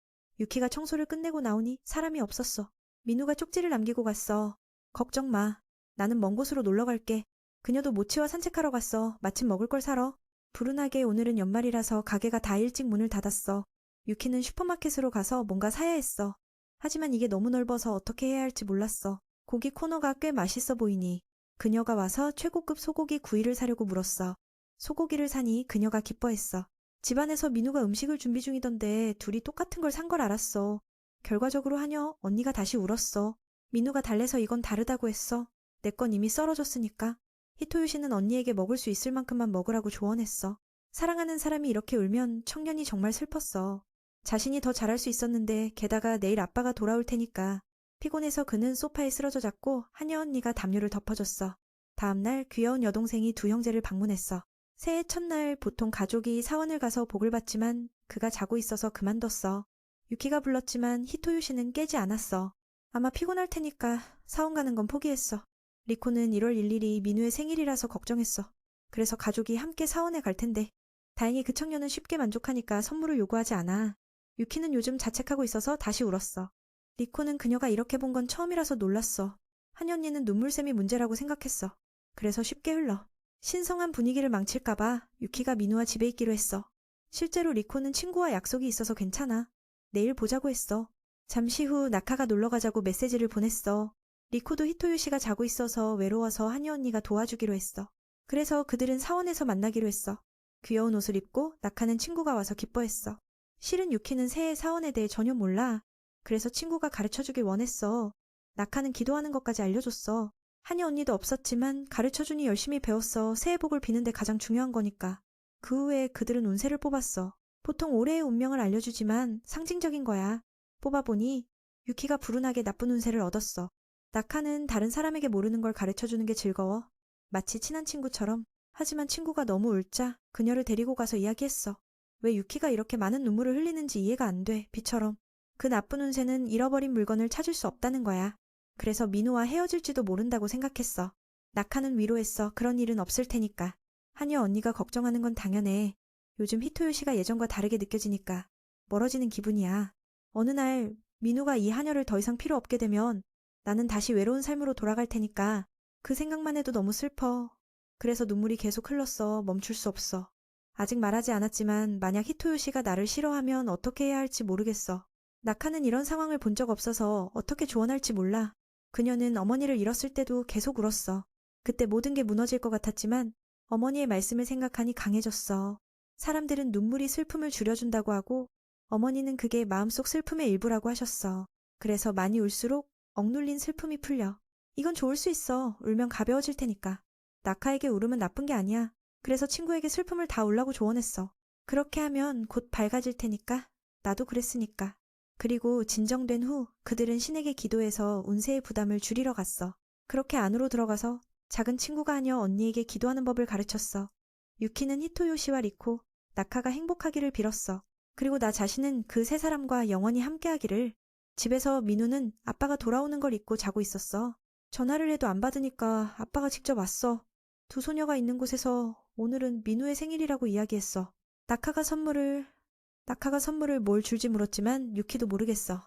유키가 청소를 끝내고 나오니 사람이 없었어. 민우가 쪽지를 남기고 갔어. 걱정 마. 나는 먼 곳으로 놀러 갈게. 그녀도 모치와 산책하러 갔어. 마침 먹을 걸 사러. 불운하게 오늘은 연말이라서 가게가 다 일찍 문을 닫았어. 유키는 슈퍼마켓으로 가서 뭔가 사야 했어. 하지만 이게 너무 넓어서 어떻게 해야 할지 몰랐어. 고기 코너가 꽤 맛있어 보이니 그녀가 와서 최고급 소고기 구이를 사려고 물었어. 소고기를 사니 그녀가 기뻐했어. 집안에서 민우가 음식을 준비 중이던데 둘이 똑같은 걸 산 걸 알았어. 결과적으로 하녀 언니가 다시 울었어. 민우가 달래서 이건 다르다고 했어. 내 건 이미 썰어졌으니까. 히토요 씨는 언니에게 먹을 수 있을 만큼만 먹으라고 조언했어. 사랑하는 사람이 이렇게 울면 청년이 정말 슬펐어. 자신이 더 잘할 수 있었는데 게다가 내일 아빠가 돌아올 테니까. 피곤해서 그는 소파에 쓰러져 잤고 하녀 언니가 담요를 덮어줬어. 다음날 귀여운 여동생이 두 형제를 방문했어. 새해 첫날 보통 가족이 사원을 가서 복을 받지만 그가 자고 있어서 그만뒀어. 유키가 불렀지만 히토요 씨는 깨지 않았어. 아마 피곤할 테니까 사원 가는 건 포기했어. 리코는 1월 1일이 민우의 생일이라서 걱정했어. 그래서 가족이 함께 사원에 갈 텐데. 다행히 그 청년은 쉽게 만족하니까 선물을 요구하지 않아. 유키는 요즘 자책하고 있어서 다시 울었어. 리코는 그녀가 이렇게 본 건 처음이라서 놀랐어. 한이 언니는 눈물샘이 문제라고 생각했어. 그래서 쉽게 흘러. 신성한 분위기를 망칠까봐 유키가 민우와 집에 있기로 했어. 실제로 리코는 친구와 약속이 있어서 괜찮아. 내일 보자고 했어. 잠시 후 나카가 놀러 가자고 메시지를 보냈어. 리코도 히토유 씨가 자고 있어서 외로워서 한이 언니가 도와주기로 했어. 그래서 그들은 사원에서 만나기로 했어. 귀여운 옷을 입고 나카는 친구가 와서 기뻐했어. 실은 유키는 새해 사원에 대해 전혀 몰라. 그래서 친구가 가르쳐주길 원했어. 나카는 기도하는 것까지 알려줬어. 한이 언니도 없었지만 가르쳐주니 열심히 배웠어. 새해 복을 비는데 가장 중요한 거니까. 그 후에 그들은 운세를 뽑았어. 보통 올해의 운명을 알려주지만 상징적인 거야. 뽑아보니 유키가 불운하게 나쁜 운세를 얻었어. 나카는 다른 사람에게 모르는 걸 가르쳐주는 게 즐거워. 마치 친한 친구처럼. 하지만 친구가 너무 울자 그녀를 데리고 가서 이야기했어. 왜 유키가 이렇게 많은 눈물을 흘리는지 이해가 안 돼. 비처럼. 그 나쁜 운세는 잃어버린 물건을 찾을 수 없다는 거야. 그래서 민우와 헤어질지도 모른다고 생각했어. 나카는 위로했어. 그런 일은 없을 테니까. 한여 언니가 걱정하는 건 당연해. 요즘 히토요 씨가 예전과 다르게 느껴지니까 멀어지는 기분이야. 어느 날 민우가 이 한여를 더 이상 필요 없게 되면 나는 다시 외로운 삶으로 돌아갈 테니까 그 생각만 해도 너무 슬퍼. 그래서 눈물이 계속 흘렀어. 멈출 수 없어. 아직 말하지 않았지만 만약 히토요 씨가 나를 싫어하면 어떻게 해야 할지 모르겠어. 나카는 이런 상황을 본 적 없어서 어떻게 조언할지 몰라. 그녀는 어머니를 잃었을 때도 계속 울었어. 그때 모든 게 무너질 것 같았지만 어머니의 말씀을 생각하니 강해졌어. 사람들은 눈물이 슬픔을 줄여준다고 하고 어머니는 그게 마음속 슬픔의 일부라고 하셨어. 그래서 많이 울수록 억눌린 슬픔이 풀려. 이건 좋을 수 있어. 울면 가벼워질 테니까. 나카에게 울음은 나쁜 게 아니야. 그래서 친구에게 슬픔을 다 울라고 조언했어. 그렇게 하면 곧 밝아질 테니까. 나도 그랬으니까. 그리고 진정된 후 그들은 신에게 기도해서 운세의 부담을 줄이러 갔어. 그렇게 안으로 들어가서 작은 친구가 하녀 언니에게 기도하는 법을 가르쳤어. 유키는 히토요 씨와 리코, 나카가 행복하기를 빌었어. 그리고 나 자신은 그 세 사람과 영원히 함께하기를. 집에서 민우는 아빠가 돌아오는 걸 잊고 자고 있었어. 전화를 해도 안 받으니까 아빠가 직접 왔어. 두 소녀가 있는 곳에서 오늘은 민우의 생일이라고 이야기했어. 나카가 선물을 뭘 줄지 물었지만 유키도 모르겠어.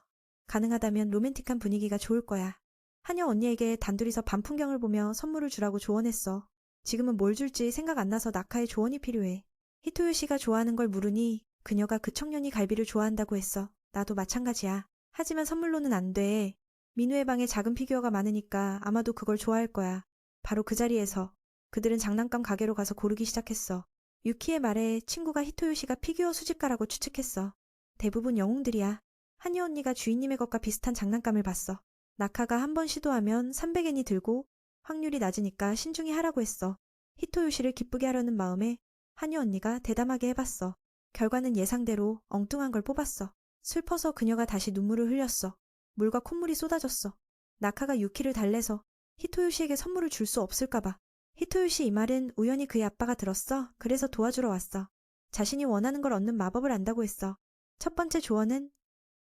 가능하다면 로맨틱한 분위기가 좋을 거야. 한여 언니에게 단둘이서 밤 풍경을 보며 선물을 주라고 조언했어. 지금은 뭘 줄지 생각 안 나서 나카의 조언이 필요해. 히토요 씨가 좋아하는 걸 물으니 그녀가 그 청년이 갈비를 좋아한다고 했어. 나도 마찬가지야. 하지만 선물로는 안 돼. 민우의 방에 작은 피규어가 많으니까 아마도 그걸 좋아할 거야. 바로 그 자리에서 그들은 장난감 가게로 가서 고르기 시작했어. 유키의 말에 친구가 히토요시가 피규어 수집가라고 추측했어. 대부분 영웅들이야. 한이 언니가 주인님의 것과 비슷한 장난감을 봤어. 낙하가 한 번 시도하면 300엔이 들고 확률이 낮으니까 신중히 하라고 했어. 히토요시를 기쁘게 하려는 마음에 한이 언니가 대담하게 해봤어. 결과는 예상대로 엉뚱한 걸 뽑았어. 슬퍼서 그녀가 다시 눈물을 흘렸어. 물과 콧물이 쏟아졌어. 낙하가 유키를 달래서 히토요시에게 선물을 줄 수 없을까봐. 히토요시 이 말은 우연히 그의 아빠가 들었어. 그래서 도와주러 왔어. 자신이 원하는 걸 얻는 마법을 안다고 했어. 첫 번째 조언은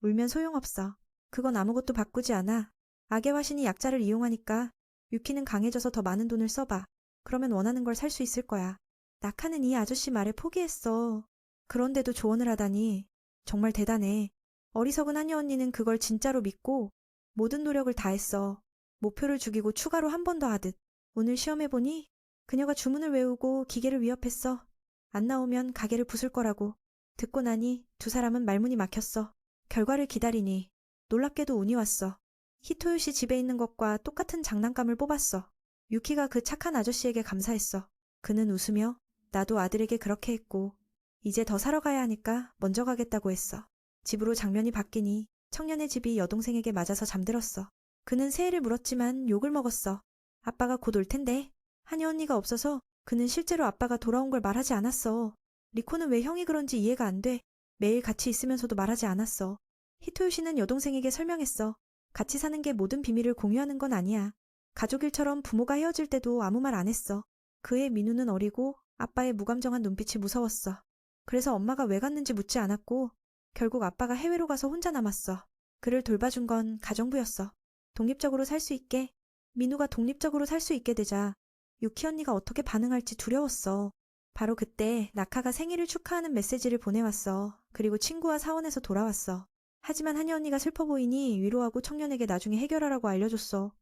울면 소용없어. 그건 아무것도 바꾸지 않아. 악의 화신이 약자를 이용하니까 유키는 강해져서 더 많은 돈을 써봐. 그러면 원하는 걸 살 수 있을 거야. 낙하는 이 아저씨 말에 포기했어. 그런데도 조언을 하다니 정말 대단해. 어리석은 한이 언니는 그걸 진짜로 믿고 모든 노력을 다했어. 목표를 죽이고 추가로 한 번 더 하듯. 오늘 시험해보니 그녀가 주문을 외우고 기계를 위협했어. 안 나오면 가게를 부술 거라고. 듣고 나니 두 사람은 말문이 막혔어. 결과를 기다리니 놀랍게도 운이 왔어. 히토요시 집에 있는 것과 똑같은 장난감을 뽑았어. 유키가 그 착한 아저씨에게 감사했어. 그는 웃으며 나도 아들에게 그렇게 했고 이제 더 사러 가야 하니까 먼저 가겠다고 했어. 집으로 장면이 바뀌니 청년의 집이 여동생에게 맞아서 잠들었어. 그는 새해를 물었지만 욕을 먹었어. 아빠가 곧 올 텐데. 한이 언니가 없어서 그는 실제로 아빠가 돌아온 걸 말하지 않았어. 리코는 왜 형이 그런지 이해가 안 돼. 매일 같이 있으면서도 말하지 않았어. 히토요시는 여동생에게 설명했어. 같이 사는 게 모든 비밀을 공유하는 건 아니야. 가족 일처럼 부모가 헤어질 때도 아무 말 안 했어. 그의 민우는 어리고 아빠의 무감정한 눈빛이 무서웠어. 그래서 엄마가 왜 갔는지 묻지 않았고 결국 아빠가 해외로 가서 혼자 남았어. 그를 돌봐준 건 가정부였어. 독립적으로 살 수 있게. 민우가 독립적으로 살 수 있게 되자 유키 언니가 어떻게 반응할지 두려웠어. 바로 그때 낙하가 생일을 축하하는 메시지를 보내왔어. 그리고 친구와 사원에서 돌아왔어. 하지만 한이 언니가 슬퍼 보이니 위로하고 청년에게 나중에 해결하라고 알려줬어.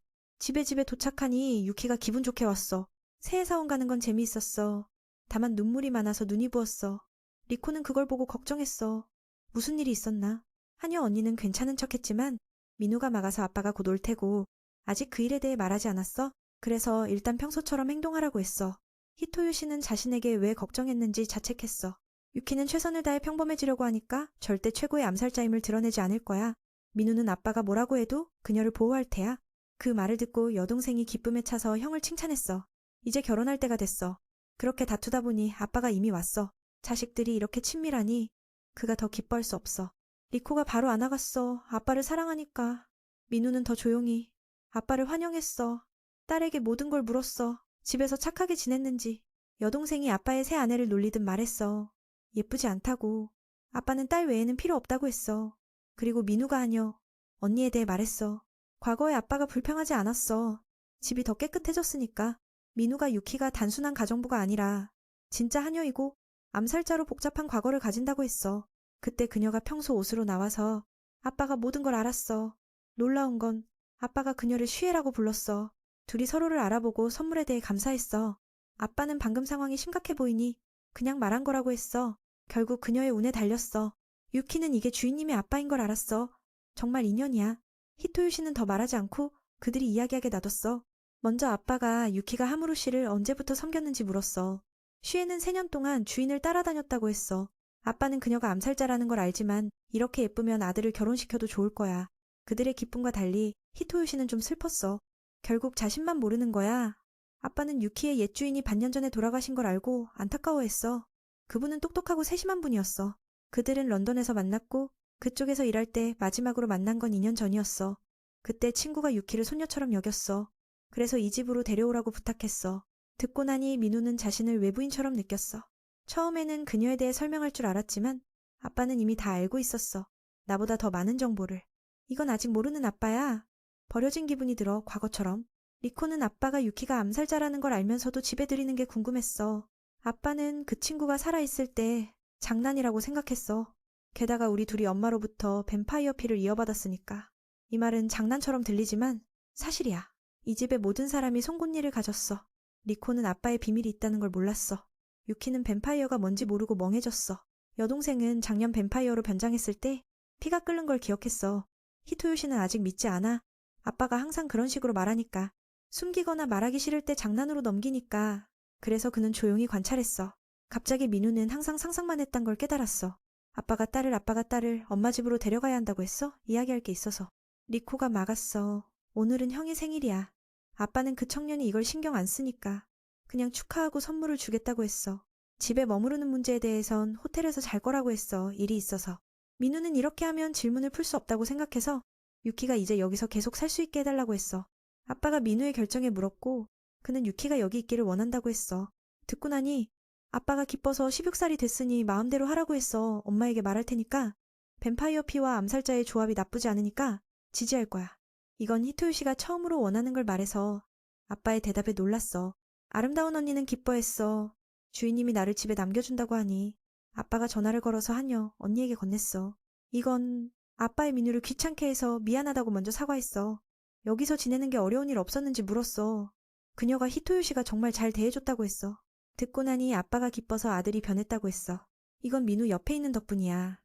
집에 도착하니 유키가 기분 좋게 왔어. 새해 사원 가는 건 재미있었어. 다만 눈물이 많아서 눈이 부었어. 리코는 그걸 보고 걱정했어. 무슨 일이 있었나? 한이 언니는 괜찮은 척했지만 민우가 막아서 아빠가 곧 올 테고 아직 그 일에 대해 말하지 않았어. 그래서 일단 평소처럼 행동하라고 했어. 히토요시는 자신에게 왜 걱정했는지 자책했어. 유키는 최선을 다해 평범해지려고 하니까 절대 최고의 암살자임을 드러내지 않을 거야. 민우는 아빠가 뭐라고 해도 그녀를 보호할 테야. 그 말을 듣고 여동생이 기쁨에 차서 형을 칭찬했어. 이제 결혼할 때가 됐어. 그렇게 다투다 보니 아빠가 이미 왔어. 자식들이 이렇게 친밀하니 그가 더 기뻐할 수 없어. 리코가 바로 안아갔어. 아빠를 사랑하니까. 민우는 더 조용히. 아빠를 환영했어. 딸에게 모든 걸 물었어. 집에서 착하게 지냈는지. 여동생이 아빠의 새 아내를 놀리듯 말했어. 예쁘지 않다고. 아빠는 딸 외에는 필요 없다고 했어. 그리고 민우가 아니여. 언니에 대해 말했어. 과거에 아빠가 불평하지 않았어. 집이 더 깨끗해졌으니까. 민우가 유키가 단순한 가정부가 아니라 진짜 하녀이고 암살자로 복잡한 과거를 가진다고 했어. 그때 그녀가 평소 옷으로 나와서 아빠가 모든 걸 알았어. 놀라운 건 아빠가 그녀를 쉬애라고 불렀어. 둘이 서로를 알아보고 선물에 대해 감사했어. 아빠는 방금 상황이 심각해 보이니 그냥 말한 거라고 했어. 결국 그녀의 운에 달렸어. 유키는 이게 주인님의 아빠인 걸 알았어. 정말 인연이야. 히토요시는 더 말하지 않고 그들이 이야기하게 놔뒀어. 먼저 아빠가 유키가 하무루 씨를 언제부터 섬겼는지 물었어. 쉬에는 3년 동안 주인을 따라다녔다고 했어. 아빠는 그녀가 암살자라는 걸 알지만 이렇게 예쁘면 아들을 결혼시켜도 좋을 거야. 그들의 기쁨과 달리 히토요시는 좀 슬펐어. 결국 자신만 모르는 거야. 아빠는 유키의 옛 주인이 반년 전에 돌아가신 걸 알고 안타까워했어. 그분은 똑똑하고 세심한 분이었어. 그들은 런던에서 만났고 그쪽에서 일할 때 마지막으로 만난 건 2년 전이었어. 그때 친구가 유키를 손녀처럼 여겼어. 그래서 이 집으로 데려오라고 부탁했어. 듣고 나니 민우는 자신을 외부인처럼 느꼈어. 처음에는 그녀에 대해 설명할 줄 알았지만 아빠는 이미 다 알고 있었어. 나보다 더 많은 정보를. 이건 아직 모르는 아빠야. 버려진 기분이 들어 과거처럼. 리코는 아빠가 유키가 암살자라는 걸 알면서도 집에 들이는 게 궁금했어. 아빠는 그 친구가 살아있을 때 장난이라고 생각했어. 게다가 우리 둘이 엄마로부터 뱀파이어 피를 이어받았으니까. 이 말은 장난처럼 들리지만 사실이야. 이 집의 모든 사람이 송곳니를 가졌어. 리코는 아빠의 비밀이 있다는 걸 몰랐어. 유키는 뱀파이어가 뭔지 모르고 멍해졌어. 여동생은 작년 뱀파이어로 변장했을 때 피가 끓는 걸 기억했어. 히토요시는 아직 믿지 않아. 아빠가 항상 그런 식으로 말하니까. 숨기거나 말하기 싫을 때 장난으로 넘기니까. 그래서 그는 조용히 관찰했어. 갑자기 민우는 항상 상상만 했단 걸 깨달았어. 아빠가 딸을 엄마 집으로 데려가야 한다고 했어? 이야기할 게 있어서. 리코가 막았어. 오늘은 형이 생일이야. 아빠는 그 청년이 이걸 신경 안 쓰니까. 그냥 축하하고 선물을 주겠다고 했어. 집에 머무르는 문제에 대해선 호텔에서 잘 거라고 했어. 일이 있어서. 민우는 이렇게 하면 질문을 풀 수 없다고 생각해서 유키가 이제 여기서 계속 살 수 있게 해달라고 했어. 아빠가 민우의 결정에 물었고 그는 유키가 여기 있기를 원한다고 했어. 듣고 나니 아빠가 기뻐서 16살이 됐으니 마음대로 하라고 했어. 엄마에게 말할 테니까 뱀파이어 피와 암살자의 조합이 나쁘지 않으니까 지지할 거야. 이건 히토요 씨가 처음으로 원하는 걸 말해서 아빠의 대답에 놀랐어. 아름다운 언니는 기뻐했어. 주인님이 나를 집에 남겨준다고 하니 아빠가 전화를 걸어서 하녀 언니에게 건넸어. 이건 아빠의 민우를 귀찮게 해서 미안하다고 먼저 사과했어. 여기서 지내는 게 어려운 일 없었는지 물었어. 그녀가 히토요 씨가 정말 잘 대해줬다고 했어. 듣고 나니 아빠가 기뻐서 아들이 변했다고 했어. 이건 민우 옆에 있는 덕분이야.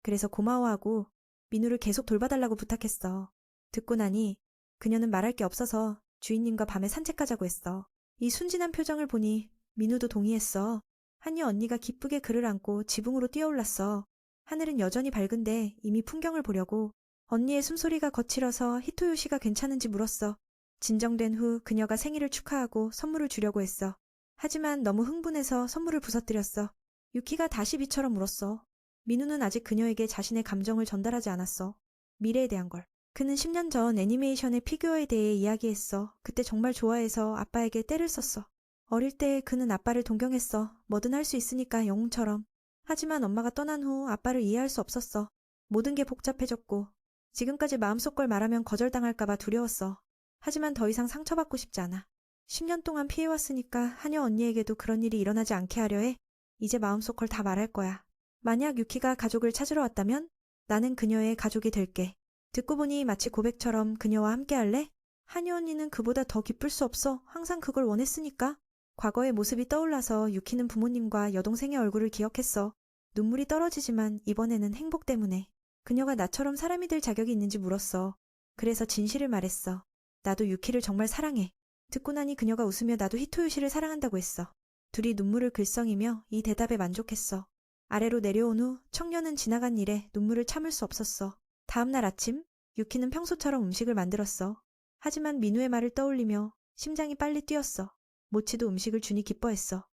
그래서 고마워하고 민우를 계속 돌봐달라고 부탁했어. 듣고 나니 그녀는 말할 게 없어서 주인님과 밤에 산책하자고 했어. 이 순진한 표정을 보니 민우도 동의했어. 한여 언니가 기쁘게 그를 안고 지붕으로 뛰어올랐어. 하늘은 여전히 밝은데 이미 풍경을 보려고. 언니의 숨소리가 거칠어서 히토요 씨가 괜찮은지 물었어. 진정된 후 그녀가 생일을 축하하고 선물을 주려고 했어. 하지만 너무 흥분해서 선물을 부서뜨렸어. 유키가 다시 비처럼 울었어. 민우는 아직 그녀에게 자신의 감정을 전달하지 않았어. 미래에 대한 걸. 그는 10년 전 애니메이션의 피규어에 대해 이야기했어. 그때 정말 좋아해서 아빠에게 떼를 썼어. 어릴 때 그는 아빠를 동경했어. 뭐든 할 수 있으니까 영웅처럼. 하지만 엄마가 떠난 후 아빠를 이해할 수 없었어. 모든 게 복잡해졌고 지금까지 마음속 걸 말하면 거절당할까봐 두려웠어. 하지만 더 이상 상처받고 싶지 않아. 10년 동안 피해왔으니까 하녀 언니에게도 그런 일이 일어나지 않게 하려 해. 이제 마음속 걸 다 말할 거야. 만약 유키가 가족을 찾으러 왔다면 나는 그녀의 가족이 될게. 듣고 보니 마치 고백처럼 그녀와 함께 할래? 하녀 언니는 그보다 더 기쁠 수 없어. 항상 그걸 원했으니까. 과거의 모습이 떠올라서 유키는 부모님과 여동생의 얼굴을 기억했어. 눈물이 떨어지지만 이번에는 행복 때문에. 그녀가 나처럼 사람이 될 자격이 있는지 물었어. 그래서 진실을 말했어. 나도 유키를 정말 사랑해. 듣고 나니 그녀가 웃으며 나도 히토요 씨를 사랑한다고 했어. 둘이 눈물을 글썽이며 이 대답에 만족했어. 아래로 내려온 후 청년은 지나간 일에 눈물을 참을 수 없었어. 다음 날 아침 유키는 평소처럼 음식을 만들었어. 하지만 민우의 말을 떠올리며 심장이 빨리 뛰었어. 모치도 음식을 주니 기뻐했어.